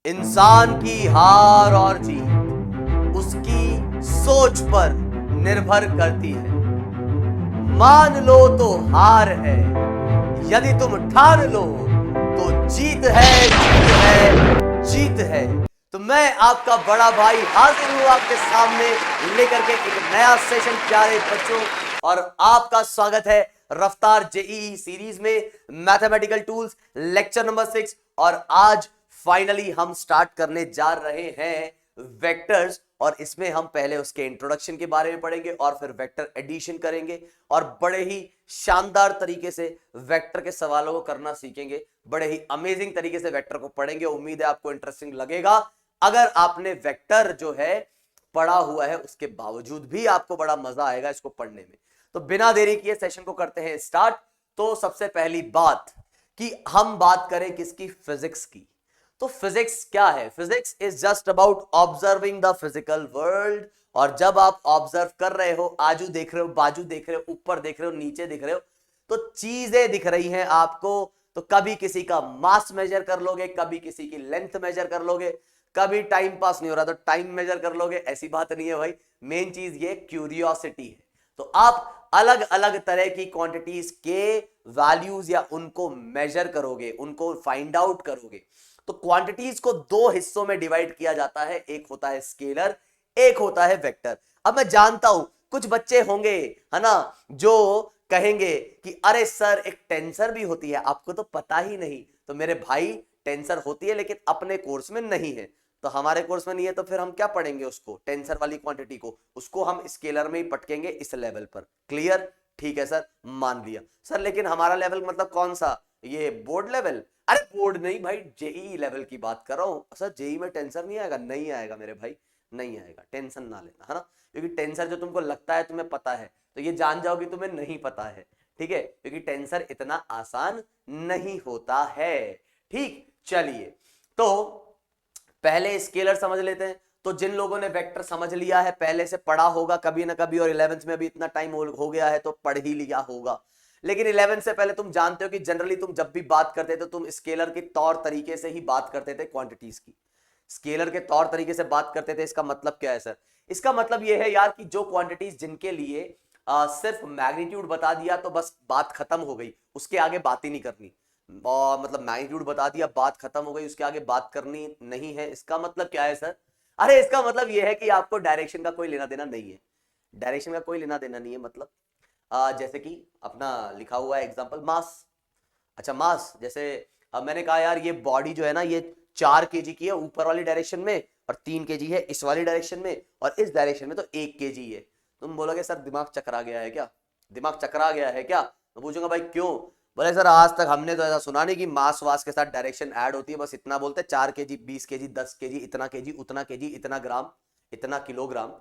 इंसान की हार और जीत उसकी सोच पर निर्भर करती है। मान लो तो हार है, यदि तुम ठान लो तो जीत है, जीत है, जीत है। तो मैं आपका बड़ा भाई हाजिर हूं आपके सामने लेकर के एक नया सेशन प्यारे बच्चों, और आपका स्वागत है रफ्तार जेईई सीरीज में मैथमेटिकल टूल्स लेक्चर नंबर 6। और आज फाइनली हम स्टार्ट करने जा रहे हैं वेक्टर्स, और इसमें हम पहले उसके इंट्रोडक्शन के बारे में पढ़ेंगे और फिर वेक्टर एडिशन करेंगे और बड़े ही शानदार तरीके से वेक्टर के सवालों को करना सीखेंगे। बड़े ही अमेजिंग तरीके से वेक्टर को पढ़ेंगे। उम्मीद है आपको इंटरेस्टिंग लगेगा। अगर आपने वेक्टर जो है पढ़ा हुआ है उसके बावजूद भी आपको बड़ा मजा आएगा इसको पढ़ने में। तो बिना देरी किए सेशन को करते हैं स्टार्ट। तो सबसे पहली बात कि हम बात करें किसकी, फिजिक्स की। तो फिजिक्स क्या है? Physics is just about observing the physical world. और जब आप ऑब्जर्व कर रहे हो, आजू देख रहे हो, बाजू देख रहे हो, ऊपर देख रहे हो, नीचे दिख रहे हो, तो चीजें दिख रही हैं आपको। तो कभी किसी का मास मेजर कर लोगे, कभी किसी की लेंथ मेजर कर लोगे, कभी टाइम पास नहीं हो रहा तो टाइम मेजर कर लोगे। ऐसी बात नहीं है भाई, मेन चीज ये क्यूरियोसिटी है। तो आप अलग अलग तरह की क्वांटिटीज के वैल्यूज या उनको मेजर करोगे, उनको फाइंड आउट करोगे। तो क्वांटिटीज को दो हिस्सों में डिवाइड किया जाता है, एक होता है स्केलर, एक होता है वेक्टर। अब मैं जानता हूं कुछ बच्चे होंगे, है ना, जो कहेंगे कि अरे सर एक टेंसर भी होती है, आपको तो पता ही नहीं। तो मेरे भाई टेंसर होती है लेकिन अपने कोर्स में नहीं है। तो हमारे कोर्स में नहीं है तो फिर हम क्या पढ़ेंगे उसको, टेंसर वाली क्वांटिटी को, उसको हम स्केलर में ही पटकेंगे इस लेवल पर। क्लियर? ठीक है सर, मान लिया। सर लेकिन हमारा लेवल मतलब कौन सा, ये बोर्ड लेवल? अरे बोर्ड नहीं भाई, जेई लेवल की बात कर रहा हूं। सर जेई में टेंसर नहीं आएगा? नहीं आएगा मेरे भाई, नहीं आएगा, टेंशन ना लेना, है ना। क्योंकि टेंसर जो तुमको लगता है तुम्हें पता है, तो ये जान जाओ कि तुम्हें नहीं पता है। ठीक है, क्योंकि टेंसर इतना आसान नहीं होता है। ठीक, चलिए तो पहले स्केलर समझ लेते हैं। तो जिन लोगों ने वेक्टर समझ लिया है, पहले से पढ़ा होगा कभी ना कभी, और 11th में भी इतना टाइम हो गया है तो पढ़ ही लिया होगा। लेकिन 11th से पहले तुम जानते हो कि जनरली तुम जब भी बात करते थे तो तुम स्केलर के तौर तरीके से ही बात करते थे, क्वांटिटीज की स्केलर के तौर तरीके से बात करते थे। इसका मतलब क्या है सर? इसका मतलब यह है यार कि जो क्वांटिटीज जिनके लिए सिर्फ मैग्नीट्यूड बता दिया तो बस बात खत्म हो गई, उसके आगे बात ही नहीं करनी। और मतलब मैग्नीट्यूड बता दिया, बात खत्म हो गई, उसके आगे बात करनी नहीं है। इसका मतलब क्या है सर? अरे इसका मतलब यह है कि आपको डायरेक्शन का कोई लेना देना नहीं है। डायरेक्शन का कोई लेना देना नहीं है मतलब जैसे कि अपना लिखा हुआ है एग्जांपल मास। अच्छा मास, जैसे अब मैंने कहा यार ये बॉडी जो है ना ये 4 kg की है ऊपर वाली डायरेक्शन में, और 3 kg है इस वाली डायरेक्शन में, और इस डायरेक्शन में तो 1 kg है। तुम बोलोगे सर दिमाग चकरा गया है क्या? दिमाग चकरा गया है क्या? मैं पूछूंगा भाई क्यों? बोले सर आज तक हमने तो ऐसा सुना नहीं कि मास वास के साथ डायरेक्शन ऐड होती है, बस इतना बोलते हैं 4 kg, 20 kg, 10 kg, इतना kg, उतना kg, इतना ग्राम, इतना किलोग्राम,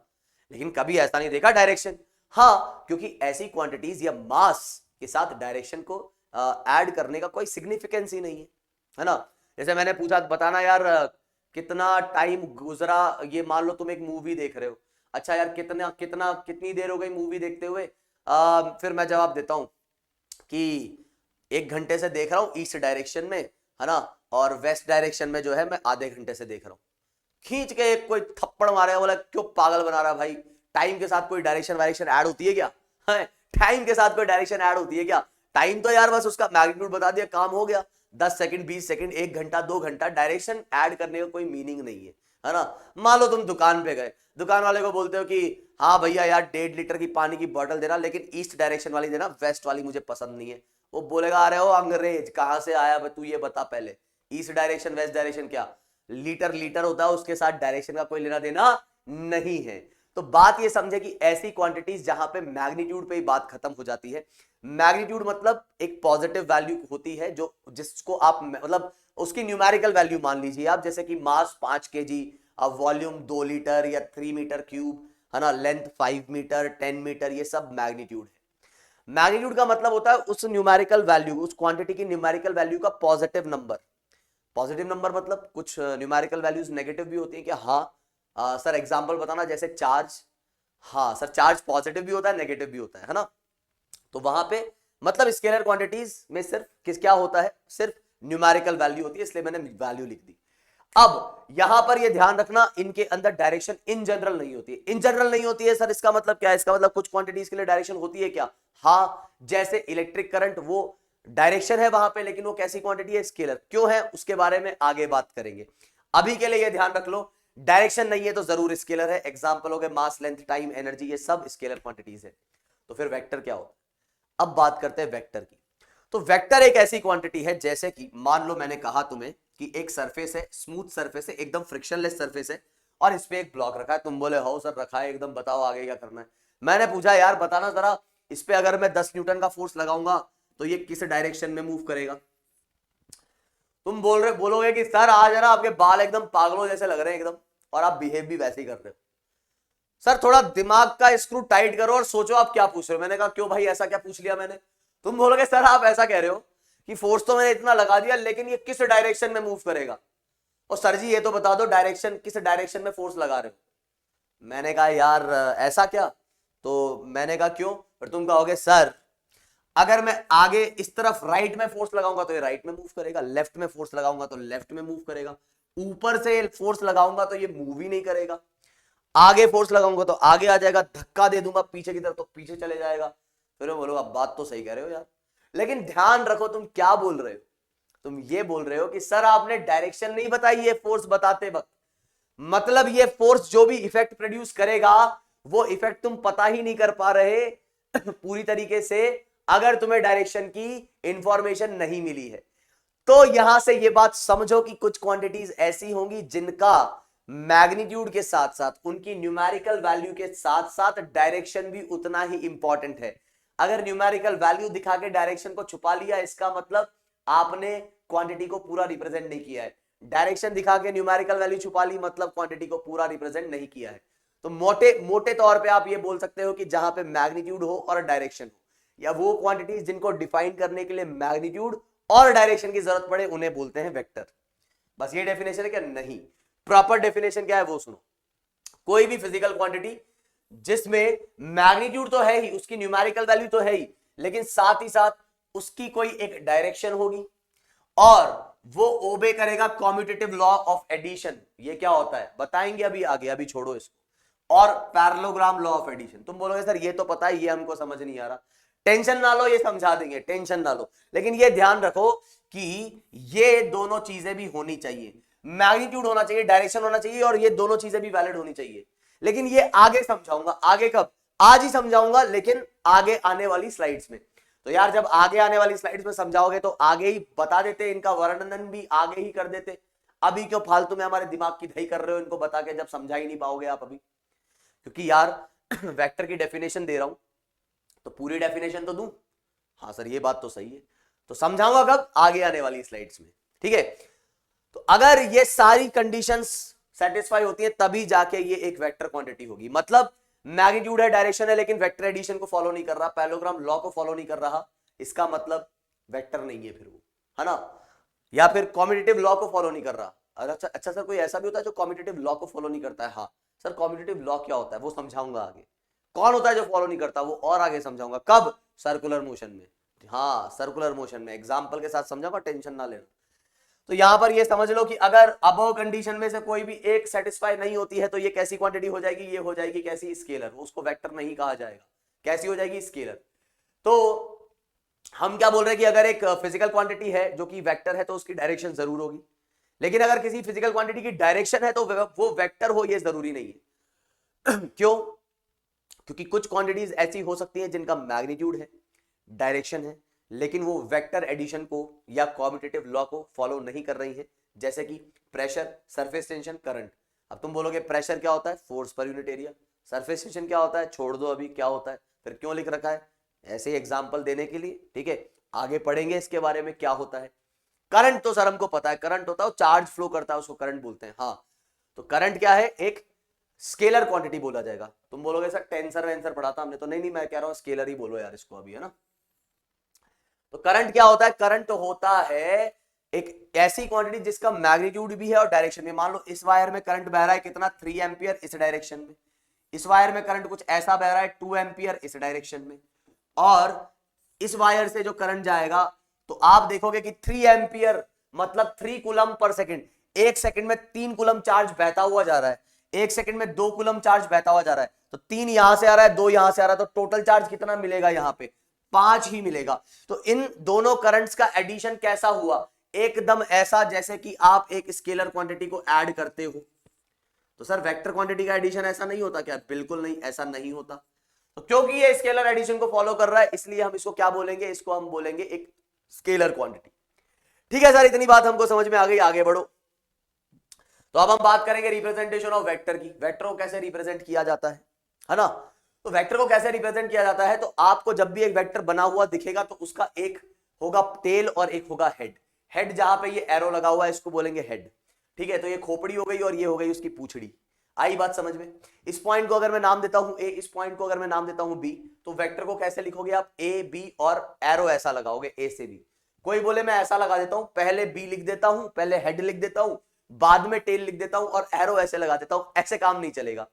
लेकिन कभी ऐसा नहीं देखा डायरेक्शन। हाँ, क्योंकि ऐसी क्वांटिटीज या मास के साथ डायरेक्शन को ऐड करने का कोई सिग्निफिकेंस ही नहीं है ना। जैसे मैंने पूछा बताना यार कितना टाइम गुजरा, ये मान लो तुम एक मूवी देख रहे हो। अच्छा यार कितना कितना कितनी देर हो गई मूवी देखते हुए? फिर मैं जवाब देता हूं कि 1 घंटे से देख रहा हूं ईस्ट डायरेक्शन में, है ना, और वेस्ट डायरेक्शन में जो है मैं आधे घंटे से देख रहा हूं। खींच के एक कोई थप्पड़ मारेगा, बोला क्यों पागल बना रहा भाई, टाइम के साथ कोई डायरेक्शन वायरेक्शन ऐड होती है क्या? टाइम के साथ कोई डायरेक्शन ऐड होती है क्या? टाइम तो यार बस उसका मैग्नीट्यूड बता दिया, काम हो गया। 10 सेकंड, 20 सेकंड, 1 घंटा, 2 घंटा, डायरेक्शन ऐड करने का कोई मीनिंग नहीं है ना। मान लो तुम दुकान पे गए, दुकान वाले को बोलते हो कि हाँ भैया यार 1.5 लीटर की पानी की बोतल देना, लेकिन ईस्ट डायरेक्शन वाली देना, वेस्ट वाली मुझे पसंद नहीं है। वो बोलेगा अरे ओ अंग्रेज कहां से आया तू, ये बता पहले, ईस्ट डायरेक्शन वेस्ट डायरेक्शन क्या? लीटर लीटर होता है, उसके साथ डायरेक्शन का कोई लेना देना नहीं है। तो बात ये समझे कि ऐसी क्वांटिटीज जहां पे मैग्नीट्यूड पे ही बात खत्म हो जाती है। मैग्नीट्यूड मतलब एक पॉजिटिव वैल्यू होती है जो जिसको आप मतलब उसकी न्यूमेरिकल वैल्यू मान लीजिए आप, जैसे कि मास 5 kg, अब वॉल्यूम 2 लीटर या 3 मीटर क्यूब, है ना, लेंथ 5 मीटर, 10 मीटर, ये सब मैग्नीट्यूड है। मैग्नीट्यूड का मतलब होता है उस न्यूमेरिकल वैल्यू, उस क्वांटिटी की न्यूमेरिकल वैल्यू का पॉजिटिव नंबर। पॉजिटिव नंबर मतलब कुछ न्यूमेरिकल वैल्यूज नेगेटिव भी होती है क्या? हाँ सर एग्जांपल बताना, जैसे चार्ज। हाँ सर चार्ज पॉजिटिव भी होता है नेगेटिव भी होता है ना। तो वहां पे मतलब स्केलर क्वांटिटीज में सिर्फ किस क्या होता है, सिर्फ न्यूमेरिकल वैल्यू होती है, इसलिए मैंने वैल्यू लिख दी। अब यहां पर ये ध्यान रखना, इनके अंदर डायरेक्शन इन जनरल नहीं होती है। इन जनरल नहीं होती है सर, इसका मतलब क्या है? इसका मतलब कुछ क्वांटिटीज के लिए डायरेक्शन होती है क्या? हाँ, जैसे इलेक्ट्रिक करंट, वो डायरेक्शन है वहां पे, लेकिन वो कैसी क्वांटिटी है? स्केलर। क्यों है उसके बारे में आगे बात करेंगे। अभी के लिए ये ध्यान रख लो, डायरेक्शन नहीं है तो जरूर स्केलर है। एग्जांपल हो गए मास, लेंथ, टाइम, एनर्जी, ये सब स्केलर क्वांटिटीज है। तो फिर वेक्टर क्या होता है? अब बात करते हैं वेक्टर की। तो वेक्टर एक ऐसी क्वांटिटी है, जैसे कि मान लो मैंने कहा तुम्हें कि एक सरफेस है, स्मूथ सरफेस है, एकदम फ्रिक्शनलेस सरफेस है, और इस पे एक ब्लॉक रखा है। तुम बोले हो सर रखा है एकदम, बताओ आगे क्या करना है। मैंने पूछा यार बताना जरा, इस पे अगर मैं 10 न्यूटन का फोर्स लगाऊंगा तो ये किस डायरेक्शन में मूव करेगा? तुम बोलोगे कि सर आज जरा आपके बाल एकदम पागलों जैसे लग रहे हैं एकदम, और आप बिहेव भी वैसे ही कर रहे हो। सर थोड़ा दिमाग का स्क्रू टाइट करो और सोचो आप क्या पूछ रहे हो। मैंने कहा क्यों भाई, ऐसा क्या पूछ लिया मैंने? तुम बोलोगे सर आप ऐसा कह रहे हो कि फोर्स तो मैंने इतना लगा दिया, लेकिन ये किस डायरेक्शन में मूव करेगा? और सर जी ये तो बता दो डायरेक्शन, किस डायरेक्शन में फोर्स लगा रहे हो? मैंने कहा यार ऐसा क्या? तो मैंने कहा क्यों? पर तुम कहोगे सर अगर मैं आगे इस तरफ राइट में फोर्स लगाऊंगा तो ये राइट में मूव करेगा, लेफ्ट में फोर्स लगाऊंगा तो लेफ्ट में मूव करेगा, ऊपर से फोर्स लगाऊंगा तो ये मूव ही नहीं करेगा, आगे फोर्स लगाऊंगा तो आगे आ जाएगा, धक्का दे दूंगा पीछे की तरफ तो पीछे चले जाएगा। फिर मैं बोलूंगा बात तो सही कह रहे हो यार, लेकिन ध्यान रखो तुम क्या बोल रहे हो। तुम ये बोल रहे हो कि सर आपने डायरेक्शन नहीं बताई ये फोर्स बताते वक्त, मतलब ये फोर्स जो भी इफेक्ट प्रोड्यूस करेगा वो इफेक्ट तुम पता ही नहीं कर पा रहे पूरी तरीके से, अगर तुम्हें डायरेक्शन की इंफॉर्मेशन नहीं मिली है। तो यहां से ये बात समझो कि कुछ क्वांटिटीज ऐसी होंगी जिनका मैग्नीट्यूड के साथ साथ, उनकी न्यूमेरिकल वैल्यू के साथ साथ डायरेक्शन भी उतना ही इंपॉर्टेंट है। अगर न्यूमेरिकल वैल्यू दिखा के डायरेक्शन को छुपा लिया, इसका मतलब आपने क्वांटिटी को पूरा रिप्रेजेंट नहीं किया है। डायरेक्शन दिखा के न्यूमेरिकल वैल्यू छुपा ली, मतलब क्वांटिटी को पूरा रिप्रेजेंट नहीं किया है। तो मोटे तौर पे आप ये बोल सकते हो कि जहां पे मैग्नीट्यूड हो और डायरेक्शन हो, या वो क्वांटिटीज जिनको डिफाइन करने के लिए मैग्नीट्यूड और डायरेक्शन की जरूरत पड़े, उन्हें बोलते हैं वेक्टर। बस ये डेफिनेशन है क्या? नहीं, प्रॉपर डेफिनेशन क्या है वो सुनो। कोई भी फिजिकल क्वांटिटी जिसमें मैग्नीट्यूड तो है ही, उसकी न्यूमेरिकल वैल्यू तो है ही, लेकिन साथ ही साथ उसकी कोई एक डायरेक्शन होगी और वो ओबे करेगा कॉम्यूटेटिव लॉ ऑफ एडिशन। ये क्या होता है बताएंगे अभी आगे, अभी छोड़ो इसको। और पैरेललोग्राम लॉ ऑफ एडिशन। तुम बोलोगे सर ये तो पता है, ये हमको समझ नहीं आ रहा। टेंशन ना लो, ये समझा देंगे, टेंशन ना लो, लेकिन ये ध्यान रखो कि ये दोनों चीजें भी होनी चाहिए। मैग्नीट्यूड होना चाहिए, डायरेक्शन होना चाहिए, और ये दोनों चीजें भी वैलिड होनी चाहिए। लेकिन ये आगे समझाऊंगा। आगे कब? आज ही समझाऊंगा, लेकिन आगे आने वाली स्लाइड्स में। तो यार जब आगे आने वाली स्लाइड्स में समझाओगे तो आगे ही बता देते, इनका वर्णन भी आगे ही कर देते। अभी क्यों फालतू में हमारे दिमाग की दही कर रहे हो इनको बता के, जब समझा ही नहीं पाओगे आप अभी। क्योंकि यार वेक्टर की डेफिनेशन दे रहा हूं तो पूरी डेफिनेशन तो दूं। हाँ सर ये बात तो सही है, तो समझाऊंगा कब? आगे आने वाली स्लाइड्स में, ठीक है। तो अगर ये सारी कंडीशंस सेटिस्फाई होती है तभी जाके ये एक वेक्टर क्वांटिटी होगी। मतलब मैग्नीट्यूड है, डायरेक्शन है, लेकिन वेक्टर एडिशन को फॉलो नहीं कर रहा, पैरेललोग्राम लॉ को फॉलो नहीं कर रहा, इसका मतलब वेक्टर नहीं है फिर वो, है ना। या फिर कॉम्यूटेटिव लॉ को फॉलो नहीं कर रहा। अच्छा सर कोई ऐसा भी होता है जो कॉम्यूटेटिव लॉ को फॉलो नहीं करता है? हाँ सर कॉम्यूटेटिव लॉ क्या होता है वो समझाऊंगा आगे। कौन होता है जो फॉलो नहीं करता वो और आगे समझाऊंगा। कब? सर्कुलर मोशन में। हाँ सर्कुलर मोशन में एग्जांपल के साथ समझाऊंगा, टेंशन ना लेना। तो यहां पर ये समझ लो कि अगर अबव कंडीशन में से कोई भी एक सेटिस्फाई नहीं होती है तो ये कैसी क्वांटिटी हो जाएगी? ये हो जाएगी कैसी? स्केलर। उसको वेक्टर नहीं कहा जाएगा। कैसी हो जाएगी? स्केलर। तो हम क्या बोल रहे हैं कि अगर एक फिजिकल क्वांटिटी है जो कि वेक्टर है तो उसकी डायरेक्शन जरूर होगी, लेकिन अगर किसी फिजिकल क्वांटिटी की डायरेक्शन है तो वो वेक्टर हो, ये जरूरी नहीं है। क्यों? क्योंकि कुछ क्वांटिटीज ऐसी हो सकती हैं जिनका मैग्नीट्यूड है, डायरेक्शन है, लेकिन वो वेक्टर एडिशन को या कॉम्यूटेटिव लॉ को फॉलो नहीं कर रही है। जैसे कि प्रेशर, सरफेस टेंशन, करंट। अब तुम बोलोगे प्रेशर क्या होता है? Force per unit area. Surface tension क्या होता है? छोड़ दो अभी क्या होता है, फिर क्यों लिख रखा है? ऐसे ही एग्जाम्पल देने के लिए, ठीक है। आगे पढ़ेंगे इसके बारे में क्या होता है। करंट तो सर हमको पता है, करंट होता है चार्ज फ्लो करता है, उसको करंट बोलते हैं। हाँ तो करंट क्या है? एक स्केलर क्वांटिटी बोला जाएगा। तुम बोलोगे सर टेंसर वेंसर पढ़ा था हमने तो। नहीं मैं कह रहा हूं स्केलर ही बोलो यार इसको अभी, है ना। तो करंट क्या होता है? करंट होता है एक ऐसी क्वांटिटी जिसका मैग्नीट्यूड भी है और डायरेक्शन भी। मान लो इस वायर में करंट बह रहा है कितना? 3 एम्पियर इस डायरेक्शन में। इस वायर में करंट कुछ ऐसा बह रहा है 2 एम्पियर इस डायरेक्शन में। और इस वायर से जो करंट जाएगा तो आप देखोगे कि 3 एम्पियर मतलब 3 कूलम पर सेकेंड। 1 सेकंड में 3 कूलम चार्ज बहता हुआ जा रहा है, 1 सेकंड में 2 कूलम चार्ज बहता हुआ जा रहा है, तो 3 यहां से आ रहा है, 2 यहां से आ रहा है, तो टोटल चार्ज कितना मिलेगा यहां पे? 5 ही मिलेगा। तो इन दोनों करंट्स का एडिशन कैसा हुआ? एकदम ऐसा जैसे कि आप एक स्केलर क्वांटिटी को ऐड करते हो। तो सर वेक्टर क्वांटिटी का एडिशन ऐसा नहीं होता क्या? बिल्कुल नहीं, ऐसा नहीं होता। तो क्योंकि ये स्केलर एडिशन को फॉलो कर रहा है, इसलिए हम इसको क्या बोलेंगे? इसको हम बोलेंगे एक स्केलर क्वांटिटी। ठीक है सर, इतनी बात हमको समझ में आ गई, आगे बढ़ो। तो अब हम बात करेंगे रिप्रेजेंटेशन ऑफ वेक्टर की। वेक्टर को कैसे रिप्रेजेंट किया जाता है ना? तो वेक्टर को कैसे रिप्रेजेंट किया जाता है? तो आपको जब भी एक वेक्टर बना हुआ दिखेगा तो उसका एक होगा टेल और एक होगा हेड। हेड जहां पे ये एरो लगा हुआ है इसको बोलेंगे हेड। ठीक है, तो ये खोपड़ी हो गई और ये हो गई उसकी पूंछड़ी। आई बात समझ में? इस पॉइंट को अगर मैं नाम देता हूं ए, इस पॉइंट को अगर मैं नाम देता हूं बी, तो वेक्टर को कैसे लिखोगे आप? ए बी और एरो ऐसा लगाओगे ए से बी। कोई बोले मैं ऐसा लगा देता हूं, पहले बी लिख देता हूं, पहले हेड लिख देता हूं, बाद में टेल लिख देता हूं और एरो ऐसे लगा देता हूं, ऐसे काम नहीं चलेगा,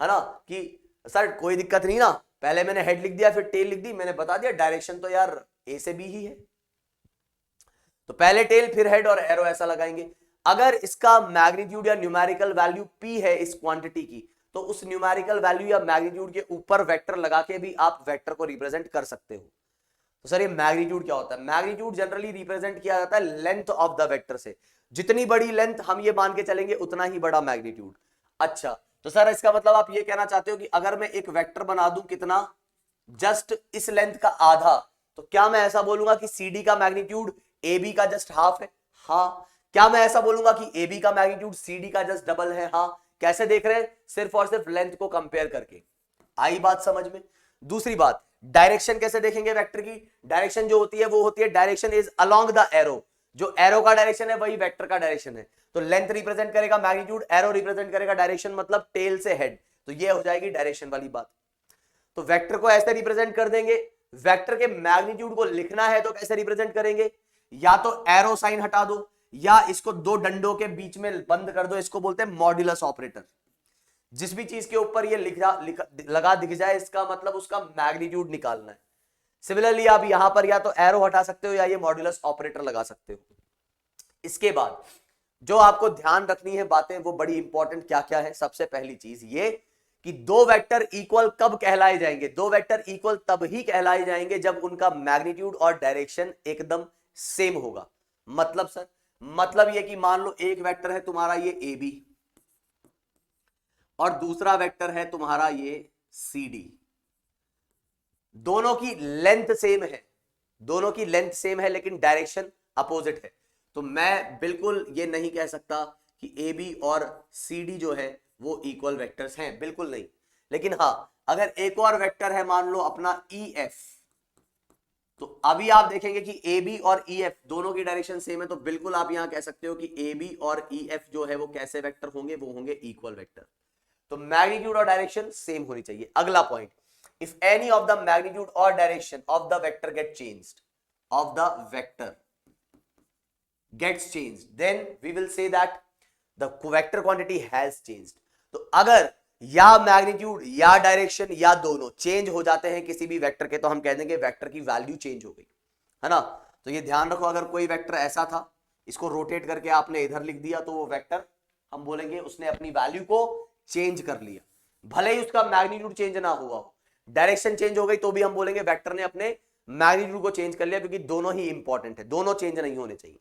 है ना? कि सर कोई दिक्कत नहीं ना, पहले मैंने हेड लिख दिया फिर टेल लिख दी, मैंने बता दिया डायरेक्शन तो यार ए से बी ही है, तो पहले टेल फिर हेड और एरो ऐसा लगाएंगे। अगर इसका मैग्नीट्यूड या न्यूमेरिकल वैल्यू p है इस क्वांटिटी की, तो उस न्यूमेरिकल वैल्यू या मैग्नीट्यूड के ऊपर वेक्टर लगा के भी आप वेक्टर को रिप्रेजेंट कर सकते हो। तो सर ये मैग्नीट्यूड क्या होता है? मैग्नीट्यूड जनरली रिप्रेजेंट किया जाता है लेंथ ऑफ द वेक्टर से। जितनी बड़ी लेंथ हम ये मान के चलेंगे उतना ही बड़ा मैग्नीट्यूड। अच्छा, तो सर इसका मतलब आप ये कहना चाहते हो कि अगर मैं एक वेक्टर बना दूं कितना, जस्ट इस लेंथ का आधा, तो क्या मैं ऐसा बोलूंगा कि CD का मैग्नीट्यूड AB का जस्ट हाफ है? हाँ। क्या मैं ऐसा बोलूंगा कि AB का मैग्नीट्यूड CD का जस्ट डबल है? हाँ। कैसे देख रहे हैं? सिर्फ और सिर्फ लेंथ को कंपेयर करके। आई बात समझ में? दूसरी बात, डायरेक्शन कैसे देखेंगे वेक्टर की? डायरेक्शन जो होती है वो होती है direction is along the arrow. जो एरो का डायरेक्शन है वही वेक्टर का डायरेक्शन है। तो लेंथ रिप्रेजेंट करेगा मैग्नीट्यूड, एरो रिप्रेजेंट करेगा डायरेक्शन, मतलब टेल से हेड, तो ये हो जाएगी डायरेक्शन वाली बात। तो वेक्टर को ऐसे रिप्रेजेंट कर देंगे। वेक्टर के मैग्नीट्यूड को लिखना है तो कैसे रिप्रेजेंट करेंगे? या तो एरो साइन हटा दो या इसको दो डंडों के बीच में बंद कर दो, इसको बोलते हैं मॉड्यूलस ऑपरेटर। जिस भी चीज के ऊपर ये लगा दिख जाए इसका मतलब उसका मैग्नीट्यूड निकालना है। सिमिलरली आप यहां पर या तो एरो हटा सकते हो या ये मॉड्यूलस ऑपरेटर लगा सकते हो। इसके बाद जो आपको ध्यान रखनी है बातें वो बड़ी इंपॉर्टेंट क्या क्या है। सबसे पहली चीज ये कि दो वेक्टर इक्वल कब कहलाए जाएंगे? दो वेक्टर इक्वल तब ही कहलाए जाएंगे जब उनका मैग्नीट्यूड और डायरेक्शन एकदम सेम होगा। मतलब सर, मतलब ये कि मान लो एक वेक्टर है तुम्हारा ये AB और दूसरा वेक्टर है तुम्हारा ये CD। दोनों की लेंथ सेम है, दोनों की लेंथ सेम है लेकिन डायरेक्शन अपोजिट है, तो मैं बिल्कुल ये नहीं कह सकता कि AB और CD जो है वो इक्वल वेक्टर्स हैं, बिल्कुल नहीं। लेकिन हाँ, अगर एक और वेक्टर है मान लो अपना EF, तो अभी आप देखेंगे कि AB और EF दोनों की डायरेक्शन सेम है, तो बिल्कुल आप यहां कह सकते हो कि AB और EF जो है वो कैसे वेक्टर होंगे? वो होंगे इक्वल वेक्टर। तो मैग्नीट्यूड और डायरेक्शन सेम होनी चाहिए। अगला point, if any of the magnitude और direction of the vector get changed, of the vector gets changed, then we will say that the vector quantity has changed. तो अगर या magnitude या direction या दोनों चेंज हो जाते हैं किसी भी वेक्टर के, तो हम कह देंगे वेक्टर की वैल्यू चेंज हो गई, है ना? तो ये ध्यान रखो, अगर कोई वेक्टर ऐसा था इसको रोटेट करके आपने इधर लिख दिया तो वो वेक्टर हम बोलेंगे उसने अपनी वैल्यू को चेंज कर लिया, भले ही उसका मैग्नीट्यूड चेंज ना हुआ हो। डायरेक्शन चेंज हो गई तो भी हम बोलेंगे वेक्टर ने अपने मैग्नीट्यूड को चेंज कर लिया, क्योंकि दोनों ही इंपॉर्टेंट है, दोनों चेंज नहीं होने चाहिए।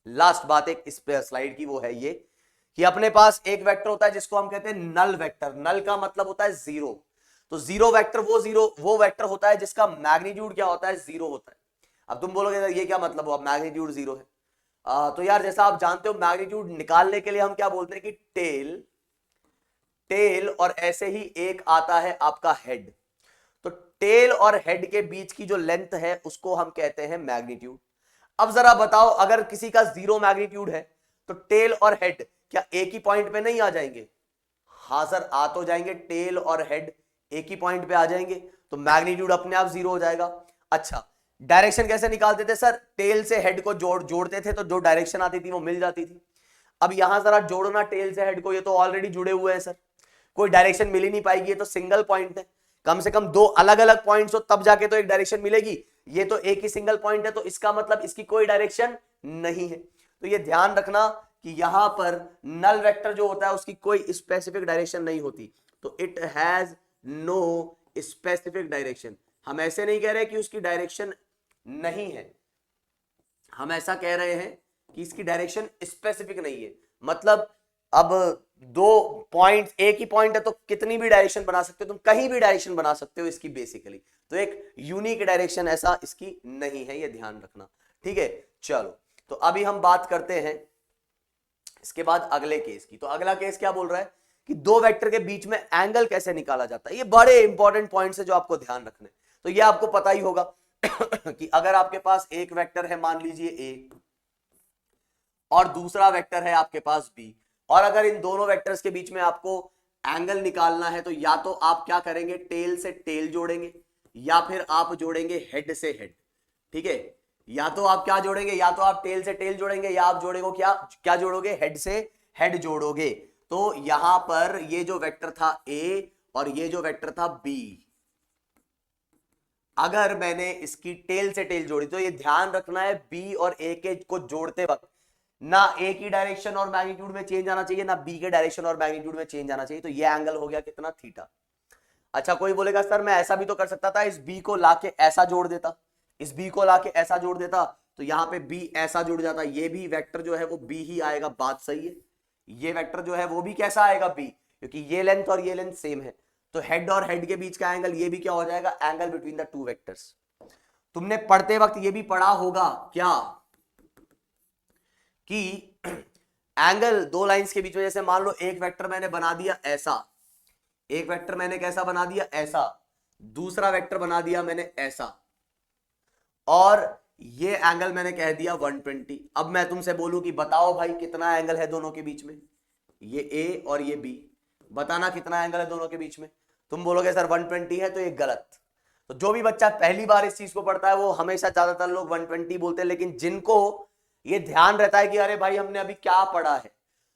लास्ट बात एक इस स्लाइड की वो है ये कि अपने पास एक वेक्टर होता है जिसको हम कहते हैं नल वेक्टर। नल का मतलब होता है जीरो। तो जीरो वेक्टर वो वेक्टर होता है जिसका मैग्नीट्यूड क्या होता है? जीरो होता है। अब तुम बोलोगे ये क्या मतलब हुआ, मैग्नीट्यूड जीरो है? तो यार जैसा आप जानते हो मैग्नीट्यूड निकालने के लिए हम क्या बोलते हैं कि टेल और ऐसे ही एक आता है आपका हेड। तो टेल और हेड के बीच की जो लेंथ है उसको हम कहते हैं मैग्नीट्यूड। अब जरा बताओ, अगर किसी का जीरो मैग्नीट्यूड है तो टेल और हेड क्या एक ही पॉइंट पे नहीं आ जाएंगे? हाँ सर, आ तो जाएंगे, टेल और हेड एक ही पॉइंट पे आ जाएंगे, तो मैग्नीट्यूड अपने आप जीरो हो जाएगा। अच्छा, डायरेक्शन कैसे निकालते थे सर? टेल से हेड को जोड़ते थे तो जो डायरेक्शन आती थी वो मिल जाती थी। अब यहां जरा जोड़ना टेल से हेड को, ये तो ऑलरेडी जुड़े हुए हैं सर, कोई डायरेक्शन मिल ही नहीं पाएगी, ये तो सिंगल पॉइंट है। कम से कम दो अलग अलग पॉइंट्स हो तब जाके तो एक डायरेक्शन मिलेगी, ये तो एक ही सिंगल पॉइंट है, तो इसका मतलब इसकी कोई डायरेक्शन नहीं है। तो ये ध्यान रखना कि यहां पर नल वेक्टर जो होता है उसकी कोई स्पेसिफिक डायरेक्शन नहीं होती, तो it has no specific direction. हम ऐसे नहीं कह रहे कि उसकी डायरेक्शन नहीं है, हम ऐसा कह रहे हैं कि इसकी डायरेक्शन स्पेसिफिक नहीं है। मतलब अब दो पॉइंट, एक ही पॉइंट है तो कितनी भी डायरेक्शन बना सकते हो, तुम कहीं भी डायरेक्शन बना सकते हो इसकी बेसिकली, तो एक यूनिक डायरेक्शन ऐसा इसकी नहीं है, ये ध्यान रखना। ठीक है, चलो तो अभी हम बात करते हैं इसके बाद अगले केस की। तो अगला केस क्या बोल रहा है कि दो वेक्टर के बीच में एंगल कैसे निकाला जाता है। ये बड़े इंपॉर्टेंट पॉइंट्स है जो आपको ध्यान रखने। तो ये आपको पता ही होगा कि अगर आपके पास एक वेक्टर है मान लीजिए ए और दूसरा वेक्टर है आपके पास बी, और अगर इन दोनों वेक्टर्स के बीच में आपको एंगल निकालना है तो या तो आप क्या करेंगे, टेल से टेल जोड़ेंगे या फिर आप जोड़ेंगे हेड से हेड। ठीक है, या तो आप क्या जोड़ेंगे, या तो आप टेल से टेल जोड़ेंगे या आप जोड़ेंगे क्या क्या जोड़ोगे, हेड से हेड जोड़ोगे। तो यहां पर ये जो वेक्टर था ए और ये जो वेक्टर था बी, अगर मैंने इसकी टेल से टेल जोड़ी तो ये ध्यान रखना है बी और ए के को जोड़ते वक्त ना ए की डायरेक्शन और मैग्नीट्यूड में चेंज आना चाहिए, ना बी के डायरेक्शन और मैग्नीट्यूड में चेंज आना चाहिए। तो ये एंगल हो गया कितना, थीटा। अच्छा, कोई बोलेगा सर मैं ऐसा भी तो कर सकता था, इस बी को लाके ऐसा जोड़ देता, इस बी को लाके ऐसा जोड़ देता, तो यहां पे बी ऐसा जुड़ जाता, ये भी वेक्टर जो है वो बी ही आएगा। बात सही है, ये वेक्टर जो है वो भी कैसा आएगा, बी, क्योंकि ये लेंथ और ये लेंथ सेम है। तो हेड और हेड के बीच का एंगल ये भी क्या हो जाएगा, angle between the two vectors. तुमने पढ़ते वक्त ये भी पढ़ा होगा क्या कि एंगल दो लाइंस के बीच में, जैसे मान लो एक वेक्टर मैंने बना दिया ऐसा, एक वेक्टर मैंने कैसा बना दिया, ऐसा, दूसरा वेक्टर बना दिया मैंने ऐसा, और ये एंगल मैंने कह दिया 120। अब मैं तुमसे बोलूं कि बताओ भाई कितना एंगल है दोनों के बीच में, ये ए और ये बी, बताना कितना एंगल है दोनों के बीच में। तुम बोलोगे सर 120 है, तो ये गलत। तो जो भी बच्चा पहली बार इस चीज को पढ़ता है वो हमेशा ज्यादातर लोग 120 बोलते हैं, लेकिन जिनको ये ध्यान रहता है कि अरे भाई हमने अभी क्या पढ़ा है,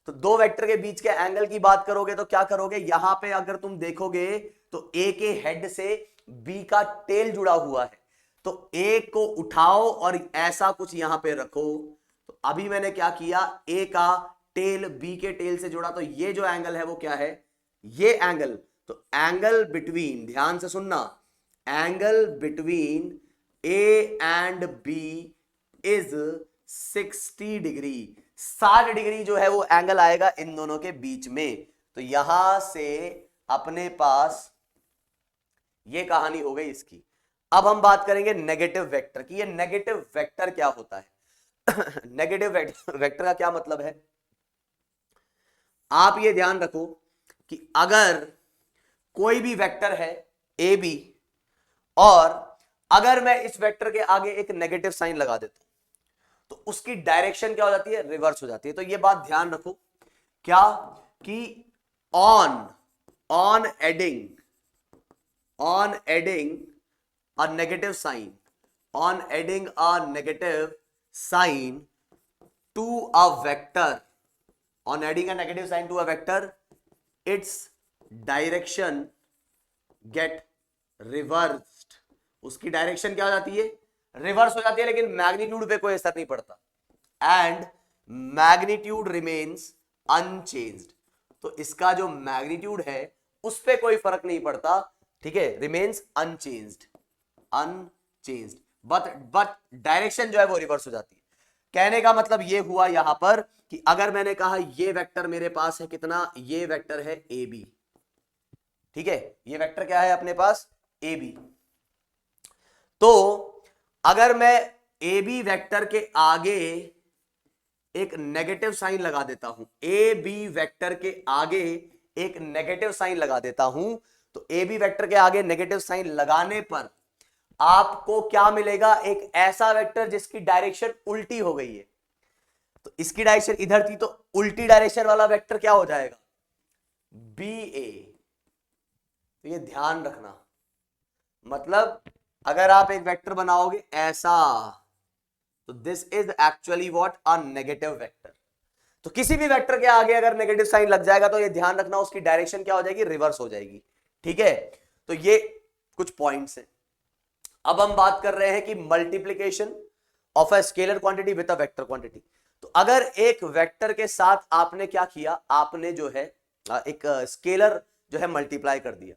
तो दो वेक्टर के बीच के एंगल की बात करोगे तो क्या करोगे, यहां पे अगर तुम देखोगे तो ए के हेड से बी का टेल जुड़ा हुआ है, तो ए को उठाओ और ऐसा कुछ यहां पे रखो। तो अभी मैंने क्या किया, ए का टेल बी के टेल से जोड़ा, तो ये जो एंगल है वो क्या है, ये एंगल। तो एंगल बिटवीन, ध्यान से सुनना, angle between A and B is 60 degree. 60 degree जो है वो एंगल आएगा इन दोनों के बीच में। तो यहां से अपने पास ये कहानी हो गई इसकी। अब हम बात करेंगे नेगेटिव वेक्टर की। ये नेगेटिव वेक्टर क्या होता है नेगेटिव वेक्टर का क्या मतलब है, आप ये ध्यान रखो कि अगर कोई भी वेक्टर है ए बी और अगर मैं इस वेक्टर के आगे एक नेगेटिव साइन लगा देता हूं तो उसकी डायरेक्शन क्या हो जाती है, रिवर्स हो जाती है। तो ये बात ध्यान रखो क्या कि on adding a negative sign, on adding a negative sign to a vector, on adding a negative sign to a vector, its direction get reversed। उसकी डायरेक्शन क्या हो जाती है, रिवर्स हो जाती है, लेकिन मैग्नीट्यूड पे कोई असर नहीं पड़ता, एंड मैग्नीट्यूड रिमेन्स अनचेंज्ड। तो इसका जो मैग्नीट्यूड है उस पे कोई फर्क नहीं पड़ता, ठीक है, रिमेन्स अनचेंज्ड बट डायरेक्शन जो है वो रिवर्स हो जाती है। कहने का मतलब ये हुआ यहां पर कि अगर मैंने कहा ये वेक्टर मेरे पास है कितना, ये वेक्टर है ए बी, ठीक है, ये वेक्टर क्या है अपने पास, ए बी। तो अगर मैं ए बी वेक्टर के आगे एक नेगेटिव साइन लगा देता हूं, ए बी वेक्टर के आगे एक नेगेटिव साइन लगा देता हूं, तो ए बी वेक्टर के आगे नेगेटिव साइन लगाने पर आपको क्या मिलेगा, एक ऐसा वेक्टर जिसकी डायरेक्शन उल्टी हो गई है। तो इसकी डायरेक्शन इधर थी, तो उल्टी डायरेक्शन वाला वेक्टर क्या हो जाएगा, बी ए। तो ये ध्यान रखना, मतलब अगर आप एक वेक्टर बनाओगे ऐसा, तो this is actually what, a negative vector. तो किसी भी वेक्टर के आगे अगर नेगेटिव साइन लग जाएगा तो ये ध्यान रखना उसकी डायरेक्शन क्या हो जाएगी, रिवर्स हो जाएगी। ठीक है, तो ये कुछ पॉइंट्स हैं। अब हम बात कर रहे हैं कि multiplication of a scalar quantity with a vector quantity. तो अगर एक वेक्टर के साथ आपने क्या किया, आपने जो है एक स्केलर जो है मल्टीप्लाई कर दिया,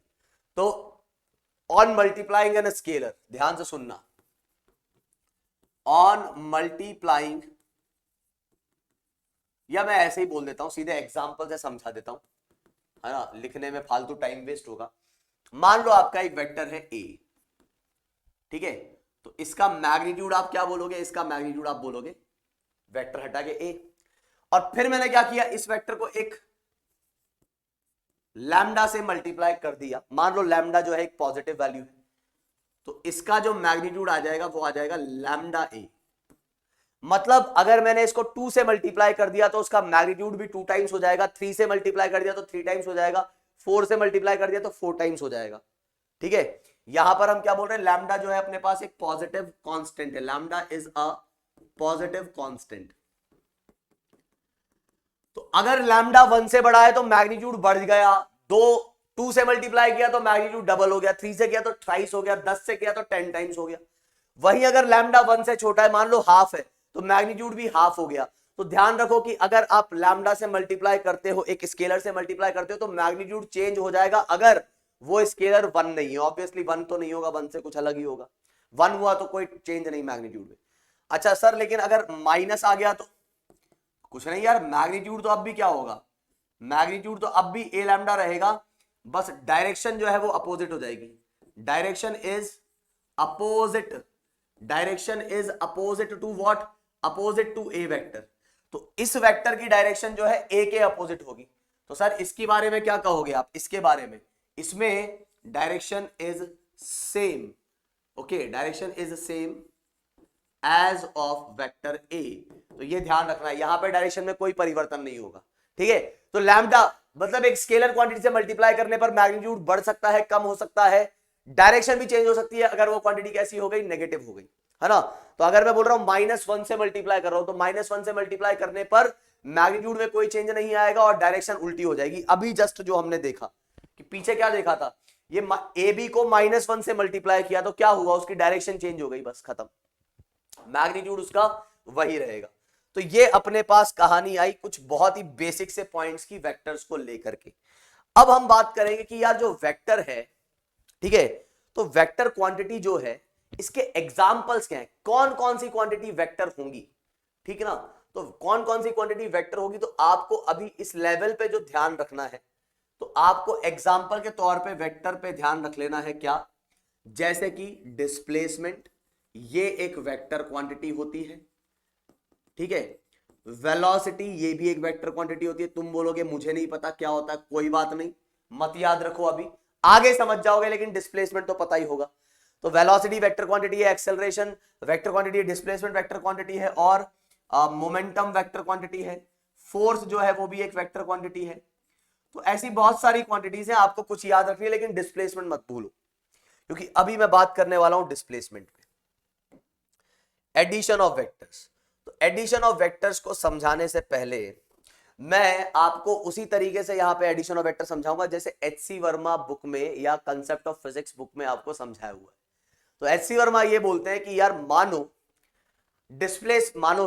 तो ऑन मल्टीप्लाइंग एन स्केलर, ध्यान से सुनना, ऑन मल्टीप्लाइंग, या मैं ऐसे ही बोल देता हूं, सीधे एग्जांपल से समझा देता हूं, है ना, लिखने में फालतू टाइम वेस्ट होगा। मान लो आपका एक वेक्टर है ए, ठीक है, तो इसका मैग्नीट्यूड आप क्या बोलोगे, इसका मैग्नीट्यूड आप बोलोगे वेक्टर हटा के ए, और फिर मैंने क्या किया, इस वेक्टर को एक लैम्डा से मल्टीप्लाई कर दिया। मान लो लैम्डा जो है एक पॉजिटिव वैल्यू है, तो इसका जो मैग्नीट्यूड आ जाएगा वो आ जाएगा लैम्डा ए। मतलब अगर मैंने इसको 2 से मल्टीप्लाई कर दिया तो उसका मैग्नीट्यूड भी 2 टाइम्स हो जाएगा, 3 से मल्टीप्लाई कर दिया तो 3 टाइम्स हो जाएगा, 4 से मल्टीप्लाई कर दिया तो 4 टाइम्स हो जाएगा। ठीक है, यहां पर हम क्या बोल रहे हैं, लैम्डा जो है अपने पास एक पॉजिटिव कांस्टेंट है, lambda is a positive constant. तो अगर लैम्डा 1 से बड़ा है तो मैग्नीट्यूड बढ़ गया, 2 से मल्टीप्लाई किया तो मैग्नीट्यूड डबल हो गया, 3 से किया तो ट्राइस हो गया, 10 से किया तो 10 टाइम्स हो गया। वहीं अगर लैम्डा 1 से छोटा है, मान लो हाफ है, तो मैग्नीट्यूड भी हाफ हो गया। तो ध्यान रखो कि अगर आप लैम्डा से मल्टीप्लाई करते हो, एक स्केलर से मल्टीप्लाई करते हो, तो मैग्नीट्यूड चेंज हो जाएगा अगर वो स्केलर 1 नहीं है। ऑब्वियसली 1 तो नहीं होगा, 1 से कुछ अलग ही होगा, 1 हुआ तो कोई चेंज नहीं मैग्नीट्यूड में। अच्छा सर, लेकिन अगर माइनस आ गया तो कुछ नहीं यार, मैग्नीट्यूड तो अब भी क्या होगा, मैग्नीट्यूड तो अब भी ए लैम्डा रहेगा, बस डायरेक्शन जो है वो अपोजिट हो जाएगी। Direction is opposite, direction is opposite to what, opposite to a vector. तो इस वेक्टर की डायरेक्शन जो है ए के अपोजिट होगी। तो सर इसके बारे में क्या कहोगे आप, इसके बारे में, इसमें direction is same, okay, direction is same as of vector A. तो ये ध्यान रखना है, यहां पे डायरेक्शन में कोई परिवर्तन नहीं होगा। ठीक है, तो लैम्डा मतलब एक स्केलर क्वांटिटी से मल्टीप्लाई करने पर मैग्नीट्यूड बढ़ सकता है, कम हो सकता है, डायरेक्शन भी चेंज हो सकती है अगर वो क्वांटिटी कैसी हो गई, नेगेटिव हो गई, है ना। तो अगर मैं बोल रहा हूं -1 से मल्टीप्लाई कर रहा हूं, तो -1 से मल्टीप्लाई करने पर मैग्नीट्यूड में कोई चेंज नहीं आएगा और डायरेक्शन उल्टी हो जाएगी। अभी जस्ट जो हमने देखा कि पीछे क्या देखा था, ये ए बी को -1 से मल्टीप्लाई किया तो क्या हुआ, उसकी डायरेक्शन चेंज हो गई, बस खत्म, मैग्नीट्यूड उसका वही रहेगा। तो ये अपने पास कहानी आई कुछ बहुत ही बेसिक से पॉइंट्स की वेक्टर्स को लेकर के। अब हम बात करेंगे कि यार जो वेक्टर है, ठीक है, तो वेक्टर क्वांटिटी जो है इसके एग्जांपल्स क्या हैं, कौन कौन सी क्वांटिटी वेक्टर होंगी, ठीक है ना। तो कौन कौन सी क्वांटिटी वेक्टर होगी, तो आपको अभी इस लेवल पे जो ध्यान रखना है, तो आपको एग्जांपल के तौर पे वेक्टर पे ध्यान रख लेना है क्या, जैसे कि डिस्प्लेसमेंट, ये एक वेक्टर क्वांटिटी होती है, ठीक है। वेलोसिटी, ये भी एक वेक्टर क्वांटिटी होती है। तुम बोलोगे मुझे नहीं पता क्या होता है, कोई बात नहीं, मत याद रखो, अभी आगे समझ जाओगे, लेकिन डिस्प्लेसमेंट तो पता ही होगा। तो वेलोसिटी वेक्टर क्वांटिटी है, एक्सेलरेशन वेक्टर क्वांटिटी है, डिस्प्लेसमेंट वेक्टर क्वांटिटी है, और मोमेंटम वेक्टर क्वांटिटी है, फोर्स जो है वो भी एक वेक्टर क्वांटिटी है। तो ऐसी बहुत सारी क्वांटिटीज हैं, आपको कुछ याद रखनी है, लेकिन डिस्प्लेसमेंट मत भूलो, क्योंकि अभी मैं बात करने वाला हूं डिस्प्लेसमेंट पे। एडिशन ऑफ वेक्टर्स, तो एडिशन ऑफ वेक्टर्स को समझाने से पहले मैं आपको उसी तरीके से यहां पे एडिशन ऑफ वेक्टर समझाऊंगा जैसे एच.सी. वर्मा बुक में या कंसेप्ट ऑफ फिजिक्स बुक में आपको समझाया हुआ है। तो एच.सी. वर्मा ये बोलते हैं कि यार मानो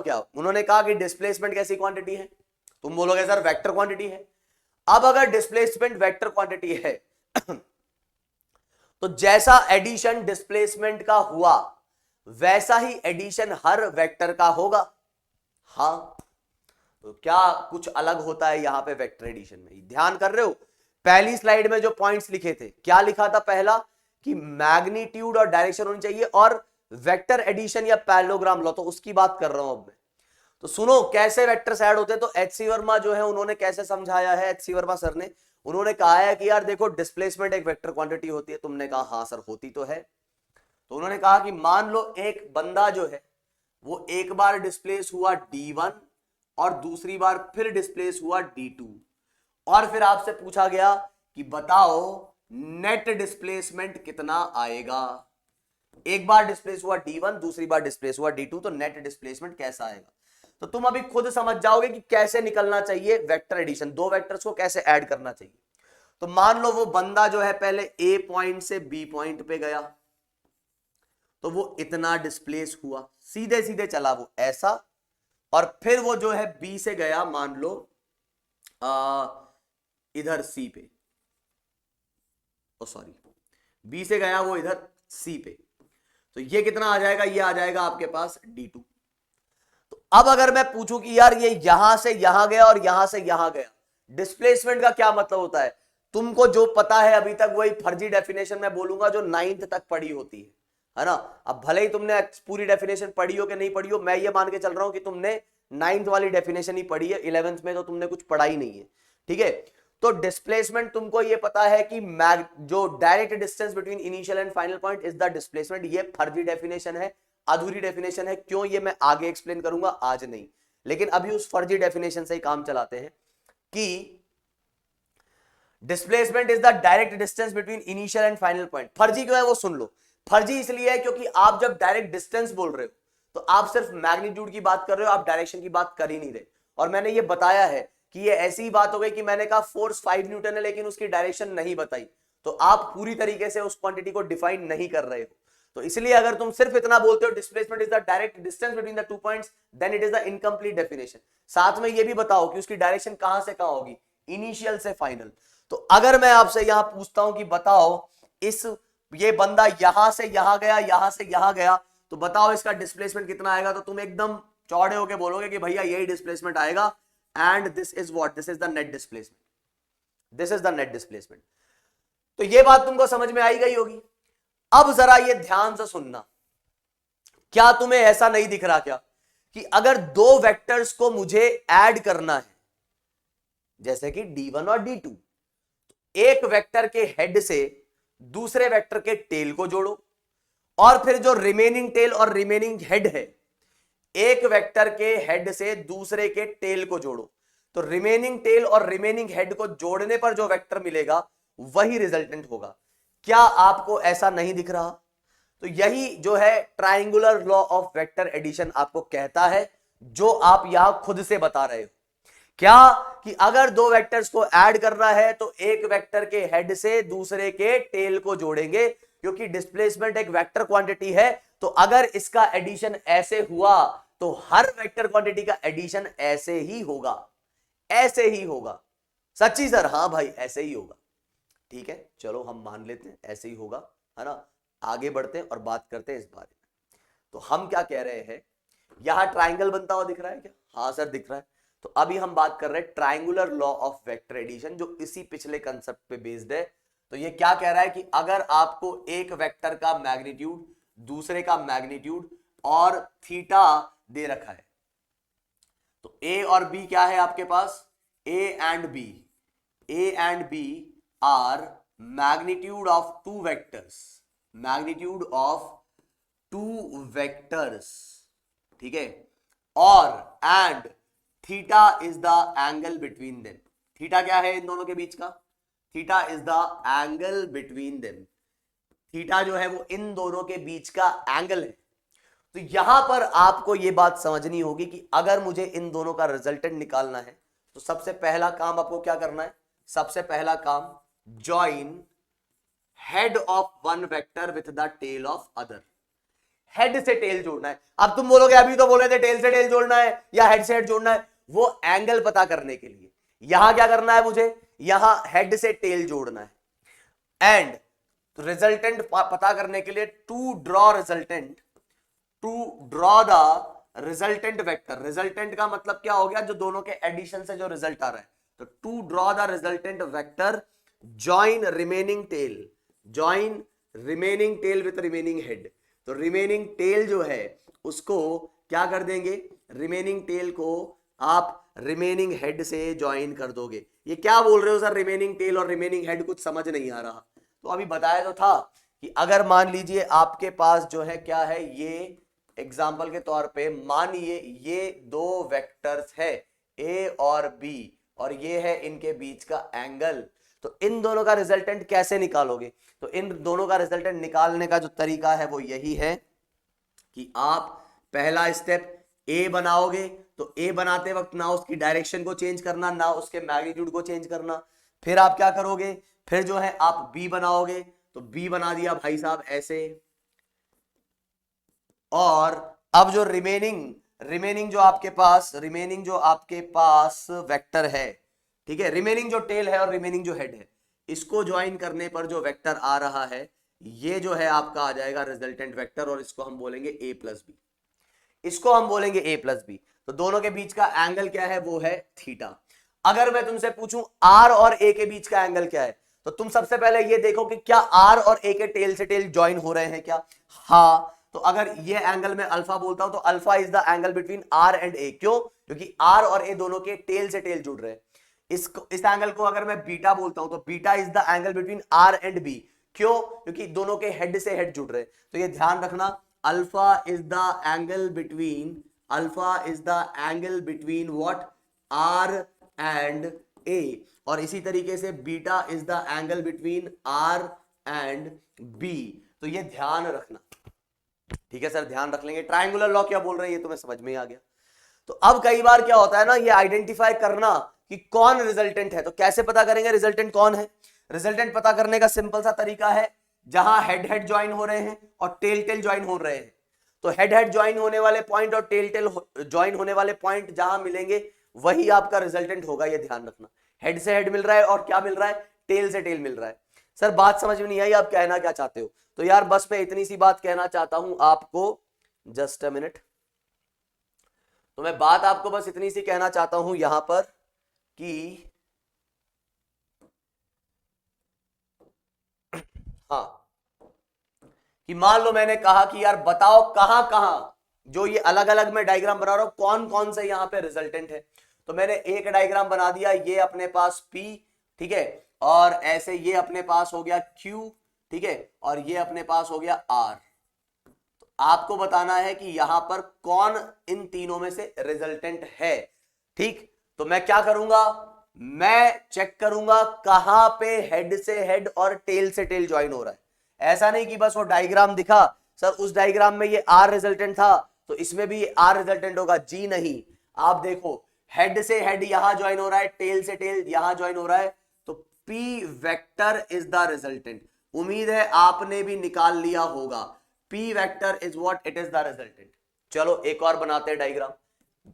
क्या, उन्होंने कहा कि डिस्प्लेसमेंट कैसी क्वांटिटी है, तुम बोलोगे सर वेक्टर क्वांटिटी है। अब अगर डिस्प्लेसमेंट वेक्टर क्वांटिटी है तो जैसा एडिशन डिस्प्लेसमेंट का हुआ वैसा ही एडिशन हर वेक्टर का होगा। हाँ, तो क्या कुछ अलग होता है यहां पे वेक्टर एडिशन में, ध्यान कर रहे हो। पहली स्लाइड में जो पॉइंट्स लिखे थे, क्या लिखा था पहला, कि मैग्नीट्यूड और डायरेक्शन होनी चाहिए, और वेक्टर एडिशन या पैरेललोग्राम लो, तो उसकी बात कर रहा हूं अब मैं। तो सुनो कैसे वेक्टर्स ऐड होते हैं। तो एच.सी. वर्मा जो है उन्होंने कैसे समझाया है, एच.सी. वर्मा सर ने, उन्होंने कहा है कि यार देखो डिस्प्लेसमेंट एक वेक्टर क्वांटिटी होती है। तुमने कहा हाँ सर होती तो है। तो उन्होंने कहा कि मान लो एक बंदा जो है वो एक बार डिस्प्लेस हुआ d1 और दूसरी बार फिर डिस्प्लेस हुआ d2, और फिर आपसे पूछा गया कि बताओ नेट डिस्प्लेसमेंट कितना आएगा। एक बार डिस्प्लेस हुआ d1, दूसरी बार डिस्प्लेस हुआ d2, तो नेट डिस्प्लेसमेंट कैसा आएगा। तो तुम अभी खुद समझ जाओगे कि कैसे निकलना चाहिए वेक्टर एडिशन, दो वेक्टर्स को कैसे ऐड करना चाहिए। तो मान लो वो बंदा जो है पहले ए पॉइंट से बी पॉइंट पे गया, तो वो इतना डिस्प्लेस हुआ, सीधे सीधे चला वो ऐसा, और फिर वो जो है बी से गया मान लो इधर सी पे, सॉरी बी से गया वो इधर सी पे, तो ये कितना आ जाएगा, ये आ जाएगा आपके पास D2। तो अब अगर मैं पूछूं कि यार ये यहां से यहां गया और यहां से यहां गया, डिस्प्लेसमेंट का क्या मतलब होता है, तुमको जो पता है अभी तक वही फर्जी डेफिनेशन मैं बोलूंगा जो 9th तक पढ़ी होती है ना। अब भले ही तुमने पूरी डेफिनेशन पढ़ी हो कि नहीं पढ़ी हो, मैं ये मान के चल रहा हूं कि तुमने 9th वाली डेफिनेशन ही पढ़ी है, 11th में तो तुमने कुछ पढ़ा ही नहीं है, ठीक है। तो डिस्प्लेसमेंट तुमको ये पता है कि जो direct distance between initial and final point is the displacement, ये फर्जी डेफिनेशन है, अधूरी डेफिनेशन है। क्यों, ये मैं आगे एक्सप्लेन करूंगा, आज नहीं, लेकिन अभी उस फर्जी डेफिनेशन से ही काम चलाते हैं कि displacement is the direct distance between initial and final point. फर्जी क्यों है वो सुन लो। फर्जी इसलिए है क्योंकि आप जब डायरेक्ट डिस्टेंस बोल रहे हो तो आप सिर्फ मैग्नीट्यूड की बात कर रहे हो, आप डायरेक्शन की बात कर ही नहीं रहे। और मैंने ये बताया है कि ये ऐसी ही बात हो गई कि मैंने कहा फोर्स 5 न्यूटन है लेकिन उसकी डायरेक्शन नहीं बताई, तो आप पूरी तरीके से उस क्वांटिटी को डिफाइन नहीं कर रहे हो। तो इसलिए अगर तुम सिर्फ इतना बोलते हो displacement is the direct distance between the 2 points, then it is the incomplete definition. साथ में ये भी बताओ कि उसकी डायरेक्शन कहां से कहां होगी, इनिशियल से फाइनल। तो अगर मैं आपसे यहां पूछता हूं कि बताओ ये बंदा यहां से यहां गया, यहां से यहां गया, तो बताओ इसका डिस्प्लेसमेंट कितना आएगा, तो तुम एकदम चौड़े होके बोलोगे कि भैया यही डिस्प्लेसमेंट आएगा, and this is what, this is the net displacement, this is the net displacement. तो ये बात तुमको समझ में आई गई होगी। अब जरा ये ध्यान से सुनना, क्या तुम्हें ऐसा नहीं दिख रहा क्या कि अगर दो वेक्टर्स को मुझे ऐड करना है, जैसे कि D1 और D2, एक वेक्टर के हेड से दूसरे वेक्टर के टेल को जोड़ो, और फिर जो रिमेनिंग टेल और रिमेनिंग हेड है, एक वेक्टर के हेड से दूसरे के टेल को जोड़ो, तो रिमेनिंग टेल और रिमेनिंग हेड को जोड़ने पर जो वेक्टर मिलेगा वही रिजल्टेंट होगा। क्या आपको ऐसा नहीं दिख रहा? तो यही जो है triangular law of vector addition आपको कहता है, जो आप यहां खुद से बता रहे हो। क्या कि अगर दो वेक्टर्स को ऐड करना है तो एक वेक्टर के हेड से दूसरे के टेल को जोड़ेंगे, क्योंकि डिस्प्लेसमेंट एक वेक्टर क्वांटिटी है। तो अगर इसका एडिशन ऐसे हुआ तो हर वेक्टर क्वांटिटी का एडिशन ऐसे ही होगा, ऐसे ही होगा। सच्ची सर? हाँ भाई ऐसे ही होगा। ठीक है, चलो हम मान लेते हैं ऐसे ही होगा, है ना। आगे बढ़ते हैं और बात करते हैं इस बारे में। तो हम क्या कह रहे हैं, यहां ट्राइंगल बनता हुआ दिख रहा है क्या? हाँ सर दिख रहा है। तो अभी हम बात कर रहे हैं triangular law of vector addition, जो इसी पिछले कंसेप्ट पे बेस्ड है। तो ये क्या कह रहा है कि अगर आपको एक वेक्टर का मैग्नीट्यूड, दूसरे का मैग्नीट्यूड और थीटा दे रखा है, तो ए और बी क्या है आपके पास, A and B are magnitude of two vectors, magnitude of two vectors, ठीक है। और and theta is the angle between them. Theta क्या है इन दोनों के बीच का? Theta is the angle between them. Theta जो है वो इन दोनों के बीच का एंगल है। तो यहां पर आपको यह बात समझनी होगी कि अगर मुझे इन दोनों का रिजल्टेंट निकालना है तो सबसे पहला काम आपको क्या करना है? सबसे पहला काम, join head of one vector with the tail of other. Head से टेल जोड़ना है। अब तुम बोलोगे अभी तो बोले थे टेल से टेल जोड़ना है या हेड से हेड जोड़ना है, वो एंगल पता करने के लिए। यहां क्या करना है मुझे? यहां हेड से टेल जोड़ना है। एंड रिजल्टेंट पता करने के लिए to draw the resultant vector. Resultant का मतलब क्या हो गया? जो दोनों के एडिशन से जो रिजल्ट आ रहा है। तो to draw the resultant vector, join remaining tail with remaining head. तो रिमेनिंग टेल जो है उसको क्या कर देंगे? रिमेनिंग टेल को आप रिमेनिंग हेड से ज्वाइन कर दोगे। ये क्या बोल रहे हो सर, रिमेनिंग टेल और रिमेनिंग हेड? कुछ समझ नहीं आ रहा। तो अभी बताया तो था कि अगर मान लीजिए आपके पास जो है क्या है, ये एग्जाम्पल के तौर पे मानिए ये दो वेक्टर्स है ए और बी, और ये है इनके बीच का एंगल। तो इन दोनों का रिजल्टेंट कैसे निकालोगे? तो इन दोनों का रिजल्टेंट निकालने का जो तरीका है वो यही है कि आप पहला स्टेप ए बनाओगे, तो ए बनाते वक्त ना उसकी डायरेक्शन को चेंज करना, ना उसके मैग्नीट्यूड को चेंज करना। फिर आप क्या करोगे? फिर जो है आप बी बनाओगे, तो बी बना दिया भाई साहब ऐसे। और अब जो रिमेनिंग रिमेनिंग जो आपके पास वेक्टर है, ठीक है, रिमेनिंग जो टेल है और रिमेनिंग जो हेड है, इसको ज्वाइन करने पर जो वेक्टर आ रहा है ये जो है आपका आ जाएगा रिजल्टेंट वेक्टर, और इसको हम बोलेंगे a प्लस बी, इसको हम बोलेंगे a प्लस बी। तो दोनों के बीच का एंगल क्या है, वो है थीटा। अगर मैं तुमसे पूछूं r और a के बीच का एंगल क्या है, तो तुम सबसे पहले ये देखो कि क्या r और a के टेल से टेल ज्वाइन हो रहे हैं क्या, हाँ। तो अगर ये एंगल में अल्फा बोलता हूं तो alpha is the angle between r and a, क्यों, क्योंकि r और a दोनों के टेल से टेल जुड़ रहे हैं। इस एंगल को अगर मैं बीटा बोलता हूं तो beta is the angle between r and b, क्यों, क्योंकि दोनों के हेड से हेड जुड़ रहे हैं। तो ये ध्यान रखना, alpha is the angle between what, r and a, और इसी तरीके से beta is the angle between r and b। तो ये ध्यान रखना, ठीक है सर, ध्यान रख लेंगे। ट्रायंगुलर लॉ क्या बोल रहे हैं ये तुम्हें समझ में आ गया। तो अब कई बार क्या होता है ना, ये आइडेंटिफाई करना कि कौन रिजल्टेंट है। तो कैसे पता करेंगे रिजल्टेंट कौन है? रिजल्टेंट पता करने का सिंपल सा तरीका है, जहां हेड हेड ज्वाइन हो रहे हैं और टेल टेल ज्वाइन हो रहे हैं, तो हेड हेड ज्वाइन होने वाले पॉइंट और टेल टेल ज्वाइन होने वाले पॉइंट जहां मिलेंगे वही आपका रिजल्टेंट होगा। ये ध्यान रखना, हेड से हेड मिल रहा है और क्या मिल रहा है, टेल से टेल मिल रहा है। सर बात समझ में नहीं आई, आप कहना क्या चाहते हो? तो यार बस मैं इतनी सी बात कहना चाहता हूं आपको, जस्ट अ मिनट। तो मैं बात आपको बस इतनी सी कहना चाहता हूं यहां पर कि हाँ, कि मान लो मैंने कहा कि यार बताओ कहां कहां जो ये अलग अलग मैं डायग्राम बना रहा हूं कौन कौन से यहां पे रिजल्टेंट है। तो मैंने एक डायग्राम बना दिया, ये अपने पास P, ठीक है, और ऐसे ये अपने पास हो गया Q, ठीक है, और ये अपने पास हो गया R। तो आपको बताना है कि यहां पर कौन इन तीनों में से रिजल्टेंट है, ठीक। तो मैं क्या करूंगा, मैं चेक करूंगा कहां पे हेड से हेड और टेल से टेल ज्वाइन हो रहा है। ऐसा नहीं कि बस वो डायग्राम दिखा, सर उस डायग्राम में ये आर रिजल्टेंट था तो इसमें भी ये आर रिजल्टेंट होगा, जी नहीं। आप देखो हेड से हेड यहां ज्वाइन हो रहा है, टेल से टेल यहां ज्वाइन हो रहा है, तो P vector is the resultant. उम्मीद है आपने भी निकाल लिया होगा, P vector is what, it is the resultant. चलो एक और बनाते हैं डायग्राम,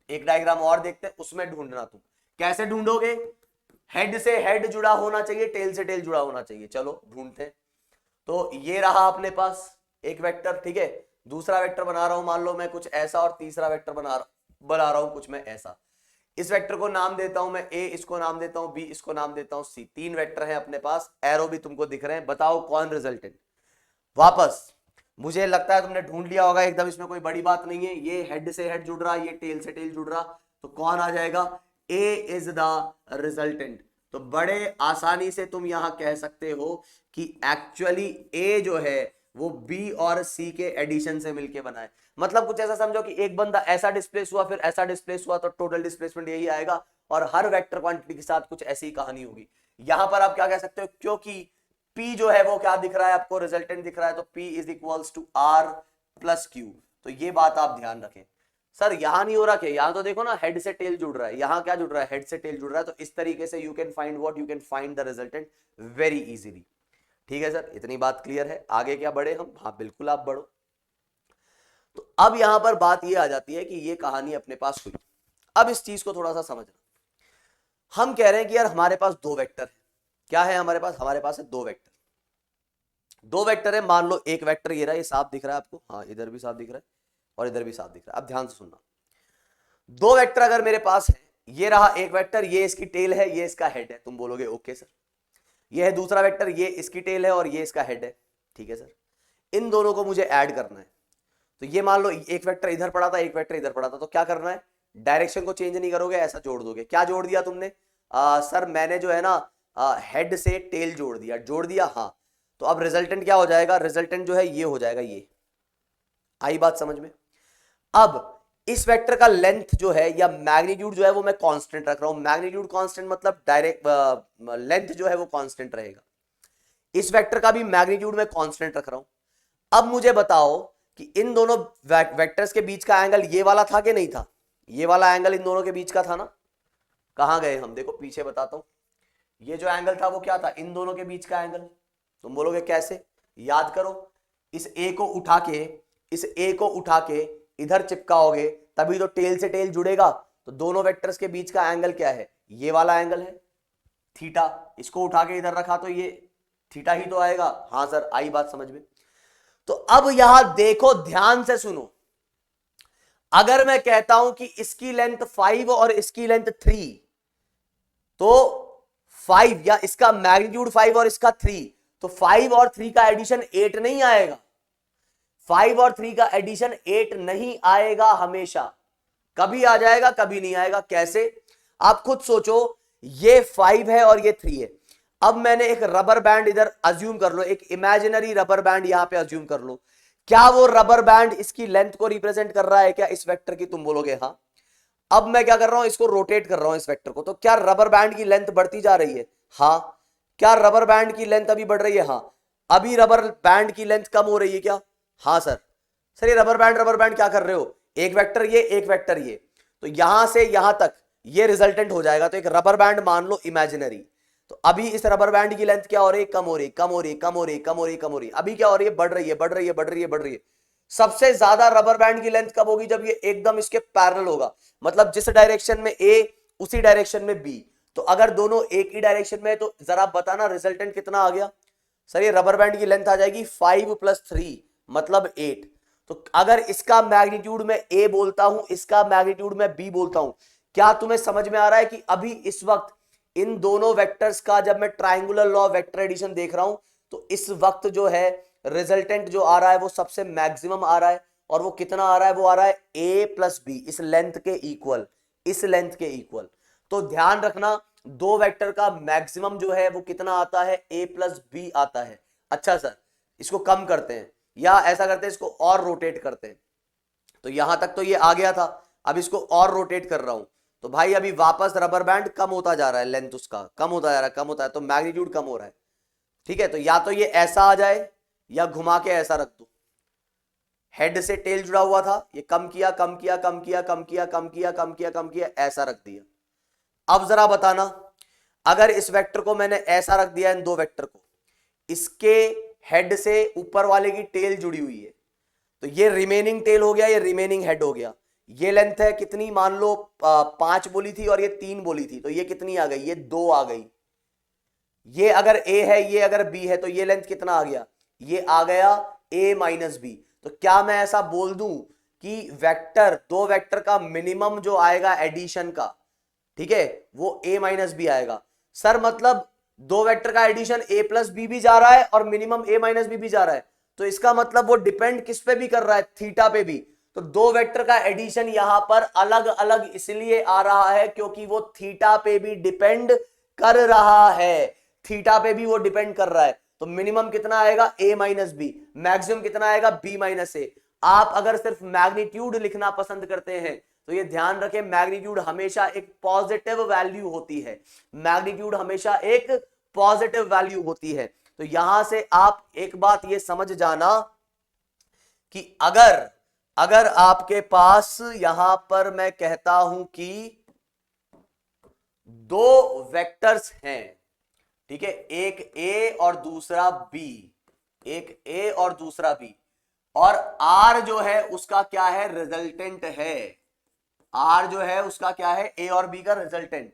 एक डायग्राम और देखते हैं, उसमें ढूंढना तुम कैसे ढूंढोगे, हेड से हेड जुड़ा होना चाहिए, टेल से टेल जुड़ा होना चाहिए। चलो ढूंढते हैं। तो ये रहा अपने पास एक वेक्टर, ठीक है, दूसरा वेक्टर बना रहा हूं मान लो मैं कुछ ऐसा, और तीसरा वेक्टर बना रहा हूं कुछ मैं ऐसा। इस वेक्टर को नाम देता हूं मैं ए, इसको नाम देता हूं बी, इसको नाम देता हूं सी। तीन वेक्टर हैं अपने पास, एरो भी तुमको दिख रहे हैं, बताओ कौन रिजल्टेंट। वापस मुझे लगता है तुमने ढूंढ लिया होगा एकदम, इसमें कोई बड़ी बात नहीं है। ये हेड से हेड जुड़ रहा, ये टेल से टेल जुड़ रहा, तो कौन आ जाएगा, ए इज द रिजल्टेंट। तो बड़े आसानी से तुम यहां कह सकते हो कि एक्चुअली ए जो है वो बी और सी के एडिशन से मिलके बना है। मतलब कुछ ऐसा समझो कि एक बंदा ऐसा डिस्प्लेस हुआ फिर ऐसा डिस्प्लेस हुआ, तो टोटल डिस्प्लेसमेंट यही आएगा, और हर वेक्टर क्वांटिटी के साथ कुछ ऐसी ही कहानी होगी। यहां पर आप क्या कह सकते हो, क्योंकि P जो है वो क्या दिख रहा है आपको, रिजल्टेंट दिख रहा है, तो P is equals to R plus Q। तो ये बात आप ध्यान रखें। सर यहां नहीं हो रहा क्या, यहां तो देखो ना हेड से टेल जुड़ रहा है, यहां क्या जुड़ रहा है, हेड से टेल जुड़ रहा है। तो इस तरीके से you can find what, you can find the resultant very easily. ठीक है सर, इतनी बात क्लियर है। आगे क्या बढ़े हम? हाँ बिल्कुल आप बढ़ो। तो अब यहां पर बात ये आ जाती है कि ये कहानी अपने पास हुई। अब इस चीज को थोड़ा सा समझना, हम कह रहे हैं कि यार हमारे पास दो वेक्टर है। क्या है हमारे पास है दो वेक्टर। दो वेक्टर है, मान लो एक वेक्टर ये रहा, ये साफ दिख रहा है आपको, हाँ इधर भी साफ दिख रहा है और इधर भी साफ दिख रहा है। अब ध्यान से सुनना, दो वेक्टर अगर मेरे पास है, ये रहा एक वेक्टर, ये इसकी टेल है, ये इसका हेड है, तुम बोलोगे ओके सर। ये है दूसरा वेक्टर, ये इसकी टेल है और ये इसका हेड है, ठीक है सर। इन दोनों को मुझे ऐड करना है। तो ये मान लो एक वेक्टर इधर पड़ा था, एक वेक्टर इधर पड़ा था, तो क्या करना है, डायरेक्शन को चेंज नहीं करोगे, ऐसा जोड़ दोगे। क्या जोड़ दिया तुमने? सर मैंने जो है ना हेड से टेल जोड़ दिया हाँ। तो अब रिजल्टेंट क्या हो जाएगा, रिजल्टेंट जो है ये हो जाएगा, ये आई बात समझ में। अब इस वेक्टर का लेंथ जो है या मैग्नीट्यूड जो है वो मैं कांस्टेंट रख रहा हूं। मैग्नीट्यूड कांस्टेंट मतलब डायरेक्ट लेंथ जो है वो कांस्टेंट रहेगा। इस वेक्टर का भी मैग्नीट्यूड मैं कांस्टेंट रख रहा हूं। अब मुझे बताओ कि इन दोनों वेक्टर्स के बीच का एंगल ये वाला था कि नहीं था? ये वाला एंगल इन दोनों के बीच का था ना। कहां गए हम, देखो पीछे बताता हूं। ये जो एंगल था वो क्या था, इन दोनों के बीच का एंगल। तुम बोलोगे कैसे, याद करो, इस ए को उठा के इधर चिपकाओगे तभी तो टेल से टेल जुड़ेगा। तो दोनों वेक्टर्स के बीच का एंगल क्या है, ये वाला एंगल है थीटा। इसको उठा के इधर रखा तो ये थीटा ही तो आएगा। हाँ सर, आई बात समझ में। तो अब यहां देखो, ध्यान से सुनो, अगर मैं कहता हूं कि इसकी लेंथ 5 और इसकी लेंथ 3, तो 5 या इसका मैग्नीट्यूड 5 और इसका 3, तो 5 और 3 का एडिशन 8 नहीं आएगा। 5 और 3 का एडिशन 8 नहीं आएगा हमेशा, कभी आ जाएगा कभी नहीं आएगा। कैसे, आप खुद सोचो, ये 5 है और ये 3 है। अब मैंने एक रबर बैंड इधर अज्यूम कर लो, एक इमेजिनरी रबर बैंड यहां पे अज्यूम कर लो। क्या वो रबर बैंड इसकी लेंथ को रिप्रेजेंट कर रहा है क्या, इस वेक्टर की? तुम बोलोगे हाँ। अब मैं क्या कर रहा हूं, इसको रोटेट कर रहा हूं इस वेक्टर को, तो क्या रबर बैंड की लेंथ बढ़ती जा रही है? हाँ। क्या रबर बैंड की लेंथ अभी बढ़ रही है? हाँ। अभी रबर बैंड की लेंथ कम हो रही है क्या? हाँ सर। सर ये रबर बैंड क्या कर रहे हो, एक वेक्टर ये एक वेक्टर ये, तो यहां से यहां तक ये रिजल्टेंट हो जाएगा। तो एक रबर बैंड मान लो इमेजिनरी, तो अभी इस रबर बैंड की लेंथ क्या हो रही है, कम हो रही, कम हो रही, कम हो रही, कम हो रही, कम हो रही। अभी क्या हो रही है, बढ़ रही है, बढ़ रही है, बढ़ रही है, बढ़ रही है। सबसे ज्यादा रबर बैंड की लेंथ कब होगी, जब ये एकदम इसके पैरेलल होगा, मतलब जिस डायरेक्शन में ए उसी डायरेक्शन में बी। तो अगर दोनों एक ही डायरेक्शन में है तो जरा बताना रिजल्टेंट कितना आ गया? सर ये रबर बैंड की लेंथ आ जाएगी 5 + 3 मतलब 8। तो अगर इसका मैग्नीट्यूड में ए बोलता हूं, इसका मैग्नीट्यूड में बी बोलता हूं, क्या तुम्हें समझ में आ रहा है कि अभी इस वक्त इन दोनों वेक्टर्स का जब मैं ट्राइंगुलर लॉ वेक्टर एडिशन देख रहा हूं, तो इस वक्त जो है रिजल्टेंट जो आ रहा है वो सबसे मैक्सिमम आ रहा है। और वो कितना आ रहा है, वो आ रहा है a + b, इस लेंथ के इक्वल, इस लेंथ के इक्वल। तो ध्यान रखना, दो वेक्टर का मैक्सिमम जो है वो कितना आता है, a + b आता है। अच्छा सर, इसको कम करते हैं या ऐसा करते हैं, इसको और रोटेट करते हैं। तो यहां तक तो ये आ गया था, अब इसको और रोटेट कर रहा हूं, तो भाई अभी वापस रबर बैंड कम होता जा रहा है, लेंथ उसका कम होता जा रहा है, कम होता है, तो मैग्नीट्यूड कम हो रहा है। ठीक है, तो या तो ये ऐसा आ जाए या घुमा के ऐसा रख दो। हेड से टेल जुड़ा हुआ था, ये कम किया, कम किया, कम किया, कम किया, कम किया, कम किया, कम किया, ऐसा रख दिया। अब जरा बताना, अगर इस वेक्टर को मैंने ऐसा रख दिया, इन दो वेक्टर को, इसके हेड से ऊपर वाले की टेल जुड़ी हुई है, तो ये रिमेनिंग टेल हो गया, ये रिमेनिंग हेड हो गया। ये लेंथ है कितनी, मान लो 5 बोली थी और ये 3 बोली थी, तो ये कितनी आ गई, ये 2 आ गई। ये अगर a है, ये अगर b है, तो ये लेंथ कितना आ गया, ये आ गया a - b। तो क्या मैं ऐसा बोल दूं कि वेक्टर, दो वेक्टर का मिनिमम जो आएगा एडिशन का, ठीक है, वो a - b आएगा? सर मतलब दो वेक्टर का एडिशन a + b भी जा रहा है और मिनिमम a - b भी जा रहा है, तो इसका मतलब वो डिपेंड किस पे भी कर रहा है, थीटा पे भी। तो दो वेक्टर का एडिशन यहां पर अलग अलग इसलिए आ रहा है क्योंकि वो थीटा पे भी डिपेंड कर रहा है, थीटा पे भी वो डिपेंड कर रहा है। तो मिनिमम कितना आएगा, a - b, मैक्सिमम कितना आएगा, b - a। आप अगर सिर्फ मैग्नीट्यूड लिखना पसंद करते हैं तो ये ध्यान रखें, मैग्नीट्यूड हमेशा एक पॉजिटिव वैल्यू होती है, मैग्नीट्यूड हमेशा एक पॉजिटिव वैल्यू होती है। तो यहां से आप एक बात ये समझ जाना कि अगर आपके पास यहां पर मैं कहता हूं कि दो वेक्टर्स हैं, ठीक है, एक a और दूसरा b, एक a और दूसरा b, और r जो है उसका क्या है, रिजल्टेंट है। r जो है उसका क्या है, a और b का रिजल्टेंट।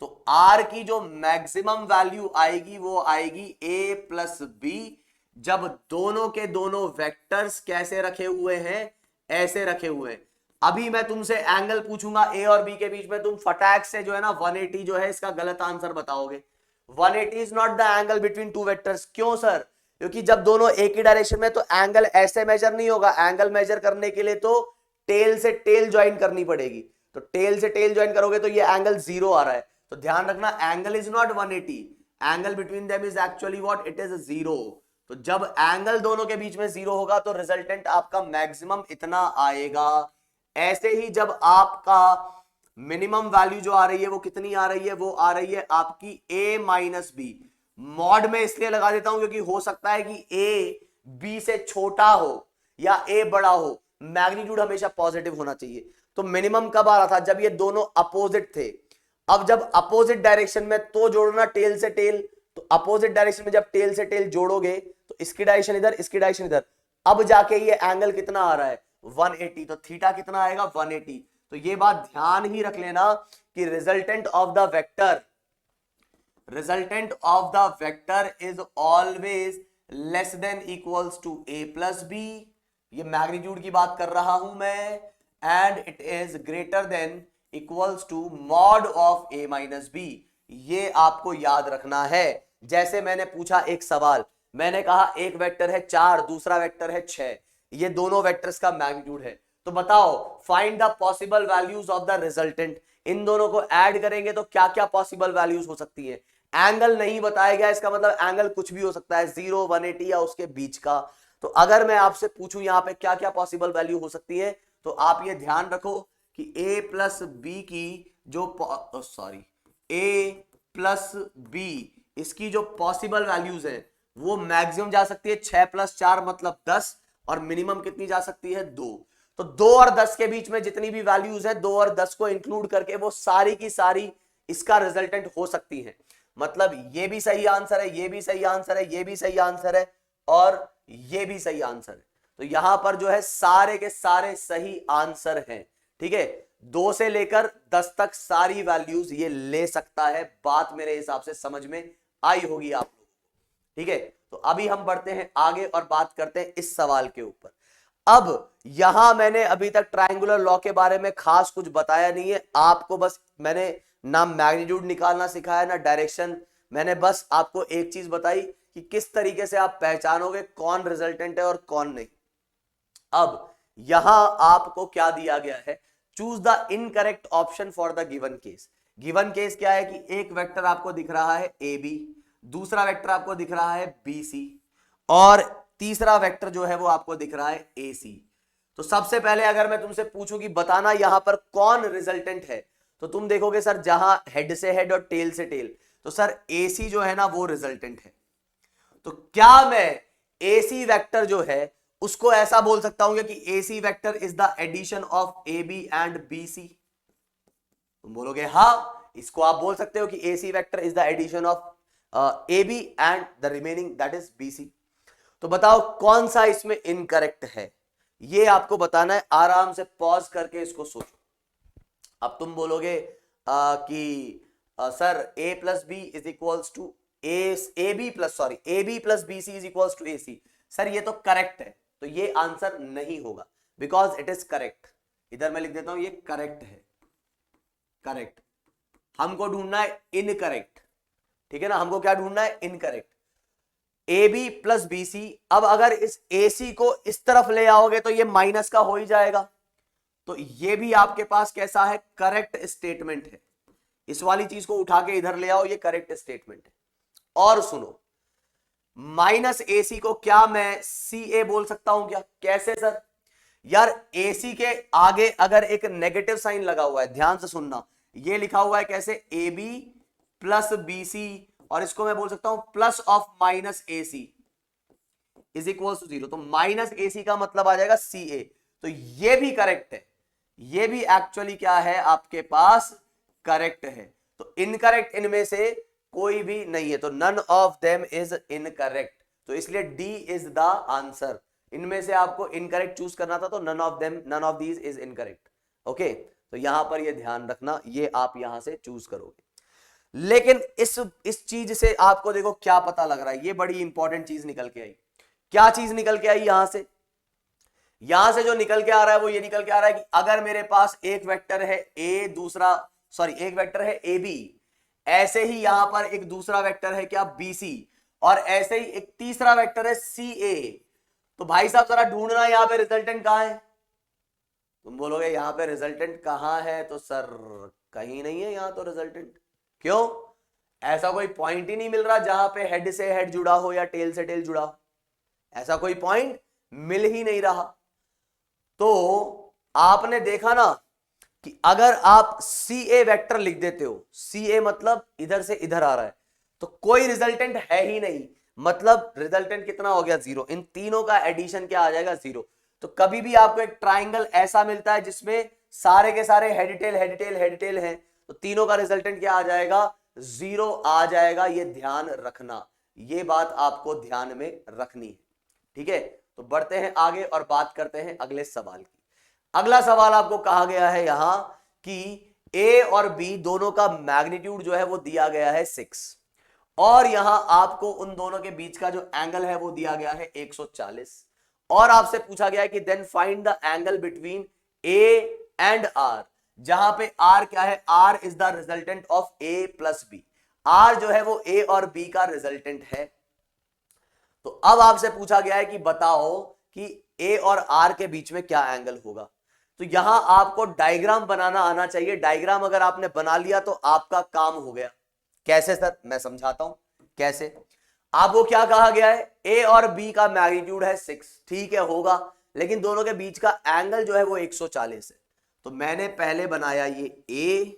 तो r की जो मैक्सिमम वैल्यू आएगी वो आएगी a + b, जब दोनों के दोनों वेक्टर्स कैसे रखे हुए हैं, ऐसे रखे हुए हैं। अभी मैं तुमसे एंगल पूछूंगा a और b के बीच में, तुम फटाक से जो है ना 180 जो है इसका गलत आंसर बताओगे। 180 is not the angle between two vectors. क्यों सर? क्योंकि जब दोनों एक ही डायरेक्शन में, तो एंगल ऐसे मेजर नहीं होगा। एंगल मेजर करने के लिए तो टेल से टेल ज्वाइन करनी पड़ेगी, तो टेल से टेल ज्वाइन करोगे तो ये एंगल 0 आ रहा है। तो ध्यान रखना, angle is not 180, angle between them is actually what, it is 0। तो जब एंगल दोनों के बीच में 0 होगा तो रिजल्टेंट आपका मैक्सिमम इतना आएगा। ऐसे ही जब आपका मिनिमम वैल्यू जो आ रही है वो कितनी आ रही है, वो आ रही है आपकी a - b। मॉड में इसलिए लगा देता हूं क्योंकि हो सकता है कि a b से छोटा हो या a बड़ा हो, मैग्नीट्यूड हमेशा पॉजिटिव होना चाहिए। तो मिनिमम कब आ रहा था, जब ये दोनों अपोजिट थे। अब जब अपोजिट डायरेक्शन में तो जोड़ना टेल से टेल, तो अपोजिट डायरेक्शन में जब टेल से टेल जोड़ोगे तो इसकी डायरेक्शन इधर, इसकी डायरेक्शन इधर, अब जाके ये एंगल कितना आ रहा है, 180, तो थीटा कितना आएगा 180। तो ये बात ध्यान ही रख लेना कि resultant of the vector is always less than equals to a plus B, ये मैग्नीट्यूड की बात कर रहा हूं मैं, and it is greater than equals to mod of a minus B. ये आपको याद रखना है। जैसे मैंने पूछा एक सवाल, मैंने कहा एक वेक्टर है 4, दूसरा वेक्टर है 6, ये दोनों वेक्टर्स का मैग्नीट्यूड है, तो बताओ find the possible values of the resultant. इन दोनों को ऐड करेंगे तो क्या क्या पॉसिबल वैल्यूज हो सकती है। एंगल नहीं बताया गया, इसका मतलब एंगल कुछ भी हो सकता है, 0, 180 या उसके बीच का। तो अगर मैं आपसे पूछूं यहां पे क्या क्या पॉसिबल वैल्यू हो सकती है, तो आप ये ध्यान रखो कि a प्लस बी की जो a प्लस बी इसकी जो पॉसिबल वैल्यूज है वो मैक्सिमम जा सकती है 6 प्लस 4 मतलब 10, और मिनिमम कितनी जा सकती है 2। तो 2 और 10 के बीच में जितनी भी वैल्यूज है 2 और 10 को इंक्लूड करके वो सारी की सारी इसका रिजल्टेंट हो सकती है। मतलब ये भी सही आंसर है, ये भी सही आंसर है, ये भी सही आंसर है, और ये भी सही आंसर है। तो यहां पर जो है सारे के सारे सही आंसर हैं। ठीक है, 2 से लेकर 10 तक सारी वैल्यूज ये ले सकता है। बात मेरे हिसाब से समझ में आई होगी आप लोगों को। ठीक है, तो अभी हम बढ़ते हैं आगे और बात करते हैं इस सवाल के ऊपर। अब यहां मैंने अभी तक ट्रायंगुलर लॉ के बारे में खास कुछ बताया नहीं है आपको, बस मैंने ना मैग्नीट्यूड निकालना सिखाया ना डायरेक्शन, मैंने बस आपको एक चीज बताई कि किस तरीके से आप पहचानोगे कौन रिजल्टेंट है और कौन नहीं। अब यहां आपको क्या दिया गया है, choose the incorrect option for the given case. Given case क्या है कि एक वेक्टर आपको दिख रहा है ए बी, दूसरा वेक्टर आपको दिख रहा है बी सी, और तीसरा वेक्टर जो है वो आपको दिख रहा है ए सी। तो सबसे पहले अगर मैं तुमसे पूछूं कि बताना यहां पर कौन रिजल्टेंट है, तो तुम देखोगे सर जहां हेड से हेड और टेल से टेल, तो सर ए सी जो है ना वो रिजल्टेंट है। तो क्या मैं ए सी वेक्टर जो है उसको ऐसा बोल सकता हूं कि A C vector is the addition of A B and B C? तुम बोलोगे हाँ, इसको आप बोल सकते हो कि A C vector is the addition of A B and the remaining that is B C. तो बताओ कौन सा इसमें इनकरेक्ट है, ये आपको बताना है। आराम से पॉज करके इसको सोचो। अब तुम बोलोगे कि sir A plus B is equals to A B plus B C is equals to A C. Sir ये तो करेक्ट है, तो ये आंसर नहीं होगा बिकॉज इट इज करेक्ट। इधर मैं लिख देता हूं ये करेक्ट है, करेक्ट। हमको ढूंढना है इनकरेक्ट, ठीक है ना, हमको क्या ढूंढना है incorrect. A B plus B C, अब अगर इस ए सी को इस तरफ ले आओगे तो ये माइनस का हो ही जाएगा, तो ये भी आपके पास कैसा है, करेक्ट स्टेटमेंट है। इस वाली चीज को उठा के इधर ले आओ, ये करेक्ट स्टेटमेंट है। और सुनो, माइनस ए सी को क्या मैं सी ए बोल सकता हूं क्या? कैसे सर? यार ए सी के आगे अगर एक नेगेटिव साइन लगा हुआ है, ध्यान से सुनना, ये लिखा हुआ है कैसे, A B plus B C, और इसको मैं बोल सकता हूं plus of minus A C is equal to 0। तो माइनस ए सी का मतलब आ जाएगा सी ए। तो ये भी करेक्ट है, ये भी एक्चुअली क्या है आपके पास, करेक्ट है। तो इनकरेक्ट इनमें से कोई भी नहीं है, तो none of them is incorrect. तो इसलिए डी इज द आंसर। इनमें से आपको इनकरेक्ट चूज करना था, तो none of these is incorrect. Okay, तो यहां पर ये ध्यान रखना, ये आप यहां से चूज करोगे। लेकिन इस चीज से आपको देखो क्या पता लग रहा है, ये बड़ी इंपॉर्टेंट चीज निकल के आई। क्या चीज निकल के आई यहां से? यहां से जो निकल के आ रहा है वो ये निकल के आ रहा है कि अगर मेरे पास एक वेक्टर है ए, एक वेक्टर है ए बी, ऐसे ही यहां पर एक दूसरा वेक्टर है क्या, बी सी, और ऐसे ही एक तीसरा वेक्टर है सी ए, तो भाई साहब जरा ढूंढना यहां पे रिजल्टेंट कहां है। तुम बोलोगे यहां पे रिजल्टेंट कहां है, तो सर कहीं नहीं है यहां तो रिजल्टेंट। क्यों? ऐसा कोई पॉइंट ही नहीं मिल रहा जहां पे हेड से हेड जुड़ा हो या टेल से टेल जुड़ा हो, ऐसा कोई पॉइंट मिल ही नहीं रहा। तो आपने देखा ना कि अगर आप सी ए वेक्टर लिख देते हो, सी ए मतलब इधर से इधर आ रहा है, तो कोई रिजल्टेंट है ही नहीं, मतलब रिजल्टेंट कितना हो गया, 0। इन तीनों का एडिशन क्या आ जाएगा, 0। तो कभी भी आपको एक ट्राइंगल ऐसा मिलता है जिसमें सारे के सारे head tail head tail head tail हैं, तो तीनों का रिजल्टेंट क्या आ जाएगा, 0 आ जाएगा। ये ध्यान रखना, ये बात आपको ध्यान में रखनी है, ठीक है। तो बढ़ते हैं आगे और बात करते हैं अगले सवाल की। अगला सवाल आपको कहा गया है यहां कि ए और बी दोनों का मैग्नीट्यूड जो है वो दिया गया है 6 और यहां आपको उन दोनों के बीच का जो एंगल है वो दिया गया है 140 और आपसे पूछा गया है कि then find the angle between A and R, जहां पे आर क्या है, R is the resultant of A plus B. R जो है वो ए और बी का रिजल्टेंट है। तो अब आपसे पूछा गया है कि बताओ कि ए और आर के बीच में क्या एंगल होगा। तो यहां आपको डायग्राम बनाना आना चाहिए। डायग्राम अगर आपने बना लिया तो आपका काम हो गया। कैसे सर, मैं समझाता हूं कैसे। आपको क्या कहा गया है, ए और बी का मैग्नीट्यूड है 6, ठीक है होगा, लेकिन दोनों के बीच का एंगल जो है वो 140 है। तो मैंने पहले बनाया ये ए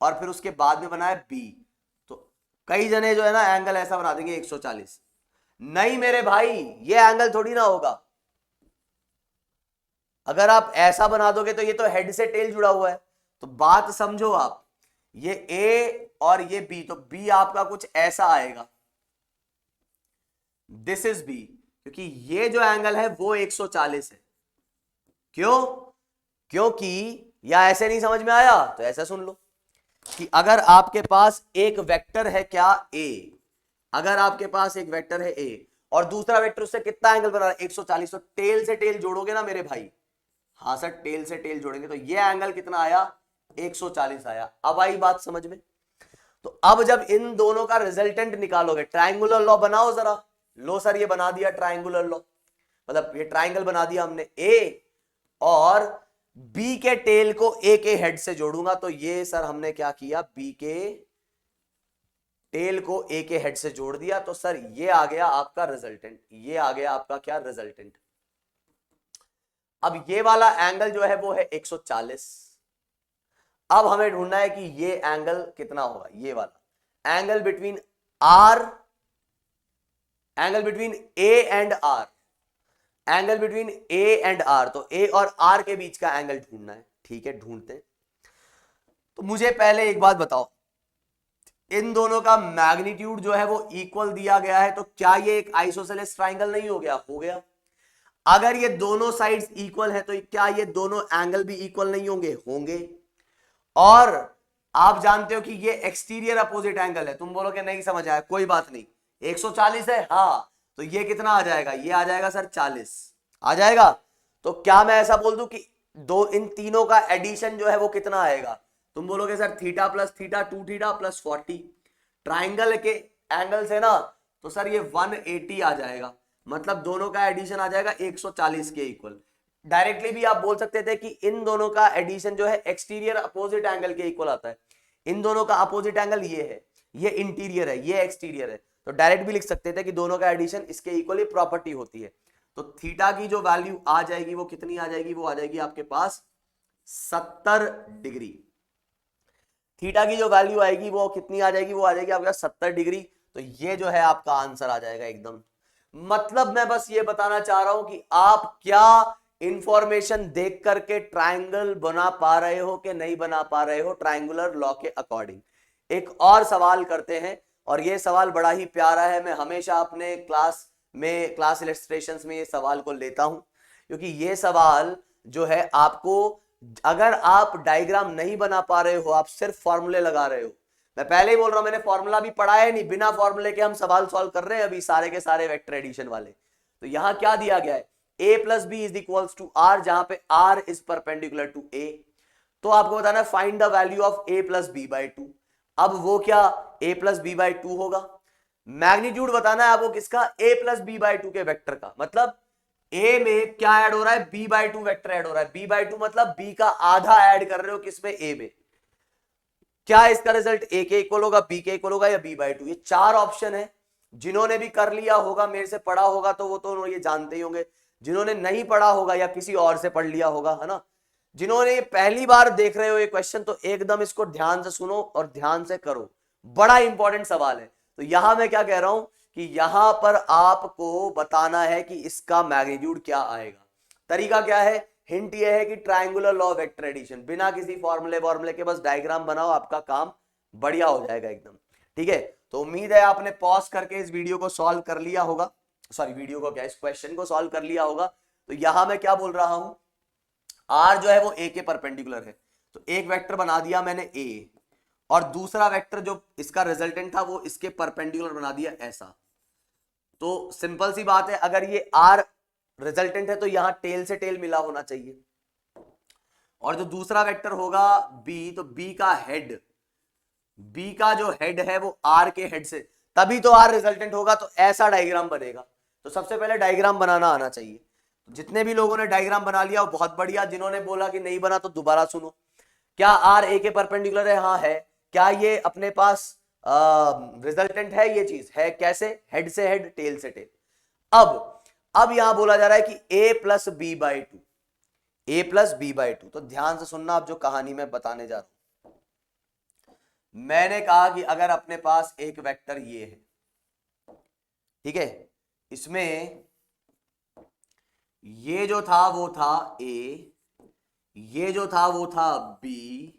और फिर उसके बाद में बनाया बी। तो कई जने जो है ना एंगल ऐसा बना देंगे 140। नहीं मेरे भाई, ये एंगल थोड़ी ना होगा। अगर आप ऐसा बना दोगे तो ये तो हेड से टेल जुड़ा हुआ है। तो बात समझो आप, ये ए और ये बी, तो बी आपका कुछ ऐसा आएगा, दिस इज बी, क्योंकि ये जो एंगल है वो 140 है। क्यों? क्योंकि, या ऐसे नहीं समझ में आया तो ऐसा सुन लो कि अगर आपके पास एक वेक्टर है क्या ए, अगर आपके पास एक वेक्टर है ए और दूसरा वेक्टर उससे कितना एंगल बना रहा है 140, तो टेल से टेल जोड़ोगे ना मेरे भाई। हाँ सर, टेल से टेल जोड़ेंगे तो ये एंगल कितना आया, 140 आया। अब आई बात समझ में। तो अब जब इन दोनों का रिजल्टेंट निकालोगे, ट्रायंगुलर लॉ बनाओ जरा। लो सर, ये बना दिया ट्रायंगुलर लॉ, मतलब ये ट्रायंगल बना दिया हमने। ए और बी के टेल को ए के हेड से जोड़ूंगा, तो ये सर हमने क्या किया, बी के टेल को ए के हेड से जोड़ दिया। तो सर ये आ गया आपका रिजल्टेंट, ये आ गया आपका क्या, रिजल्टेंट। अब ये वाला एंगल जो है वो है 140। अब हमें ढूंढना है कि ये एंगल कितना होगा, ये वाला angle between R, angle between A and R, angle between A and R. तो ए और आर के बीच का एंगल ढूंढना है, ठीक है ढूंढते हैं। तो मुझे पहले एक बात बताओ, इन दोनों का मैग्नीट्यूड जो है वो इक्वल दिया गया है, तो क्या ये एक आइसोसेलेस ट्राइंगल नहीं हो गया? हो गया। अगर ये दोनों साइड्स इक्वल है तो क्या ये दोनों एंगल भी इक्वल नहीं होंगे? होंगे। और आप जानते हो कि ये एक्सटीरियर अपोजिट एंगल है। तुम बोलोगे नहीं समझ आया, कोई बात नहीं, 140 है, हाँ, तो ये कितना आ जाएगा, ये आ जाएगा सर 40 आ जाएगा। तो क्या मैं ऐसा बोल दूं कि दो इन तीनों का एडिशन जो है वो कितना आएगा? तुम बोलोगे sir theta plus theta 2 theta plus 40, triangle के एंगल से ना, तो सर ये 180 आ जाएगा, मतलब दोनों का एडिशन आ जाएगा 140 के इक्वल। डायरेक्टली भी आप बोल सकते थे कि इन दोनों का एडिशन जो है एक्सटीरियर अपोजिट एंगल के इक्वल आता है। इन दोनों का अपोजिट एंगल ये है, ये इंटीरियर है, ये एक्सटीरियर है। तो डायरेक्ट भी लिख सकते थे कि दोनों का एडिशन इसके इक्वली प्रॉपर्टी होती है। तो थीटा की जो वैल्यू आ जाएगी वो कितनी आ जाएगी? वो आ जाएगी आपके पास 70 डिग्री। थीटा की जो वैल्यू आएगी वो कितनी आ जाएगी? वो आ जाएगी आपका 70 डिग्री। तो ये जो है आपका आंसर आ जाएगा एकदम। मतलब मैं बस ये बताना चाह रहा हूं कि आप क्या इंफॉर्मेशन देख करके ट्रायंगल बना पा रहे हो कि नहीं बना पा रहे हो ट्रायंगुलर लॉ के अकॉर्डिंग। एक और सवाल करते हैं, और ये सवाल बड़ा ही प्यारा है। मैं हमेशा अपने क्लास इलस्ट्रेशंस में ये सवाल को लेता हूं, क्योंकि ये सवाल जो है आपको, अगर आप डायग्राम नहीं बना पा रहे हो, आप सिर्फ फॉर्मूले लगा रहे हो, मैं पहले ही बोल रहा हूं, मैंने फॉर्मूला भी पढ़ा है नहीं, बिना फॉर्मूले के हम सवाल सॉल्व कर रहे हैं अभी सारे के सारे वेक्टर एडिशन वाले। तो यहां क्या दिया गया है, a plus B is equals to R, जहां पे r is perpendicular to a। तो आपको बताना है find the value of a plus B by 2। अब वो क्या a प्लस बी बाई 2 होगा। मैग्नीट्यूड बताना है आपको किसका? a प्लस बी बाई 2 के वेक्टर का। मतलब a में क्या ऐड हो रहा है? b बाई 2 वेक्टर ऐड हो रहा है। b बाई 2 मतलब b का आधा ऐड कर रहे हो किसमें? a में। क्या इसका रिजल्ट a के इक्वल होगा, b के इक्वल होगा या b बाई 2? ये चार ऑप्शन है। जिन्होंने भी कर लिया होगा, मेरे से पढ़ा होगा, तो वो तो ये जानते ही होंगे। जिन्होंने नहीं पढ़ा होगा या किसी और से पढ़ लिया होगा, है ना, जिन्होंने पहली बार देख रहे हो ये क्वेश्चन, तो एकदम इसको ध्यान से सुनो और ध्यान से करो। बड़ा इंपॉर्टेंट सवाल है। तो यहां मैं क्या कह रहा हूं कि यहां पर आपको बताना है कि इसका मैग्नीट्यूड क्या आएगा। तरीका क्या है? हिंट ये है कि ट्रायंगुलर लॉ वेक्टर एडिशन, बिना किसी फॉर्मूले के बस डायग्राम बनाओ, आपका काम बढ़िया हो जाएगा एकदम। ठीक है, तो उम्मीद है आपने पॉज करके इस वीडियो को सॉल्व कर लिया होगा। सॉरी वीडियो को क्या, इस क्वेश्चन को सॉल्व कर लिया होगा। तो यहां मैं क्या बोल रहा हूं, आर जो है वो ए के परपेंडिकुलर है, तो एक वेक्टर बना दिया मैंने ए, और दूसरा वेक्टर जो इसका रिजल्टेंट था वो इसके परपेंडिकुलर बना दिया ऐसा। तो सिंपल सी बात है, अगर ये आर रिजल्टेंट है तो यहां टेल से टेल मिला होना चाहिए, और जो दूसरा वेक्टर होगा बी, तो बी का हेड, बी का जो हेड है वो आर के हेड से, तभी तो आर रिजल्टेंट होगा। तो ऐसा डायग्राम बनेगा। तो सबसे पहले डायग्राम बनाना आना चाहिए। जितने भी लोगों ने डायग्राम बना लिया वो बहुत बढ़िया, जिन्होंने बोला कि नहीं बना तो दोबारा सुनो। क्या आर ए के परपेंडिकुलर है? हाँ है। क्या ये अपने पास रिजल्टेंट है? ये चीज है। कैसे? हेड से हेड, टेल से टेल। अब यहां बोला जा रहा है कि A plus B by two, A plus B by two. तो ध्यान से सुनना, अब जो कहानी मैं बताने जा रहा हूं। मैंने कहा कि अगर अपने पास एक वेक्टर ये है, ठीक है, इसमें ये जो था वो था ए, ये जो था वो था बी,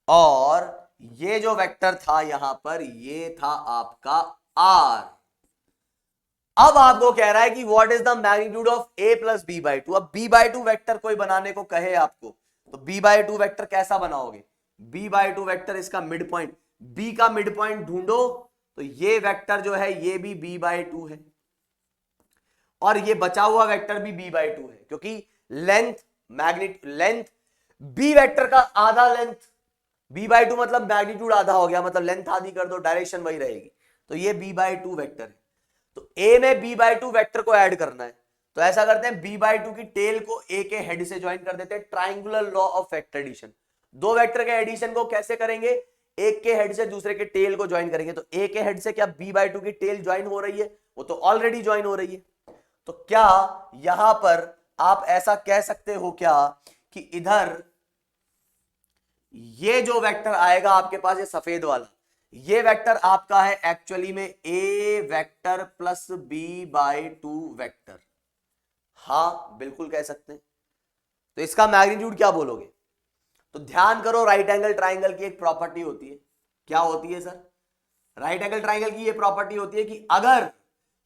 और ये जो वेक्टर था यहां पर ये था आपका आर। अब आपको कह रहा है कि what is the magnitude of A plus B by two. अब बी बाई टू वेक्टर कोई बनाने को कहे आपको, तो बी बाई टू वेक्टर कैसा बनाओगे? बी बाई टू वेक्टर इसका मिड पॉइंट, बी का मिड पॉइंट ढूंढो, तो ये वेक्टर जो है ये भी बी बाई टू है, और ये बचा हुआ वेक्टर भी बी बाई टू है, क्योंकि लेंथ बी वेक्टर का आधा लेंथ, बी बाई टू मतलब मैग्नीट्यूड आधा हो गया, मतलब लेंथ आधी कर दो, डायरेक्शन वही रहेगी। तो ये बी बाई टू वेक्टर है। तो ए में बी बाई टू वेक्टर को ऐड करना है, तो ऐसा करते हैं, बी बाई टू की टेल को ए के हेड से ज्वाइन कर देते हैं। Triangular law of vector addition. दो वेक्टर के एडिशन को कैसे करेंगे? एक के हेड से दूसरे के टेल को ज्वाइन करेंगे। तो ए के हेड से क्या बी बाई टू की टेल ज्वाइन हो रही है? वो तो ऑलरेडी ज्वाइन हो रही है। तो क्या यहां पर आप ऐसा कह सकते हो क्या कि इधर ये जो वेक्टर आएगा आपके पास, ये सफेद वाला, ये वेक्टर आपका है एक्चुअली में A vector plus B by two vector. हाँ बिल्कुल कह सकते हैं। तो इसका मैग्नीट्यूड क्या बोलोगे? तो ध्यान करो, राइट एंगल ट्राइंगल की एक प्रॉपर्टी होती है। क्या होती है सर? राइट एंगल ट्राइंगल की ये प्रॉपर्टी होती है कि अगर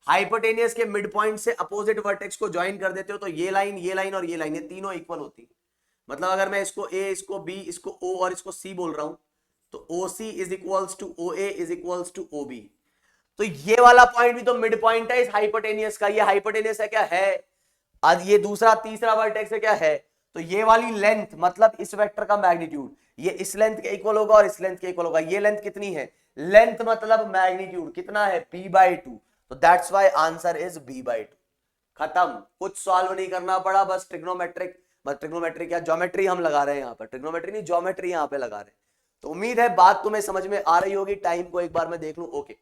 हाइपोटेनियस के मिड पॉइंट से अपोजिट वर्टेक्स को ज्वाइन कर देते हो तो ये लाइन और ये लाइन, ये तीनों इक्वल होती है। मतलब अगर मैं इसको ए, इसको बी, इसको ओ और इसको सी बोल रहा हूं, तो O C is equals to O A is equals to O B. तो ये वाला पॉइंट भी तो मिड पॉइंट है इस हाइपोटेनियस का। ये हाइपोटेनियस है क्या? है। आज ये दूसरा तीसरा वर्टेक्स है क्या? है। तो ये वाली लेंथ मतलब इस वेक्टर का मैग्नीट्यूड ये इस लेंथ के इक्वल होगा और इस लेंथ के इक्वल होगा। ये लेंथ कितनी है? लेंथ मतलब मैग्नीट्यूड कितना है? B by two. तो that's why answer is B by two. खत्म, कुछ सॉल्व नहीं करना पड़ा, बस ट्रिग्नोमेट्रिक या ज्योमेट्री हम लगा रहे हैं यहाँ पर। ट्रिग्नोमेट्री नहीं, ज्योमेट्री यहाँ पे लगा रहे हैं। तो उम्मीद है बात तुम्हें समझ में आ रही होगी। टाइम को एक बार मैं देख लूं। ओके,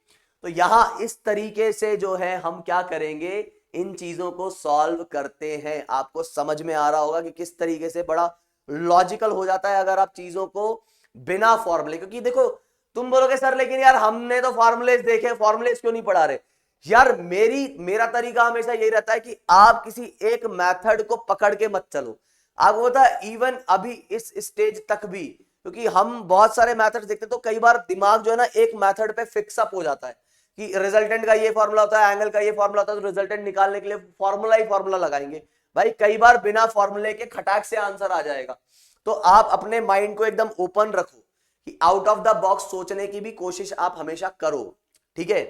तो यहां इस तरीके से जो है हम क्या करेंगे, इन चीजों को सॉल्व करते हैं। आपको समझ में आ रहा होगा कि किस तरीके से बड़ा लॉजिकल हो जाता है अगर आप चीजों को बिना फॉर्मूले, क्योंकि देखो तुम बोलोगे सर लेकिन यार हमने तो फॉर्मुलेज देखे, फॉर्मुलेज क्यों नहीं पढ़ा रहे? यार मेरा तरीका हमेशा यही रहता है कि आप किसी एक मेथड को पकड़ के मत चलो। आपको पता है इवन अभी इस स्टेज तक भी, क्योंकि हम बहुत सारे मेथड देखते तो कई बार दिमाग जो है ना एक मेथड पे फिक्स अप हो जाता है कि रिजल्टेंट का ये फॉर्मूला होता है, एंगल का ये फॉर्मूला होता है, तो रिजल्टेंट निकालने के लिए फॉर्मूला ही फॉर्मूला लगाएंगे। भाई कई बार बिना फॉर्मूले के खटाक से आंसर आ जाएगा। तो आप अपने माइंड को एकदम ओपन रखो कि आउट ऑफ द बॉक्स सोचने की भी कोशिश आप हमेशा करो। ठीक है,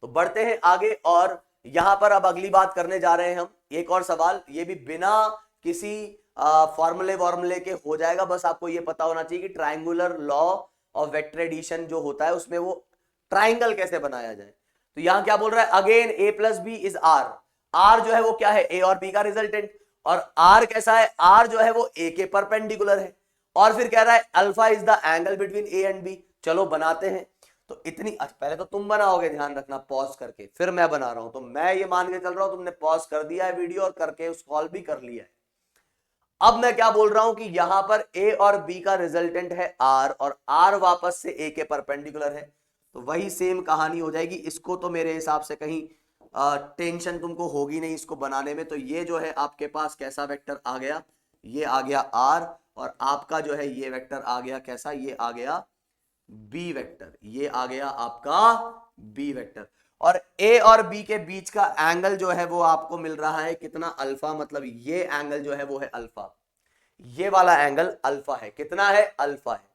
तो बढ़ते हैं आगे, और यहां पर अब अगली बात करने जा रहे हैं हम। एक और सवाल, ये भी बिना किसी फॉर्मूले के हो जाएगा। बस आपको ये पता होना चाहिए कि triangular law of vector addition जो होता है उसमें वो ट्राइंगल कैसे बनाया जाए। तो यहां क्या बोल रहा है? Again A plus B is R. R जो है वो क्या है? ए और बी का रिजल्टेंट। और आर कैसा है? आर जो है वो ए के परपेंडिकुलर है। और फिर कह रहा है alpha is the angle between A and B. चलो बनाते हैं। तो इतनी पहले तो तुम बनाओगे, ध्यान रखना, पॉज करके, फिर मैं बना रहा हूं। तो मैं ये मान के चल रहा हूं तुमने पॉज कर दिया है वीडियो और करके उस कॉल भी कर लिया है। अब मैं क्या बोल रहा हूं कि यहां पर ए और बी का रिजल्टेंट है आर, और आर वापस से ए के परपेंडिकुलर है। तो वही सेम कहानी हो जाएगी। इसको तो मेरे हिसाब से कहीं टेंशन तुमको होगी नहीं इसको बनाने में। तो ये जो है आपके पास कैसा वेक्टर आ गया? ये आ गया आर, और आपका जो है ये वेक्टर आ गया कैसा? ये आ गया बी वेक्टर। ये आ गया आपका बी वेक्टर। और ए और बी के बीच का एंगल जो है वो आपको मिल रहा है कितना, अल्फा, मतलब ये एंगल जो है वो है अल्फा, ये वाला एंगल अल्फा है, कितना है, अल्फा है।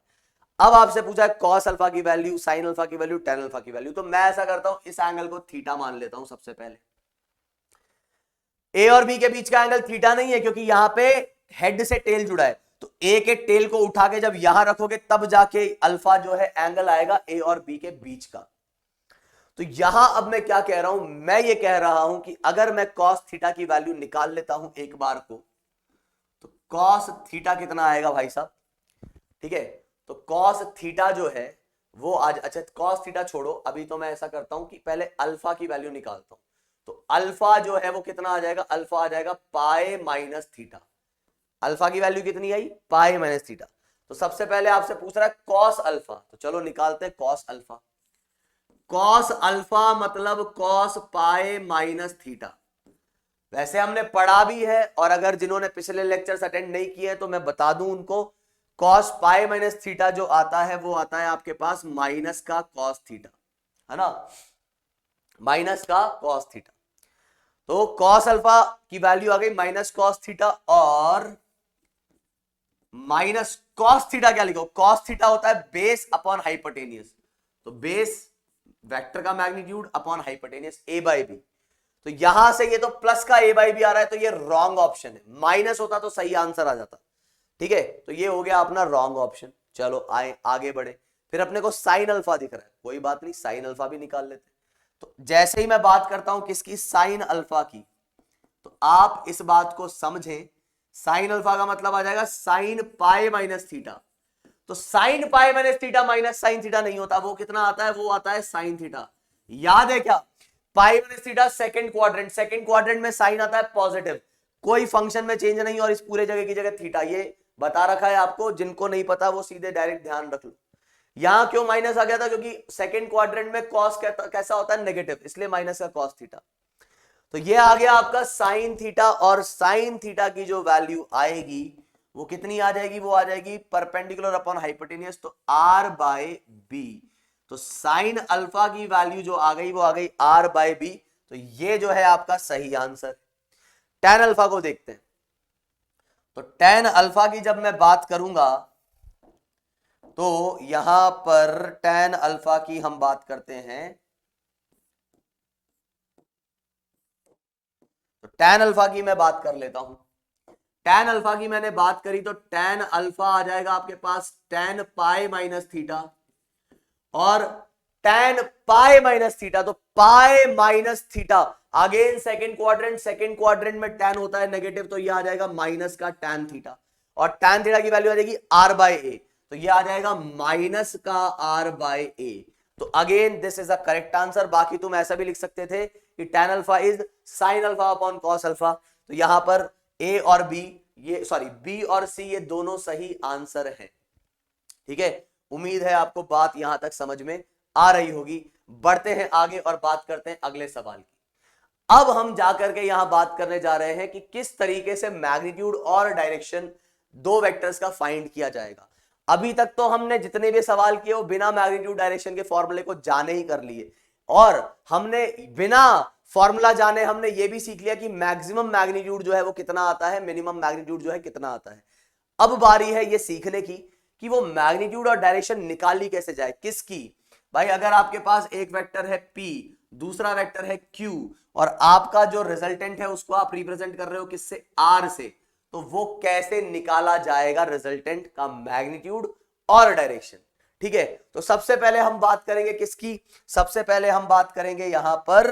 अब आपसे पूछा है कॉस अल्फा की वैल्यू, साइन अल्फा की वैल्यू, टेन अल्फा की वैल्यू, तो मैं ऐसा करता हूं इस एंगल को थीटा मान लेता हूं सबसे पहले। ए और बी के बीच का एंगल थीटा नहीं है क्योंकि यहां पे हेड से टेल जुड़ा है, तो ए के टेल को उठा के जब यहां रखोगे तब जाके अल्फा जो है एंगल आएगा ए और बी के बीच का। तो यहां अब मैं क्या कह रहा हूं, मैं ये कह रहा हूं कि अगर मैं कॉस थीटा की वैल्यू निकाल लेता हूं एक बार को, तो कॉस थीटा कितना आएगा भाई साहब, ठीक है। तो कॉस थीटा जो है वो आज, अच्छा कॉस थीटा छोड़ो, अभी तो मैं ऐसा करता हूं कि पहले अल्फा की वैल्यू निकालता हूं। तो अल्फा जो है वो कितना आ जाएगा, अल्फा आ जाएगा पाई माइनस थीटा। अल्फा की वैल्यू कितनी आई, पाई माइनस थीटा। तो सबसे पहले आपसे पूछ रहा है कॉस अल्फा, तो चलो निकालते हैं कॉस अल्फा। कॉस अल्फा मतलब कॉस पाई माइनस थीटा। वैसे हमने पढ़ा भी है, और अगर जिन्होंने पिछले लेक्चर्स अटेंड नहीं किए तो मैं बता दूं उनको, कॉस पाई माइनस थीटा जो आता है वो आता है आपके पास माइनस का कॉस थीटा, है ना, माइनस का कॉस थीटा। तो कॉस अल्फा की वैल्यू आ गई माइनस कॉस थीटा, और माइनस कॉस थीटा क्या लिखो, कॉस थीटा होता है बेस अपॉन हाइपोटेनियस, तो बेस वेक्टर का magnitude upon hypotenuse A by B. तो यहां से ये तो प्लस का ए बाई बी आ रहा है, तो ये रॉन्ग ऑप्शन है, माइनस होता तो सही आंसर आ जाता, ठीक है। तो ये हो गया अपना रॉन्ग ऑप्शन। चलो आए आगे बढ़े, फिर अपने को साइन अल्फा दिख रहा है, कोई बात नहीं, साइन अल्फा भी निकाल लेते। तो जैसे ही मैं बात करता हूं किसकी, साइन अल्फा की, तो आप इस बात को समझें, साइन अल्फा का मतलब आ जाएगा साइन पाई माइनस थीटा। तो sine pi minus theta minus sine theta नहीं होता, वो कितना आता है, वो आता है साइन थीटा। याद है क्या, पाई minus theta second quadrant, second quadrant में साइन आता है पॉजिटिव, कोई फंक्शन में चेंज नहीं, और इस पूरे जगह की जगह थीटा, ये बता रखा है आपको, जिनको नहीं पता वो सीधे डायरेक्ट ध्यान रख लो। यहां क्यों माइनस आ गया था, क्योंकि सेकंड क्वाड्रेंट में कॉस कैसा होता है, नेगेटिव, इसलिए माइनस का कॉस थीटा। तो ये आ गया आपका साइन थीटा, और साइन थीटा की जो वैल्यू आएगी वो कितनी आ जाएगी, वो आ जाएगी परपेंडिकुलर अपॉन हाइपोटेनियस, तो आर बाय बी। तो साइन अल्फा की वैल्यू जो आ गई वो आ गई आर बाय बी, तो ये जो है आपका सही आंसर। टेन अल्फा को देखते हैं, तो टेन अल्फा की जब मैं बात करूंगा तो यहां पर टेन अल्फा की हम बात करते हैं, तो टेन अल्फा की मैं बात कर लेता हूं। टेन अल्फा की मैंने बात करी, तो टेन अल्फा आ जाएगा आपके पास टेन पाई माइनस थीटा, और टेन पाई माइनस थीटा, तो पाई minus theta again second quadrant, second quadrant में टेन होता है नेगेटिव, तो ये आ जाएगा माइनस का टेन थीटा, और टेन थीटा की वैल्यू आ जाएगी आर बाय ए, तो ये आ जाएगा माइनस का आर बाय ए। तो again this is the correct answer. बाकी तुम ऐसा भी लिख सकते थे कि tan alpha is sine alpha upon cos alpha, तो यहां पर ए और बी, ये सॉरी बी और सी, ये दोनों सही आंसर है, ठीक है। उम्मीद है आपको बात यहां तक समझ में आ रही होगी। बढ़ते हैं आगे और बात करते हैं अगले सवाल की। अब हम जाकर के यहां बात करने जा रहे हैं कि किस तरीके से मैग्नीट्यूड और डायरेक्शन दो वेक्टर्स का फाइंड किया जाएगा। अभी तक तो हमने जितने भी सवाल किए वो बिना मैग्नीट्यूड डायरेक्शन के फॉर्मूले को जाने ही कर लिए, और हमने बिना फॉर्मूला जाने हमने ये भी सीख लिया कि मैक्सिमम मैग्नीट्यूड जो है वो कितना आता है, मिनिमम मैग्नीट्यूड जो है कितना आता है। अब बारी है ये सीखने की कि वो मैग्नीट्यूड और डायरेक्शन निकाली कैसे जाए, किसकी। भाई अगर आपके पास एक वेक्टर है P, दूसरा वेक्टर है Q, और आपका जो रिजल्टेंट है उसको आप रिप्रेजेंट कर रहे हो किससे, R से, तो वो कैसे निकाला जाएगा रिजल्टेंट का मैग्नीट्यूड और डायरेक्शन, ठीक है। तो सबसे पहले हम बात करेंगे किसकी, सबसे पहले हम बात करेंगे यहां पर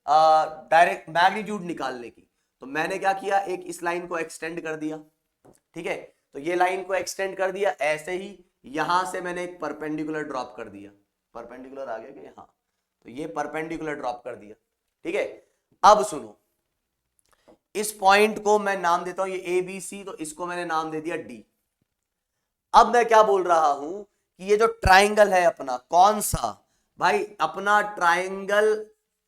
डायरेक्ट मैग्नीट्यूड निकालने की। तो मैंने क्या किया, एक इस लाइन को एक्सटेंड कर दिया, ठीक है। तो ये लाइन को एक्सटेंड कर दिया, ऐसे ही यहां से मैंने एक परपेंडिकुलर ड्रॉप कर दिया, परपेंडिकुलर आ गया कि हाँ, तो ये परपेंडिकुलर ड्रॉप कर दिया, ठीक है। अब सुनो, इस पॉइंट को मैं नाम देता हूं ये ए बी सी, तो इसको मैंने नाम दे दिया डी। अब मैं क्या बोल रहा हूं कि ये जो ट्राइंगल है अपना, कौन सा भाई, अपना ट्राइंगल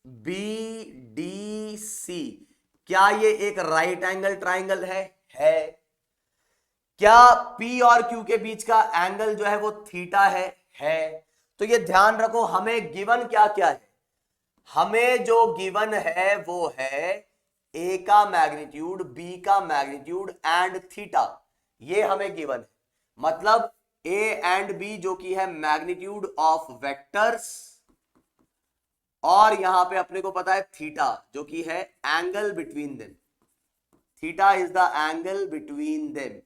बी डी सी, क्या ये एक राइट एंगल ट्राइंगल है? क्या P और Q के बीच का एंगल जो है वो थीटा है? तो ये ध्यान रखो, हमें गिवन क्या क्या है, हमें जो गिवन है वो है ए का मैग्नीट्यूड, बी का मैग्नीट्यूड एंड थीटा, ये हमें गिवन है। मतलब ए एंड बी जो कि है मैग्नीट्यूड ऑफ वेक्टर्स, और यहां पे अपने को पता है थीटा जो कि है angle between them, theta is the angle between them.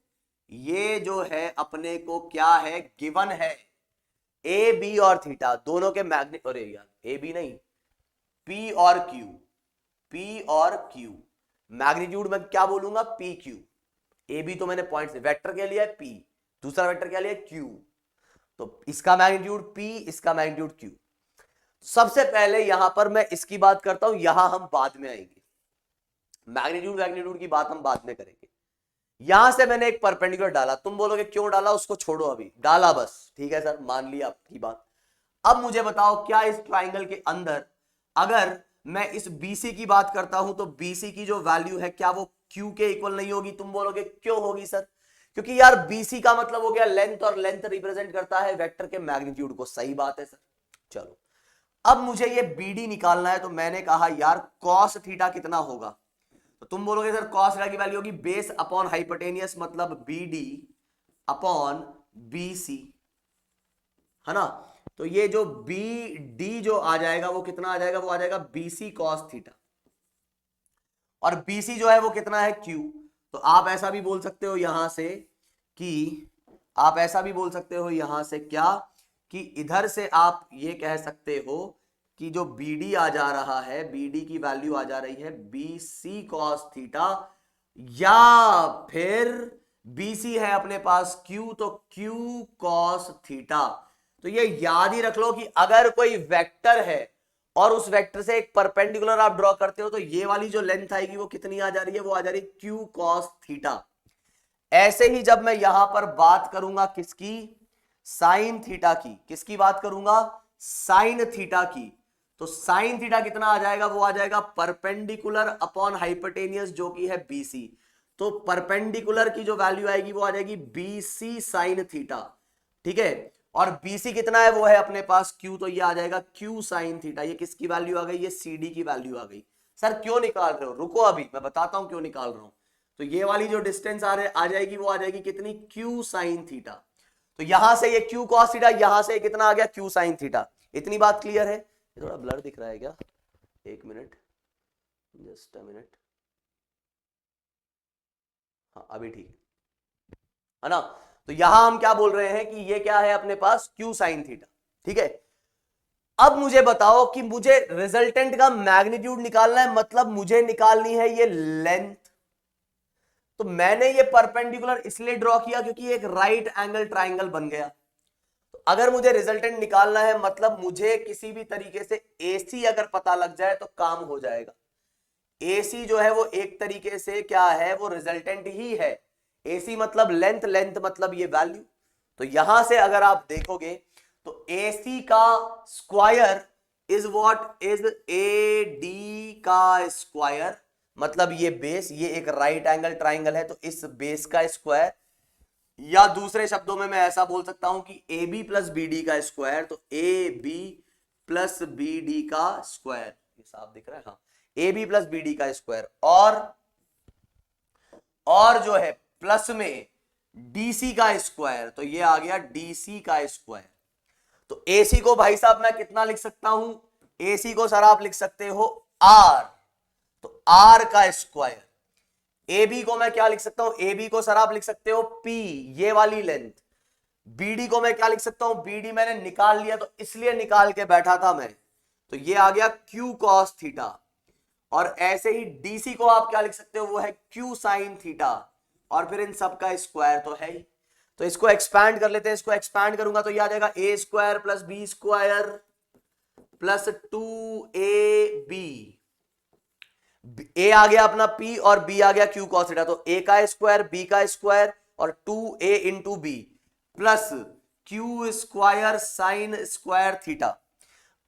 ये जो है अपने को क्या है गिवन है, ए बी और थीटा दोनों के मैग्नीट्यूड, अरे यार ए बी नहीं, पी और क्यू, पी और क्यू, मैग्नीट्यूड में क्या बोलूंगा पी क्यू। ए बी तो मैंने पॉइंट से वेक्टर क्या लिया है पी, दूसरा वेक्टर क्या लिया है क्यू, तो इसका मैग्नीट्यूड पी, इसका मैग्नीट्यूड क्यू। सबसे पहले यहां पर मैं इसकी बात करता हूं, यहां हम बाद में आएंगे, मैग्नीट्यूड मैग्नीट्यूड की बात हम बाद में करेंगे। यहां से मैंने एक परपेंडिकुलर डाला, तुम बोलोगे क्यों डाला, उसको छोड़ो अभी, डाला बस, ठीक है सर मान लिया आपकी बात। अब मुझे बताओ क्या इस ट्राइंगल के अंदर अगर मैं इस BC की बात करता हूं तो BC की जो वैल्यू है क्या वो Q के इक्वल नहीं होगी? तुम बोलोगे क्यों होगी सर? क्योंकि यार BC का मतलब हो गया लेंथ, और लेंथ रिप्रेजेंट करता है वेक्टर के मैग्नीट्यूड को। सही बात है सर। चलो अब मुझे ये BD निकालना है, तो मैंने कहा यार कॉस थीटा कितना होगा, तो तुम बोलोगे सर कॉस थीटा की वैल्यू होगी बेस अपॉन हाइपोटेनियस, मतलब BD अपॉन BC, है ना। तो ये जो BD जो आ जाएगा वो कितना आ जाएगा, वो आ जाएगा BC कॉस थीटा, और BC जो है वो कितना है Q। तो आप ऐसा भी बोल सकते हो यहां से कि, आप ऐसा भी बोल सकते हो यहां से क्या, कि इधर से आप ये कह सकते हो कि जो BD आ जा रहा है, BD की वैल्यू आ जा रही है BC कॉस थीटा, या फिर BC है अपने पास Q, तो Q कॉस थीटा। तो ये याद ही रख लो कि अगर कोई वेक्टर है और उस वेक्टर से एक परपेंडिकुलर आप ड्रॉ करते हो, तो ये वाली जो लेंथ आएगी वो कितनी आ जा रही है, वो आ जा रही है Q cos थीटा। ऐसे ही जब मैं यहां पर बात करूंगा किसकी, साइन थीटा की, किसकी बात करूंगा, साइन थीटा की, तो साइन थीटा कितना आ जाएगा, वो आ जाएगा परपेंडिकुलर अपॉन हाइपोटेनियस जो कि है BC। तो परपेंडिकुलर की जो वैल्यू आएगी वो आ जाएगी BC साइन थीटा, ठीक है। और BC कितना है, वो है अपने पास Q, तो ये आ जाएगा Q साइन थीटा। ये किसकी वैल्यू आ गई, ये CD की वैल्यू आ गई। सर क्यों निकाल रहे हो, रुको अभी मैं बताता हूं क्यों निकाल रहा हूं। तो ये वाली जो डिस्टेंस आ जाएगी वो आ जाएगी कितनी, Q साइन थीटा। तो यहां से ये Q cos थीटा, यहां से कितना आ गया Q साइन थीटा। इतनी बात क्लियर है? ये थोड़ा ब्लर दिख रहा है क्या, एक मिनट, जस्ट अ मिनट, हाँ अभी ठीक है ना। तो यहां हम क्या बोल रहे हैं कि ये क्या है अपने पास Q साइन थीटा, ठीक है। अब मुझे बताओ कि मुझे रिजल्टेंट का मैग्नीट्यूड निकालना है, मतलब मुझे निकालनी है ये लेंथ। तो मैंने ये परपेंडिकुलर इसलिए ड्रॉ किया क्योंकि एक राइट एंगल ट्राइंगल बन गया। तो अगर मुझे रिजल्टेंट निकालना है, मतलब मुझे किसी भी तरीके से AC अगर पता लग जाए तो काम हो जाएगा। AC जो है वो एक तरीके से क्या है, वो रिजल्टेंट ही है। AC मतलब लेंथ, लेंथ मतलब ये वैल्यू। तो यहां से अगर आप देखोगे तो AC का square is what, is AD का स्क्वायर, मतलब ये बेस, ये एक राइट एंगल ट्राइंगल है तो इस बेस का स्क्वायर, या दूसरे शब्दों में मैं ऐसा बोल सकता हूं कि AB प्लस BD का स्क्वायर, तो AB प्लस BD का स्क्वायर, ये साफ दिख रहा है, हाँ AB प्लस BD का स्क्वायर, और जो है प्लस में DC का स्क्वायर, तो ये आ गया DC का स्क्वायर। तो AC को भाई साहब मैं कितना लिख सकता हूं, AC को सर आप लिख सकते हो R, तो R का स्क्वायर। AB को मैं क्या लिख सकता हूं, AB को सर आप लिख सकते हो P, ये वाली लेंथ। BD को मैं क्या लिख सकता हूं, BD मैंने निकाल लिया तो इसलिए निकाल के बैठा था मैं, तो ये आ गया Q cos थीटा। और ऐसे ही DC को आप क्या लिख सकते हो, वो है Q साइन थीटा, और फिर इन सब का स्क्वायर तो है ही। तो इसको एक्सपैंड कर लेते हैं, इसको एक्सपैंड करूंगा तो ये आ जाएगा A square plus B square plus 2AB। A आ गया अपना P और B आ गया Q cos थीटा, तो A का स्क्वायर, B का स्क्वायर और 2A into B plus Q square sine square theta.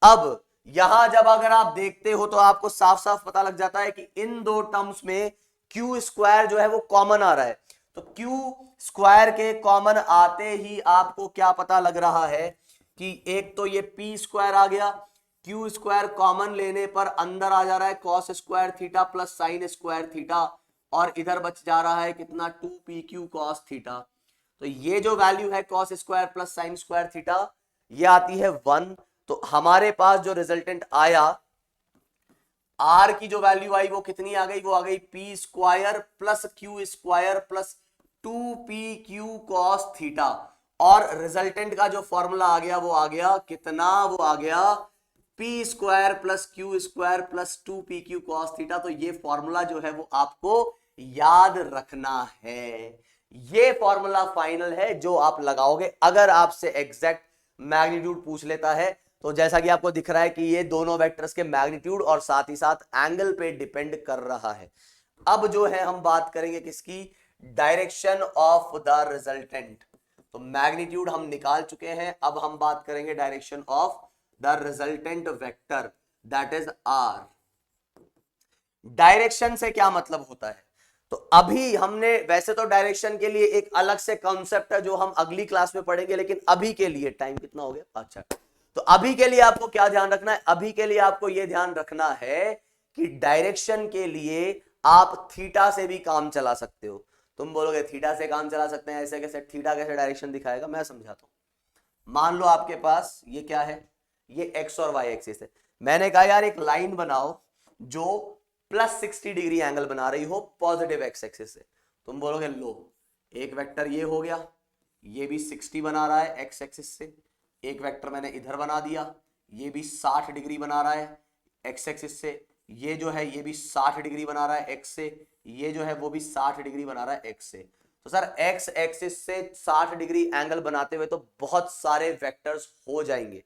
अब यहां जब अगर आप देखते हो तो आपको साफ साफ पता लग जाता है कि इन दो टर्म्स में Q स्क्वायर जो है वो कॉमन आ रहा है। तो Q स्क्वायर के कॉमन आते ही आपको क्या पता लग रहा है कि एक तो ये P स्क्वायर आ गया, क्यू स्क्वायर कॉमन लेने पर अंदर आ जा रहा है cos square theta plus sine square theta, और इधर बच जा रहा है कितना 2pq cos थीटा। तो ये जो वैल्यू है cos square plus sine square theta ये आती है 1। तो हमारे पास जो रिजल्टेंट आया आर की जो वैल्यू आई वो कितनी आ गई, वो आ गई P square plus Q square plus 2pq cos theta. और रिजल्टेंट का जो फॉर्मूला आ गया वो आ गया कितना, वो आ गया P square plus Q square plus 2pq cos theta. तो ये फॉर्मूला जो है वो आपको याद रखना है, ये फॉर्मूला फाइनल है जो आप लगाओगे। अगर आपसे एग्जैक्ट मैग्नीट्यूड पूछ लेता है तो जैसा कि आपको दिख रहा है कि ये दोनों वेक्टर्स के मैग्नीट्यूड और साथ ही साथ एंगल पे डिपेंड कर रहा है। अब जो है हम बात करेंगे किसकी, डायरेक्शन ऑफ द रिजल्टेंट। तो मैग्नीट्यूड हम निकाल चुके हैं, अब हम बात करेंगे direction of the resultant vector, that is R. Direction से क्या मतलब होता है, तो अभी हमने, वैसे तो डायरेक्शन के लिए एक अलग से कॉन्सेप्ट है जो हम अगली क्लास में पढ़ेंगे, लेकिन अभी के लिए टाइम कितना हो गया, अच्छा, तो अभी के लिए आपको क्या ध्यान रखना है, अभी के लिए आपको यह ध्यान रखना है कि डायरेक्शन के लिए आप थीटा से भी काम चला सकते हो। तुम बोलोगे थीटा से काम चला सकते हैं, ऐसे कैसे, थीटा कैसे डायरेक्शन दिखाएगा, मैं समझाता हूं। मान लो आपके पास ये क्या है, ये एक्स और वाई एक्सिस है। मैंने कहा यार एक लाइन बनाओ जो प्लस 60 डिग्री एंगल बना रही हो पॉजिटिव एक्स एक्सिस से। तुम बोलोगे लो, एक वेक्टर ये हो गया, ये भी 60 बना रहा है एक्स एक्सिस से, एक वेक्टर मैंने इधर बना दिया, ये भी 60 डिग्री बना रहा है एक्स एक्सिस से, ये जो है ये भी 60 डिग्री बना रहा है एक्स से, ये जो है वो भी 60 डिग्री बना रहा है एक्स से। तो सर एक्स एक्सिस से 60 डिग्री एंगल बनाते हुए तो बहुत सारे वेक्टर्स हो जाएंगे।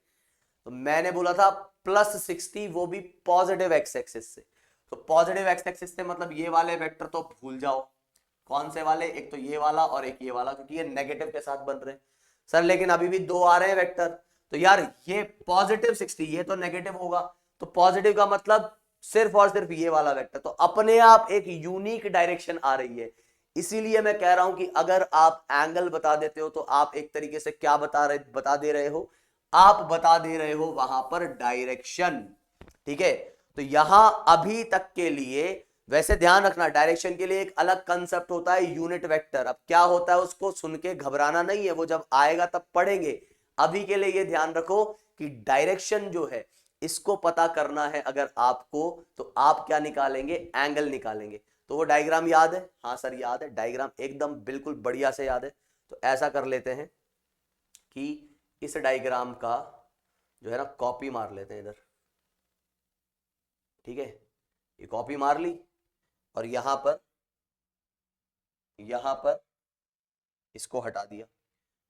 तो मैंने बोला था प्लस 60, वो भी पॉजिटिव एक्स एक्सिस से। तो पॉजिटिव एक्स एक्सिस से मतलब ये वाले वेक्टर तो भूल जाओ, कौन से वाले, एक तो ये वाला और एक ये वाला, क्योंकि ये नेगेटिव के साथ बन रहे हैं। सर लेकिन अभी भी दो आ रहे हैं वेक्टर, तो यार ये पॉजिटिव 60, ये तो नेगेटिव होगा, तो पॉजिटिव का मतलब सिर्फ और सिर्फ ये वाला वेक्टर, तो अपने आप एक यूनिक डायरेक्शन आ रही है। इसीलिए मैं कह रहा हूं कि अगर आप एंगल बता देते हो तो आप एक तरीके से क्या बता दे रहे हो, आप बता दे रहे हो वहां पर डायरेक्शन, ठीक है। तो यहां अभी तक के लिए वैसे ध्यान रखना, डायरेक्शन के लिए एक अलग कंसेप्ट होता है यूनिट वेक्टर। अब क्या होता है उसको सुन के घबराना नहीं है, वो जब आएगा तब पढ़ेंगे। अभी के लिए ये ध्यान रखो कि डायरेक्शन जो है इसको पता करना है अगर आपको, तो आप क्या निकालेंगे, एंगल निकालेंगे। तो वो डायग्राम याद है, हाँ सर याद है, डायग्राम एकदम बिल्कुल बढ़िया से याद है। तो ऐसा कर लेते हैं कि इस डायग्राम का जो है ना कॉपी मार लेते हैं इधर, ठीक है, ये कॉपी मार ली और यहां पर इसको हटा दिया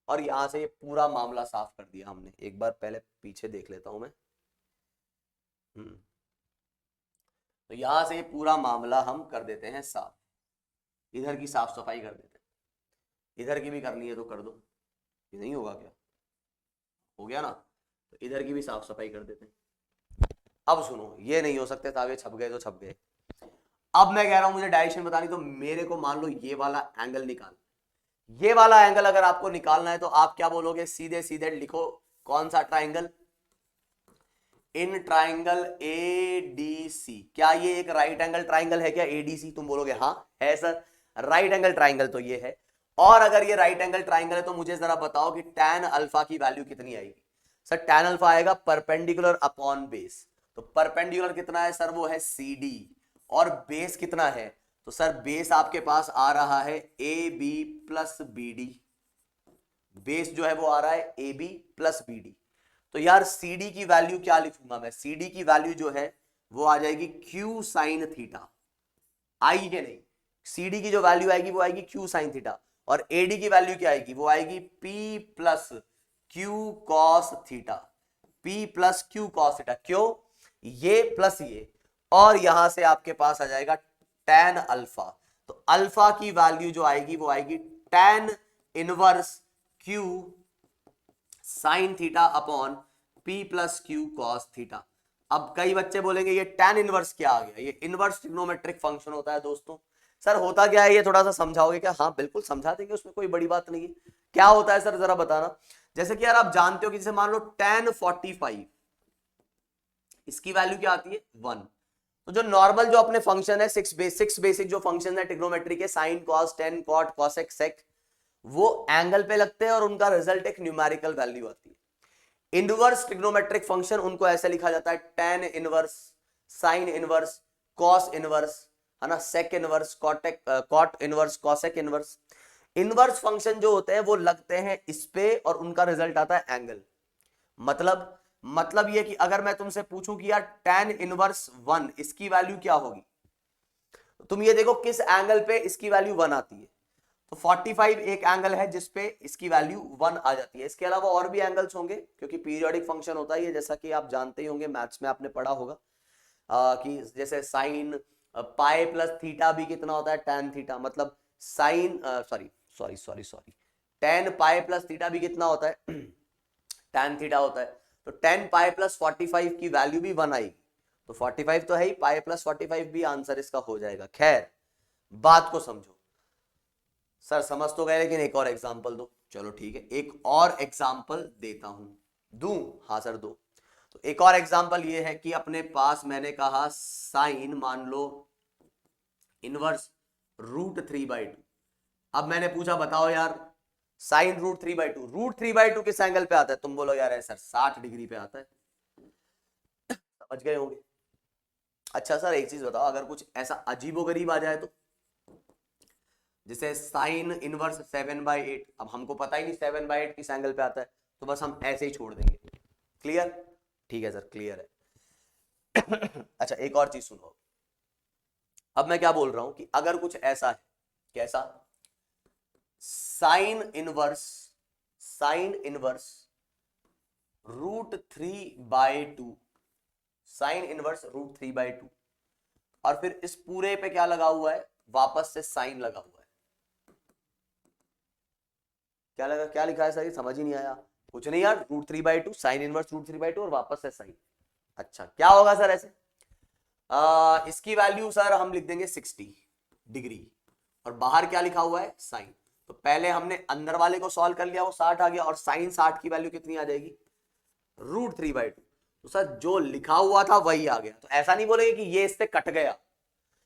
और यहां से ये पूरा मामला साफ कर दिया हमने। एक बार पहले पीछे देख लेता हूं मैं, तो यहां से ये पूरा मामला हम कर देते हैं साफ, इधर की साफ सफाई कर देते हैं, इधर की भी करनी है तो कर दो, ये नहीं होगा क्या, हो गया ना, तो इधर की भी साफ सफाई कर देते हैं। अब सुनो, ये नहीं हो सकते तावे छप गए तो छप गए। अब मैं कह रहा हूं मुझे डायरेक्शन बतानी, तो मेरे को मान लो ये वाला एंगल निकाल, ये वाला एंगल अगर आपको निकालना है तो आप क्या बोलोगे, सीधे सीधे लिखो कौन सा ट्राइंगल, इन ट्राइंगल एडीसी। क्या ये एक राइट एंगल ट्राइंगल है क्या एडीसी, तुम बोलोगे हाँ है सर, राइट एंगल ट्राइंगल तो ये है। और अगर ये राइट एंगल ट्राइंगल है तो मुझे जरा बताओ कि tan अल्फा की वैल्यू कितनी आएगी। सर tan अल्फा आएगा परपेंडिकुलर अपॉन बेस, तो परपेंडिकुलर कितना है सर, वो है CD, और बेस कितना है, तो सर बेस आपके पास आ रहा है AB प्लस BD, बेस जो है वो आ रहा है AB प्लस BD। तो यार CD की वैल्यू क्या लिखूंगा मैं, CD की वैल्यू जो है वो आ जाएगी Q साइन थीटा, आएगी कि नहीं, CD की जो वैल्यू आएगी वो आएगी Q साइन थीटा, और AD की वैल्यू क्या आएगी, वो आएगी P plus Q cos theta, P plus Q cos theta. क्यों, ये प्लस ये, और यहां से आपके पास आ जाएगा tan अल्फा, तो अल्फा की वैल्यू जो आएगी वो आएगी tan inverse Q sine theta upon P plus Q cos theta. अब कई बच्चे बोलेंगे ये tan इनवर्स क्या आ गया, ये इनवर्स ट्रिग्नोमेट्रिक फंक्शन होता है दोस्तों। सर होता क्या है, ये थोड़ा सा समझाओगे क्या, हाँ बिल्कुल समझा देंगे, उसमें कोई बड़ी बात नहीं है। क्या होता है सर जरा बताना, जैसे कि यार आप जानते हो कि जैसे मान लो tan 45, इसकी वैल्यू क्या आती है 1। तो जो नॉर्मल जो अपने फंक्शन है सिक्स बेसिक जो फंक्शन है ट्रिग्नोमेट्री के, sine cos tan cot cosec sec, वो एंगल पे लगते हैं और उनका रिजल्ट एक न्यूमेरिकल वैल्यू आती है। इनवर्स ट्रिग्नोमेट्रिक फंक्शन उनको ऐसे लिखा जाता है tan inverse, sine inverse, cos inverse, है ना, sec inverse, cot inverse, cosec inverse. Inverse function जो होते हैं वो लगते हैं इस पे और उनका रिजल्ट आता है एंगल। मतलब ये कि अगर मैं तुमसे पूछूं कि यार tan इनवर्स 1 इसकी वैल्यू क्या होगी, तो तुम ये देखो किस एंगल पे इसकी वैल्यू 1 आती है। तो 45 एक एंगल है जिसपे इसकी वैल्यू 1 आ जाती है। इसके अलावा और भी एंगल्स होंगे क्योंकि पीरियोडिक फंक्शन होता है ये, जैसा कि आप जानते ही होंगे, मैथ्स में आपने पढ़ा होगा कि जैसे साइन पाई प्लस थीटा भी कितना होता है tan थीटा, मतलब sine sorry tan pi plus theta भी कितना होता है tan थीटा होता है। तो tan पाई प्लस 45 की वैल्यू भी 1 आएगी। तो 45 तो है ही, पाई प्लस 45 भी आंसर इसका हो जाएगा। खैर बात को समझो। सर समझ तो गए, लेकिन एक और एग्जांपल दो। चलो ठीक है, एक और एग्जांपल देता हूं। दूं? हाँ सर दो। तो एक और एग्जांपल ये है कि अपने पास मैंने कहा साइन मान लो इनवर्स √3/2। अब मैंने पूछा बताओ यार साइन √3/2, √3/2 किस एंगल पे आता है? तुम बोलो यार सर 60 डिग्री पे आता है। समझ गए होंगे। अच्छा सर एक चीज बताओ, अगर कुछ ऐसा अजीबोगरीब आ जाए तो, जैसे साइन इनवर्स 7/8, अब हमको पता ही नहीं 7/8 किस एंगल पे आता है, तो बस हम ऐसे ही छोड़ देंगे। क्लियर? ठीक है सर क्लियर है। अच्छा एक और चीज सुनो, अब मैं क्या बोल रहा हूं कि अगर कुछ ऐसा है, कैसा, साइन इनवर्स √3/2, साइन इनवर्स √3/2, और फिर इस पूरे पे क्या लगा हुआ है, वापस से साइन लगा हुआ है। क्या लिखा है सर? ये समझ ही नहीं आया। कुछ नहीं यार, √3/2, साइन इनवर्स √3/2 और वापस से साइन। अच्छा क्या होगा सर ऐसे? इसकी वैल्यू सर हम लिख देंगे 60 डिग्री, और बाहर क्या लिखा हुआ है, साइन। तो पहले हमने अंदर वाले को सॉल्व कर लिया, वो 60 आ गया, और साइन 60 की वैल्यू कितनी आ जाएगी, √3/2। तो सर जो लिखा हुआ था वही आ गया। तो ऐसा नहीं बोलेंगे कि ये इससे कट गया।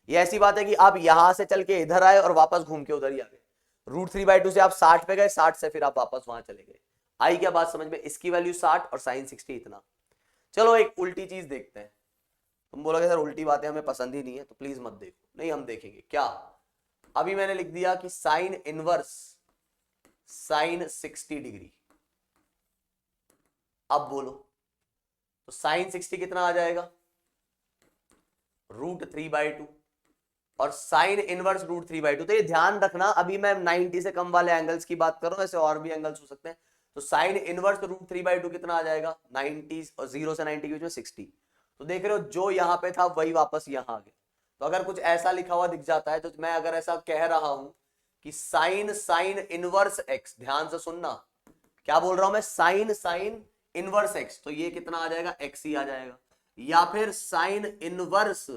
ये ऐसी बात है कि आप यहां से चल के इधर आए और वापस घूम के उधर ही आ गए। √3/2 से आप 60 पे गए, 60 से फिर आप वापस वहां चले गए। आई क्या बात समझ में? इसकी वैल्यू 60 और साइन 60 इतना। चलो एक उल्टी चीज देखते हैं। तुम बोलोगे सर उल्टी बातें हमें पसंद ही नहीं है, तो प्लीज मत देखो। नहीं हम देखेंगे। क्या? अभी मैंने लिख दिया कि साइन इनवर्स साइन 60 डिग्री। अब बोलो तो साइन 60 कितना आ जाएगा, √3/2, और साइन इनवर्स √3/2। तो ये ध्यान रखना, अभी मैं 90 से कम वाले एंगल्स की बात कर रहा हूं, ऐसे और भी एंगल्स हो सकते हैं। तो साइन इनवर्स √3/2 कितना आ जाएगा, 90 और 0 से 90 के बीच में 60। तो देख रहे हो जो यहां पे था वही वापस यहां आ गया। तो अगर कुछ ऐसा लिखा हुआ दिख जाता है, तो मैं अगर ऐसा कह रहा हूं कि साइन इनवर्स x, ध्यान से सुनना क्या बोल रहा हूं मैं, साइन इनवर्स x, तो ये कितना आ जाएगा, x ही आ जाएगा। या फिर साइन इनवर्स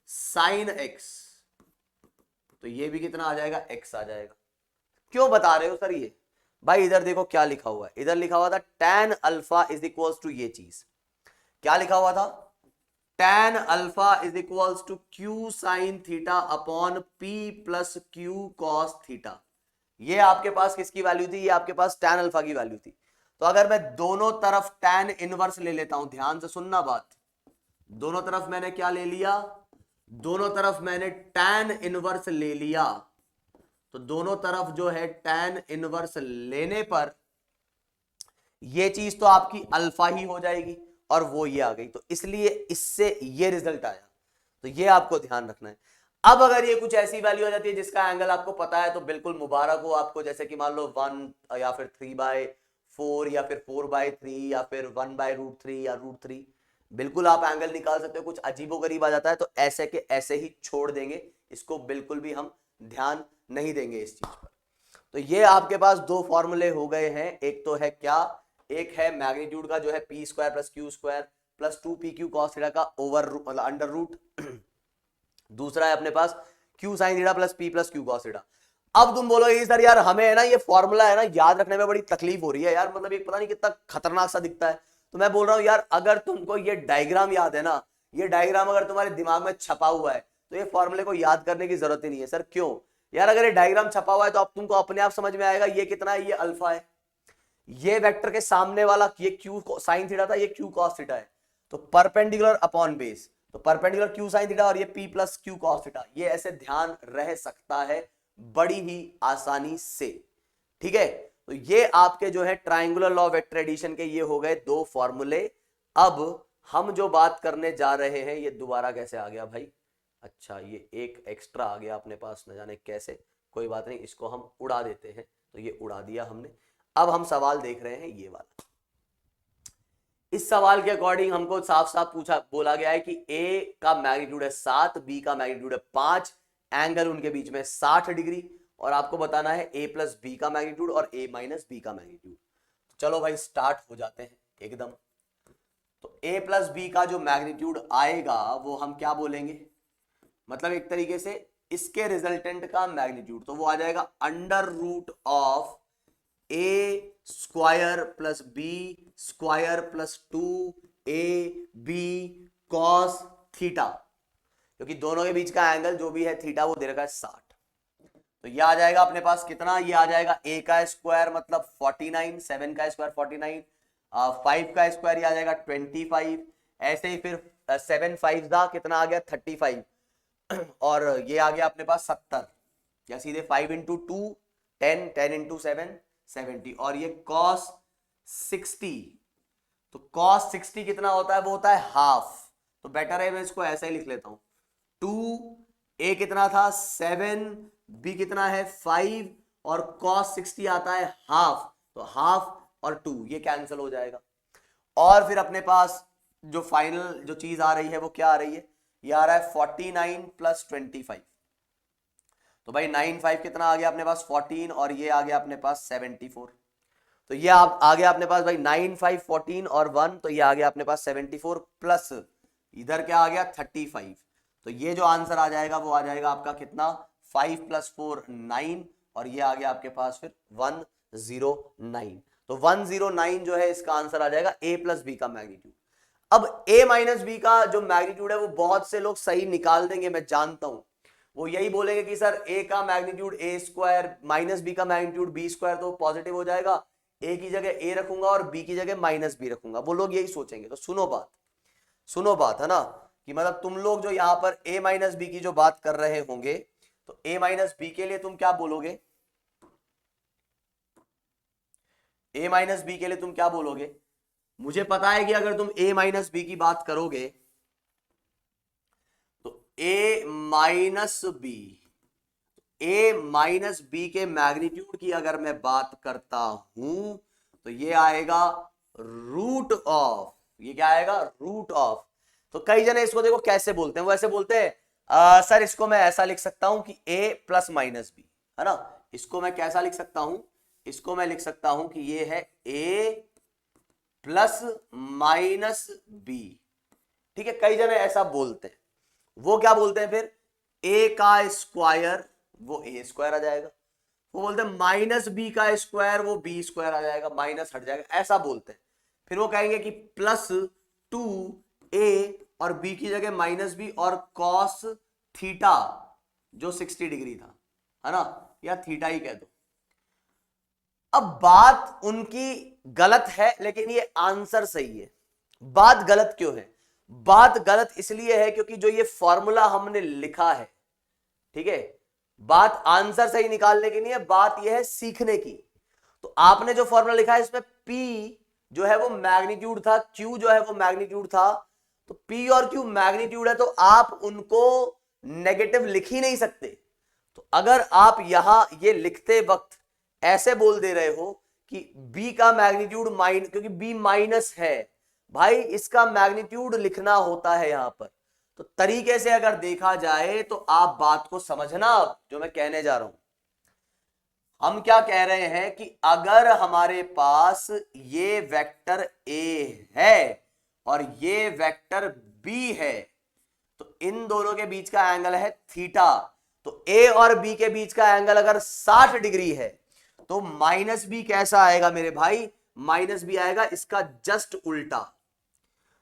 साइन x, तो ये भी कितना आ जाएगा, x आ जाएगा। क्यों बता रहे हो सर ये? भाई इधर देखो क्या लिखा हुआ है, इधर लिखा हुआ था tan alpha is equals to ये चीज। क्या लिखा हुआ था, tan alpha is equals to q sine theta upon p plus q cos theta. ये आपके पास किसकी वैल्यू थी, ये आपके पास tan अल्फा की वैल्यू थी। तो अगर मैं दोनों तरफ tan इनवर्स ले लेता हूं, ध्यान से सुनना बात, दोनों तरफ मैंने क्या ले लिया, दोनों तरफ मैंने tan इनवर्स ले लिया, तो दोनों तरफ जो है tan इनवर्स लेने पर ये चीज तो आपकी अल्फा ही हो जाएगी, और वो ये आ गई। तो इसलिए इससे ये रिजल्ट आया। तो ये आपको ध्यान रखना है। अब अगर ये कुछ ऐसी वैल्यू आ जाती है जिसका एंगल आपको पता है, तो बिल्कुल मुबारक हो आपको। जैसे कि मान लो 1 या फिर 3/4 या फिर 4/3 या फिर 1/√3 या √3, बिल्कुल आप एंगल निकाल सकते हो। कुछ अजीबोगरीब आ जाता है तो ऐसे के ऐसे ही छोड़ देंगे, इसको बिल्कुल भी हम ध्यान नहीं देंगे इस चीज पर। तो ये आपके पास दो फॉर्मूले हो गए हैं। एक तो है क्या, एक है मैग्नीट्यूड का जो है p² + q² plus 2pq cos theta का ओवर अंडर रूट। दूसरा है अपने पास q sin theta plus p plus q cos theta. अब तुम बोलोगे सर यार हमें है ना ये फॉर्मूला है ना याद रखने में बड़ी तकलीफ हो रही है यार, मतलब ये पता नहीं कितना खतरनाक सा दिखता है। तो मैं बोल रहा हूं यार, अगर तुमको ये डायग्राम याद है ना, ये डायग्राम अगर तुम्हारे दिमाग में छपा हुआ है तो ये फॉर्मूले को याद करने की जरूरत ही नहीं है। सर क्यों? यार अगर ये डायग्राम छपा हुआ है तो अब तुमको अपने आप समझ में आएगा ये कितना है, ये अल्फा है, ये वेक्टर के सामने वाला ये क्यू साइन थीटा था, ये क्यू कॉस थीटा है, तो परपेंडिकुलर अपॉन बेस, तो परपेंडिकुलर क्यू साइन थीटा और ये P plus Q cos theta, ये ऐसे ध्यान रह सकता है बड़ी ही आसानी से। ठीक है, तो ये आपके जो है ट्राइंगुलर लॉ वेक्टर एडिशन के ये हो गए दो फॉर्मूले। अब हम जो बात करने जा रहे हैं, ये दोबारा कैसे आ गया भाई? अच्छा, ये एक एक्स्ट्रा आ गया अपने पास, न जाने कैसे, कोई बात नहीं, इसको हम उड़ा देते हैं। तो ये उड़ा दिया हमने। अब हम सवाल देख रहे हैं ये वाला। इस सवाल के अकॉर्डिंग हमको साफ साफ बोला गया है कि ए का मैग्नीट्यूड है 7, बी का मैग्नीट्यूड है 5, एंगल उनके बीच में 60 डिग्री, और आपको बताना है ए प्लस बी का मैग्नीट्यूड और ए माइनस बी का मैग्नीट्यूड। चलो भाई स्टार्ट हो जाते हैं एकदम। तो ए प्लस बी का जो मैग्नीट्यूड आएगा वो हम क्या बोलेंगे, मतलब एक तरीके से इसके रिजल्टेंट का मैग्नीट्यूड, तो वो आ जाएगा under root of A square plus B square plus 2ab cos theta, क्योंकि दोनों के बीच का एंगल जो भी है थीटा वो दे रखा है 60। तो ये आ जाएगा अपने पास कितना, ये आ जाएगा a का स्क्वायर मतलब 49, 7 का स्क्वायर 49, 5 का स्क्वायर ये आ जाएगा 25, ऐसे ही फिर 7 5 दा कितना आ गया 35, और ये आ गया अपने पास 70, या सीधे 5 इंटू 2 10, 10 इंटू 7 70, और ये cos 60, तो cos 60 कितना होता है, वो होता है हाफ। तो बेटर है मैं इसको ऐसे ही लिख लेता हूं, 2a कितना था 7, b कितना है 5, और cos 60 आता है हाफ, तो हाफ और 2 ये कैंसिल हो जाएगा। और फिर अपने पास जो फाइनल जो चीज आ रही है वो क्या आ रही है, ये आ रहा है 49 प्लस 25, तो भाई 9 5 कितना आ गया अपने पास 14, और ये आ गया अपने पास 74, तो ये आ गया अपने पास भाई 9 5 14 और 1, तो ये आ गया अपने पास 74 प्लस इधर क्या आ गया 35, तो ये जो आंसर आ जाएगा वो आ जाएगा आपका कितना 5 प्लस 4 9, और ये आ गया आपके पास फिर 109, तो 109 जो है इसका आंसर आ जाएगा a प्लस बी का मैग्नीट्यूड। अब a माइनस बी का जो मैग्नीट्यूड है वो बहुत से लोग सही निकाल देंगे, मैं जानता हूं, वो यही बोलेंगे कि सर a का magnitude a square minus B का मैग्नीट्यूड b स्क्वायर, तो पॉजिटिव हो जाएगा, a की जगह a रखूंगा और b की जगह माइनस b रखूंगा, वो लोग यही सोचेंगे। तो सुनो बात है ना, कि मतलब तुम लोग जो यहां पर a माइनस बी की जो बात कर रहे होंगे, तो a माइनस बी के लिए तुम क्या बोलोगे, a माइनस बी के लिए तुम क्या बोलोगे? मुझे पता है कि अगर तुम a माइनस बी की बात करोगे तो a माइनस बी के मैग्नीट्यूड की अगर मैं बात करता हूं तो ये आएगा रूट ऑफ, ये क्या आएगा रूट ऑफ। तो कई जने इसको देखो कैसे बोलते हैं, वो ऐसे बोलते हैं सर इसको मैं ऐसा लिख सकता हूं कि a प्लस माइनस बी, है ना, इसको मैं कैसा लिख सकता हूं, इसको मैं लिख सकता हूं कि ये है a प्लस माइनस बी। ठीक है, कई जने ऐसा बोलते हैं। वो क्या बोलते हैं फिर, a का स्क्वायर वो a स्क्वायर आ जाएगा, वो बोलते हैं माइनस बी का स्क्वायर वो b स्क्वायर आ जाएगा, माइनस हट जाएगा, ऐसा बोलते हैं। फिर वो कहेंगे कि प्लस 2a और b की जगह माइनस बी और cos थीटा जो 60 डिग्री था, है ना, या थीटा ही कह दो। अब बात उनकी गलत है लेकिन ये आंसर सही है। बात गलत क्यों है? बात गलत इसलिए है क्योंकि जो ये फॉर्मूला हमने लिखा है, ठीक है, बात आंसर सही निकालने की नहीं है, बात यह है सीखने की। तो आपने जो फॉर्मूला लिखा है इसमें P जो है वो मैग्नीट्यूड था, Q जो है वो मैग्नीट्यूड था, तो P और Q मैग्नीट्यूड है, तो आप उनको नेगेटिव लिख ही नहीं सकते। तो अगर आप यहां ये लिखते वक्त ऐसे बोल दे रहे हो कि B का मैग्नीट्यूड क्योंकि B माइनस है, भाई इसका मैग्नीट्यूड लिखना होता है यहां पर। तो तरीके से अगर देखा जाए तो आप बात को समझना, जो मैं कहने जा रहा हूं, हम क्या कह रहे हैं कि अगर हमारे पास ये वेक्टर A है और ये वेक्टर B है, तो इन दोनों के बीच का एंगल है थीटा। तो A और B के बीच का एंगल अगर 60 डिग्री है तो माइनस बी कैसा आएगा मेरे भाई, माइनस बी आएगा, इसका जस्ट उल्टा।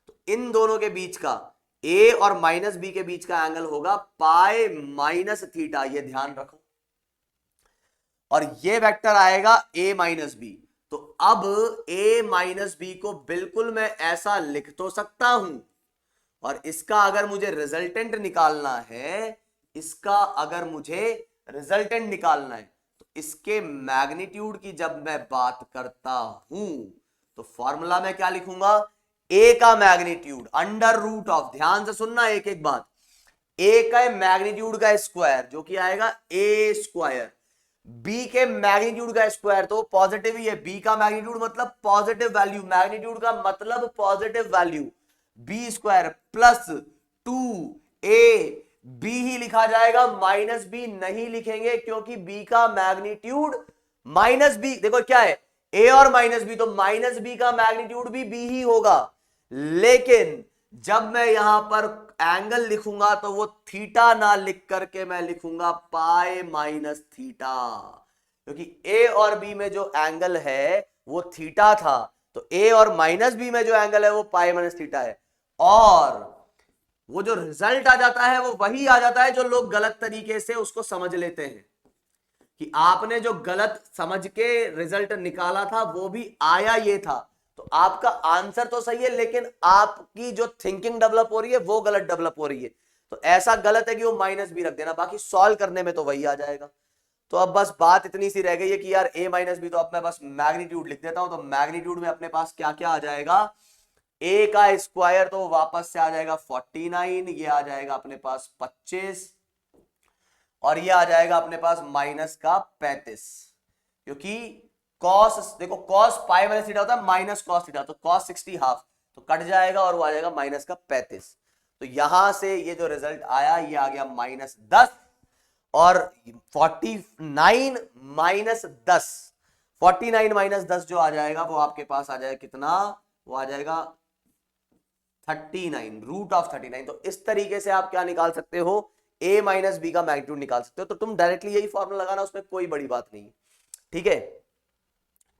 तो इन दोनों के बीच का ए और माइनस बी के बीच का एंगल होगा पाई माइनस थीटा, ये ध्यान रखो। और ये वेक्टर आएगा a माइनस बी। तो अब a माइनस बी को बिल्कुल मैं ऐसा लिख तो सकता हूं, और इसका अगर मुझे रिजल्टेंट निकालना है, इसका अगर मुझे रिजल्टेंट निकालना है, तो इसके मैग्नीट्यूड की जब मैं बात करता हूं तो फॉर्मूला में क्या लिखूंगा, a का मैग्नीट्यूड अंडर रूट ऑफ, ध्यान से सुनना एक एक बात, a का मैग्नीट्यूड का स्क्वायर जो कि आएगा a स्क्वायर, b के मैग्नीट्यूड का स्क्वायर तो पॉजिटिव ही है, b का मैग्नीट्यूड मतलब पॉजिटिव वैल्यू, मैग्नीट्यूड का मतलब positive value, b square plus 2a, b ही लिखा जाएगा, माइनस b नहीं लिखेंगे क्योंकि b का मैग्नीट्यूड माइनस b, देखो क्या है a और माइनस b, तो माइनस b का मैग्नीट्यूड भी b ही होगा। लेकिन जब मैं यहां पर एंगल लिखूंगा तो वो थीटा ना लिख करके मैं लिखूंगा पाई माइनस थीटा, क्योंकि a और b में जो एंगल है वो थीटा था, तो a और माइनस b में जो एंगल है वो पाई माइनस थीटा है। और वो जो रिजल्ट आ जाता है वो वही आ जाता है जो लोग गलत तरीके से उसको समझ लेते हैं, कि आपने जो गलत समझ के रिजल्ट निकाला था वो भी आया ये था, तो आपका आंसर तो सही है लेकिन आपकी जो थिंकिंग डेवलप हो रही है वो गलत डेवलप हो रही है। तो ऐसा गलत है कि वो माइनस भी रख देना, बाकी सॉल्व करने में तो वही आ जाएगा। तो अब बस बात इतनी सी रह गई है कि यार a माइनस बी, तो अब मैं बस मैग्नीट्यूड लिख देता हूं। तो मैग्नीट्यूड में अपने पास क्या क्या आ जाएगा, a का स्क्वायर तो वापस से आ जाएगा 49, ये आ जाएगा अपने पास 25, और ये आ जाएगा अपने पास माइनस का 35, क्योंकि कॉस, देखो कॉस पाई माइनस थीटा होता है माइनस कॉस थीटा, तो कॉस 60 हाफ तो कट जाएगा और वो आ जाएगा माइनस का 35। तो यहां से ये जो रिजल्ट आया ये आ गया माइनस 10, और 49 माइनस 10, 49 माइनस 10 जो आ जाएगा वो आपके पास आ जाएगा कितना, वो आ जाएगा 39, रूट ऑफ 39। तो इस तरीके से आप क्या निकाल सकते हो, a माइनस बी का मैग्नीट्यूड निकाल सकते हो। तो तुम डायरेक्टली यही फॉर्मूला लगाना, उसमें कोई बड़ी बात नहीं, ठीक है।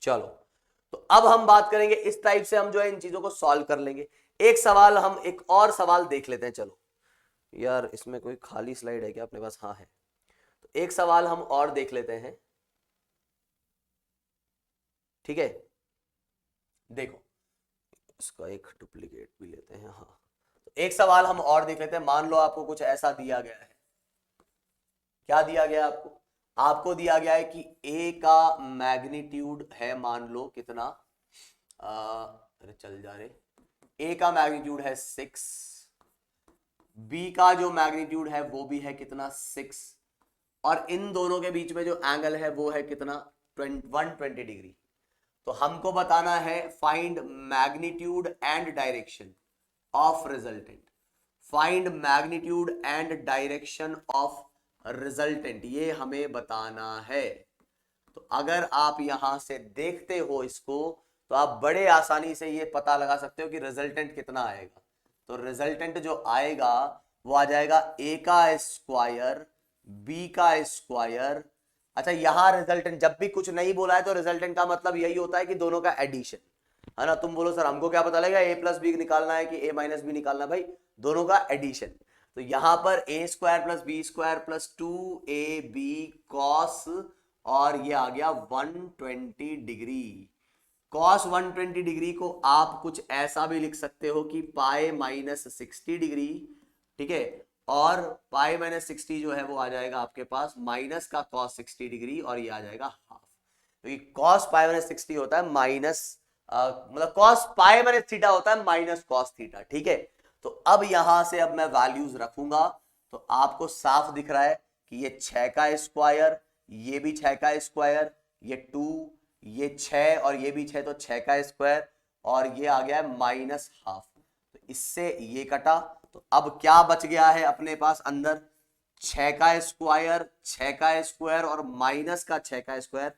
चलो, तो अब हम बात करेंगे इस टाइप से हम जो है इन चीजों को सॉल्व कर लेंगे। एक सवाल, हम एक और सवाल देख लेते हैं। चलो यार, इसमें कोई खाली स्लाइड है क्या अपने पास, हाँ है, तो एक सवाल हम और देख लेते हैं, ठीक है। देखो इसका एक डुप्लीकेट भी लेते हैं, हाँ। तो एक सवाल हम और देख लेते हैं। मान लो आपको कुछ ऐसा दिया गया है, क्या दिया गया आपको, आपको दिया गया है कि a का मैग्नीट्यूड है, मान लो कितना, अरे चल जा रहे, a का मैग्नीट्यूड है 6, b का जो मैग्नीट्यूड है वो भी है कितना 6, और इन दोनों के बीच में जो एंगल है वो है कितना 120 डिग्री। तो हमको बताना है find magnitude and direction of resultant, find magnitude and direction of resultant, ये हमें बताना है। तो अगर आप यहां से देखते हो इसको तो आप बड़े आसानी से ये पता लगा सकते हो कि रिजल्टेंट कितना आएगा। तो रिजल्टेंट जो आएगा वो आ जाएगा a का स्क्वायर b का स्क्वायर। अच्छा, यहां रिजल्टेंट जब भी कुछ नहीं बोला है तो रिजल्टेंट का मतलब यही होता है कि दोनों का एडिशन है ना। तुम बोलो सर हमको क्या पता लगेगा, a प्लस बी निकालना है कि a माइनस बी निकालना, भाई दोनों का एडिशन। तो यहां पर a square plus B square plus 2ab cos, और ये आ गया 120 डिग्री। कॉस 120 डिग्री को आप कुछ ऐसा भी लिख सकते हो कि पाई माइनस 60 डिग्री, ठीक है, और पाई माइनस 60 जो है वो आ जाएगा आपके पास माइनस का कॉस 60 डिग्री, और ये आ जाएगा हाफ, क्योंकि कॉस पाई माइनस 60 होता है माइनस, मतलब कॉस पाई माइनस थीटा होता है माइनस कॉस थीटा, ठीक है। तो अब यहां से अब मैं वैल्यूज रखूंगा तो आपको साफ दिख रहा है कि ये 6 का स्क्वायर, ये भी 6 का स्क्वायर, ये 2, ये 6 और ये भी 6, तो 6 का स्क्वायर, और ये आ गया है माइनस हाफ। तो इससे ये कटा, तो अब क्या बच गया है अपने पास अंदर, 6 का स्क्वायर, 6 का स्क्वायर और माइनस का 6 का स्क्वायर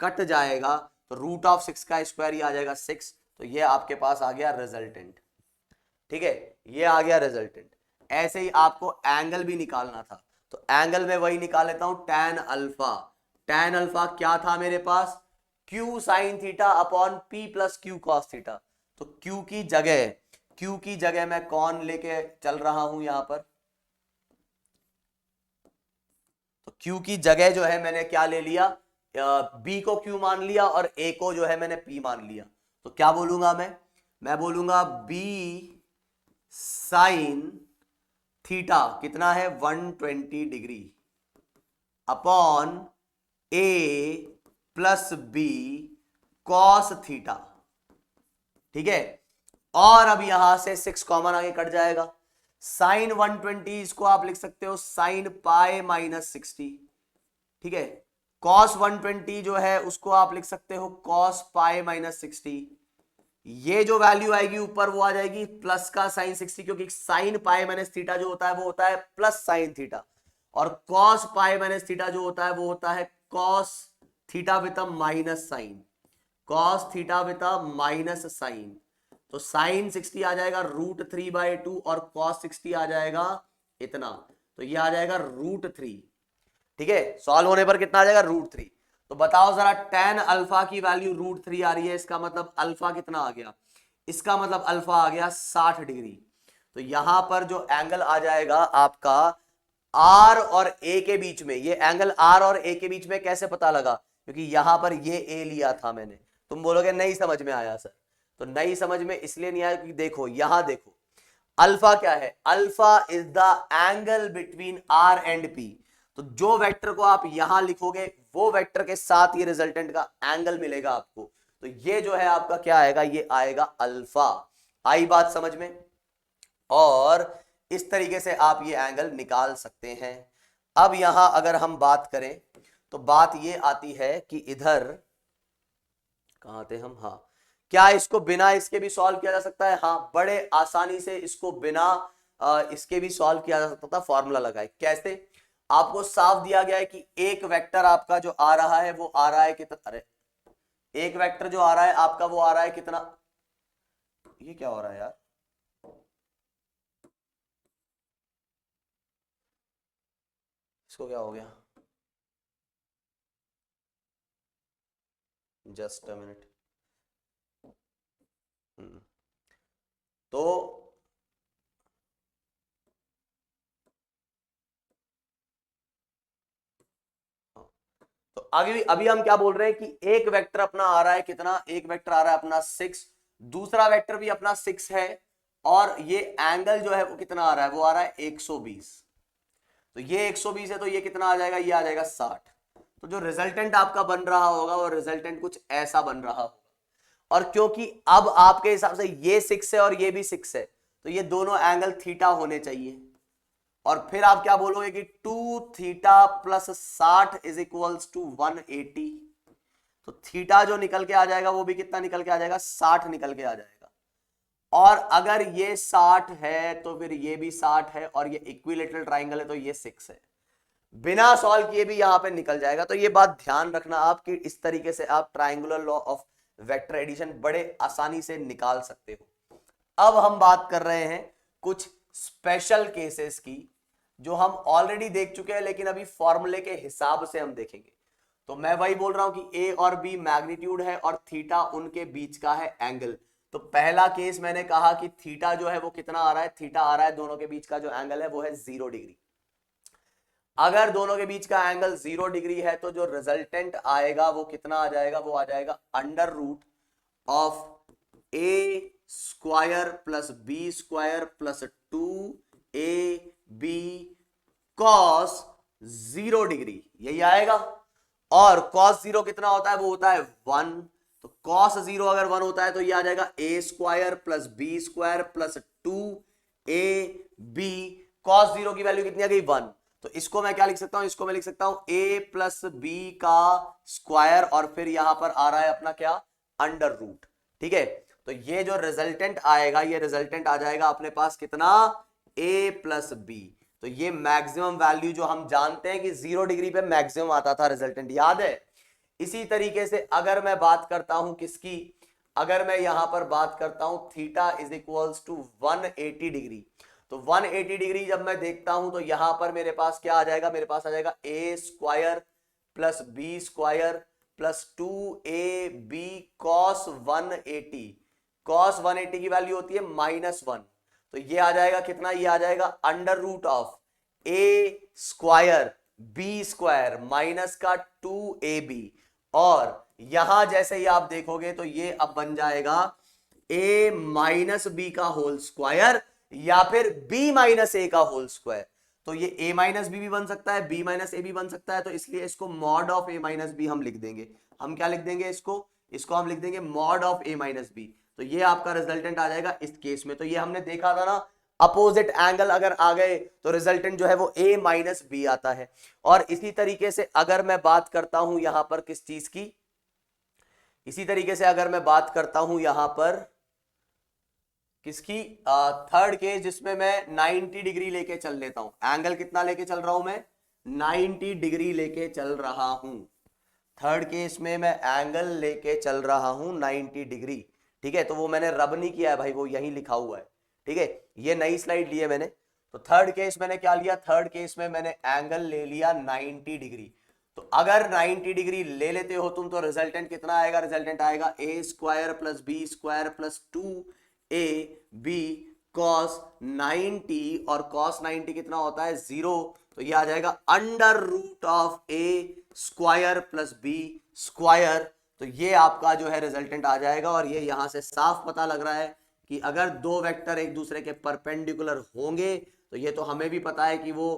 कट जाएगा, तो रूट ऑफ 6 का स्क्वायर ये आ जाएगा 6। तो ये आपके पास आ गया रिजल्टेंट, ठीक है, ये आ गया रिजल्टेंट। ऐसे ही आपको एंगल भी निकालना था, तो एंगल में वही निकाल लेता हूं, tan अल्फा। tan अल्फा क्या था मेरे पास Q sine theta upon P plus Q cos theta. तो Q की जगह मैं कौन लेके चल रहा हूं यहां पर, तो Q की जगह जो है मैंने क्या ले लिया, B को Q मान लिया और A को जो है मैंने P मान लिया। तो क्या बोलूंगा मैं बोलूंगा B साइन थीटा कितना है 120 degree upon A plus B cos theta. ठीक है, और अब यहां से 6 कॉमन आगे कट जाएगा। साइन 120 इसको आप लिख सकते हो साइन पाई माइनस 60। ठीक है, कॉस 120 जो है उसको आप लिख सकते हो कॉस पाई माइनस 60। ये जो वैल्यू आएगी ऊपर वो आ जाएगी प्लस का साइन 60, क्योंकि साइन पाई माइनस थीटा जो होता है वो होता है प्लस साइन थीटा, और कॉस पाई माइनस थीटा जो होता है वो होता है cos theta with minus sine, cos theta with minus sine. तो साइन 60 आ जाएगा √3/2 और कॉस 60 आ जाएगा इतना, तो ये आ जाएगा √3। ठीक है, सॉल्व होने पर कितना आ जाएगा √3। तो बताओ जरा tan अल्फा की वैल्यू √3 आ रही है, इसका मतलब अल्फा कितना आ गया, इसका मतलब अल्फा आ गया 60 डिग्री। तो यहां पर जो एंगल आ जाएगा आपका आर और ए के बीच में, ये एंगल आर और ए के बीच में कैसे पता लगा, क्योंकि यहां पर ये ए लिया था मैंने। तुम बोलोगे नहीं समझ में आया सर, तो नहीं समझ में इसलिए नहीं आया क्योंकि देखो यहां देखो अल्फा क्या है, alpha is the angle between R and P. तो जो वेक्टर को आप यहां लिखोगे वो वेक्टर के साथ ये रिजल्टेंट का एंगल मिलेगा आपको, तो ये जो है आपका क्या आएगा, ये आएगा अल्फा। आई बात समझ में, और इस तरीके से आप ये एंगल निकाल सकते हैं। अब यहां अगर हम बात करें तो बात ये आती है कि इधर कहां थे हम, हाँ, क्या इसको बिना इसके भी सॉल्व किया जा सकता है, हाँ बड़े आसानी से इसको बिना इसके भी सॉल्व किया जा सकता था। फॉर्मूला लगाए कैसे, आपको साफ दिया गया है कि एक वेक्टर आपका जो आ रहा है वो आ रहा है कितना, अरे एक वेक्टर जो आ रहा है आपका वो आ रहा है कितना, ये क्या हो रहा है यार, इसको क्या हो गया, जस्ट अ मिनट। तो अभी अभी हम क्या बोल रहे हैं कि एक वेक्टर अपना आ रहा है कितना, एक वेक्टर आ रहा है अपना 6, दूसरा वेक्टर भी अपना 6 है, और ये एंगल जो है वो कितना आ रहा है, वो आ रहा है 120। तो ये 120 है तो ये कितना आ जाएगा, ये आ जाएगा 60। तो जो रिजल्टेंट आपका बन रहा होगा वो रिजल्टेंट कुछ ऐसा बन रहा होगा। और क्योंकि अब आपके हिसाब से ये 6 है और ये भी 6 है, तो ये दोनों एंगल थीटा होने चाहिए। और फिर आप क्या बोलोगे कि 2 theta plus 60 is equals to 180। तो थीटा जो निकल के आ जाएगा वो भी कितना निकल के आ जाएगा, 60 निकल के आ जाएगा। और अगर ये 60 है तो फिर ये भी 60 है, और ये इक्विलेटरल ट्राइंगल है तो ये 6 है, बिना सॉल्व किए भी यहां पे निकल जाएगा। तो ये बात ध्यान रखना आप कि इस तरीके से आप triangular law of vector addition बड़े आसानी से निकाल सकते हो। अब हम बात कर रहे हैं कुछ स्पेशल केसेस की जो हम ऑलरेडी देख चुके हैं, लेकिन अभी फॉर्मूले के हिसाब से हम देखेंगे। तो मैं वही बोल रहा हूं कि ए और बी मैग्नीट्यूड है और थीटा उनके बीच का है एंगल। तो पहला केस मैंने कहा कि थीटा जो है वो कितना आ रहा है, थीटा आ रहा है दोनों के बीच का जो एंगल है वो है 0 डिग्री। अगर दोनों के बीच का एंगल 0 डिग्री है तो जो रिजल्टेंट आएगा वो कितना आ जाएगा, वो आ जाएगा under root of A square plus B square plus 2ab cos 0 degree, यही आएगा। और कॉस 0 कितना होता है, वो होता है 1। तो कॉस 0 अगर 1 होता है तो ये आ जाएगा A square plus B square plus 2ab। Cos 0 की वैल्यू कितनी आ गई, 1। तो इसको मैं क्या लिख सकता हूं, इसको मैं लिख सकता हूं a प्लस बी का स्क्वायर, और फिर यहां पर आ रहा है अपना क्या, अंडर रूट। ठीक है, तो ये जो रिजल्टेंट आएगा, ये रिजल्टेंट आ जाएगा अपने पास कितना, a प्लस बी। तो ये मैक्सिमम वैल्यू जो हम जानते हैं कि 0 डिग्री पे मैक्सिमम आता था रिजल्टेंट, याद है। इसी तरीके से अगर मैं बात करता हूं किसकी, अगर मैं यहां पर बात करता हूं theta is equals to 180 degree, तो 180 डिग्री जब मैं देखता हूं तो यहां पर मेरे पास क्या आ जाएगा, मेरे पास आ जाएगा A square plus B square plus 2ab cos 180। cos 180 की वैल्यू होती है -1, तो ये आ जाएगा कितना, ये आ जाएगा under root of a square b square minus का 2ab। और यहां जैसे ही आप देखोगे तो ये अब बन जाएगा a माइनस बी का होल स्क्वायर या फिर b माइनस ए का होल स्क्वायर। तो ये a माइनस बी भी बन सकता है, b माइनस ए भी बन सकता है, तो इसलिए इसको mod of a minus B हम लिख देंगे। हम क्या लिख देंगे इसको हम लिख देंगे mod of a minus B. तो ये आपका रिजल्टेंट आ जाएगा इस केस में। तो ये हमने देखा था ना, अपोजिट एंगल अगर आ गए तो रिजल्टेंट जो है वो a माइनस बी आता है। और इसी तरीके से अगर मैं बात करता हूं यहां पर किस चीज की, इसी तरीके से अगर मैं बात करता हूं यहां पर किसकी, थर्ड केस जिसमें मैं 90 डिग्री लेके चल लेता हूं। एंगल कितना लेके चल रहा हूं मैं, 90 डिग्री लेके चल रहा हूं। थर्ड केस में मैं एंगल लेके चल रहा हूं 90 डिग्री। ठीक है, तो वो मैंने रब नहीं किया है भाई, वो यही लिखा हुआ है। ठीक है, ये नई स्लाइड ली है मैंने। तो थर्ड केस मैंने क्या लिया, थर्ड केस में मैंने एंगल ले लिया 90 डिग्री। तो अगर 90 डिग्री ले लेते हो तुम तो रिजल्टेंट कितना आएगा, रिजल्टेंट आएगा a square plus B square plus 2ab cos 90। और cos 90 कितना होता है 0, तो ये आ जाएगा under root of a square plus B square. तो ये आपका जो है रिजल्टेंट आ जाएगा। और ये यहां से साफ पता लग रहा है कि अगर दो वेक्टर एक दूसरे के परपेंडिकुलर होंगे तो ये तो हमें भी पता है कि वो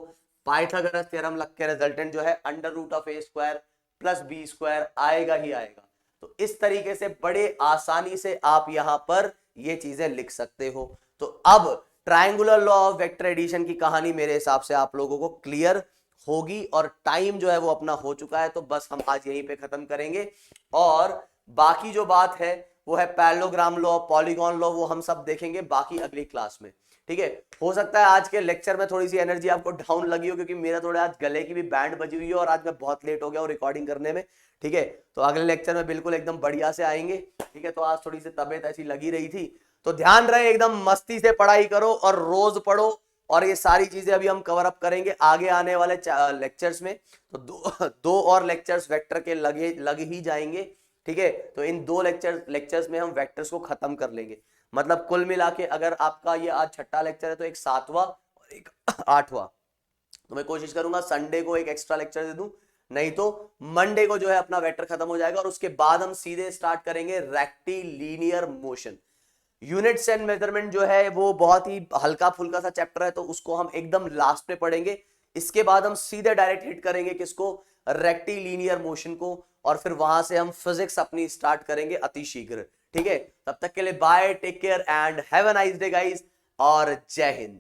पाइथागोरस थ्योरम लग के रिजल्टेंट जो है under root of a square plus B square आएगा ही आएगा। तो इस तरीके से बड़े आसानी से आप यहां पर ये चीजें लिख सकते हो। तो अब triangular law of vector addition की कहानी मेरे हिसाब से आप लोगों को क्लियर होगी। और टाइम जो है वो अपना हो चुका है, तो बस हम आज यहीं पे खत्म करेंगे। और बाकी जो बात है वो है पैरेललोग्राम लॉ, पॉलीगॉन लॉ, वो हम सब देखेंगे बाकी अगली क्लास में। ठीक है, हो सकता है आज के लेक्चर में थोड़ी सी एनर्जी आपको डाउन लगी हो, क्योंकि मेरा थोड़ा आज गले की भी बैंड बजी हुई है और आज मैं बहुत लेट हो गया हूँ रिकॉर्डिंग करने में। ठीक है, तो अगले लेक्चर में बिल्कुल एकदम बढ़िया से आएंगे। ठीक है, तो आज थोड़ी सी तबीयत ऐसी लगी रही थी, तो ध्यान रहे एकदम मस्ती से पढ़ाई करो और रोज पढ़ो। और ये सारी चीजें अभी हम कवर अप करेंगे आगे आने वाले लेक्चर्स में। तो दो और लेक्चर्स वेक्टर के लग ही जाएंगे। ठीक है, तो इन दो लेक्चर्स में हम वेक्टर्स को खत्म कर लेंगे। मतलब कुल मिला के अगर आपका ये आज छठा लेक्चर है तो एक 7वां और एक 8वां। तो मैं कोशिश करूंगा संडे को एक एक्स्ट्रा लेक्चर दे दूं, नहीं तो मंडे को जो है अपना वेक्टर खत्म हो जाएगा। और उसके बाद हम सीधे स्टार्ट करेंगे rectilinear motion. Units and measurement जो है वो बहुत ही हल्का फुल्का सा चैप्टर है, तो उसको हम एकदम लास्ट में पढ़ेंगे। इसके बाद हम सीधे डायरेक्ट हिट करेंगे किसको, रेक्टिलिनियर मोशन को। और फिर वहां से हम फिजिक्स अपनी स्टार्ट करेंगे अति शीघ्र। ठीक है, तब तक के लिए bye, take care and have a nice day guys, और जय हिंद।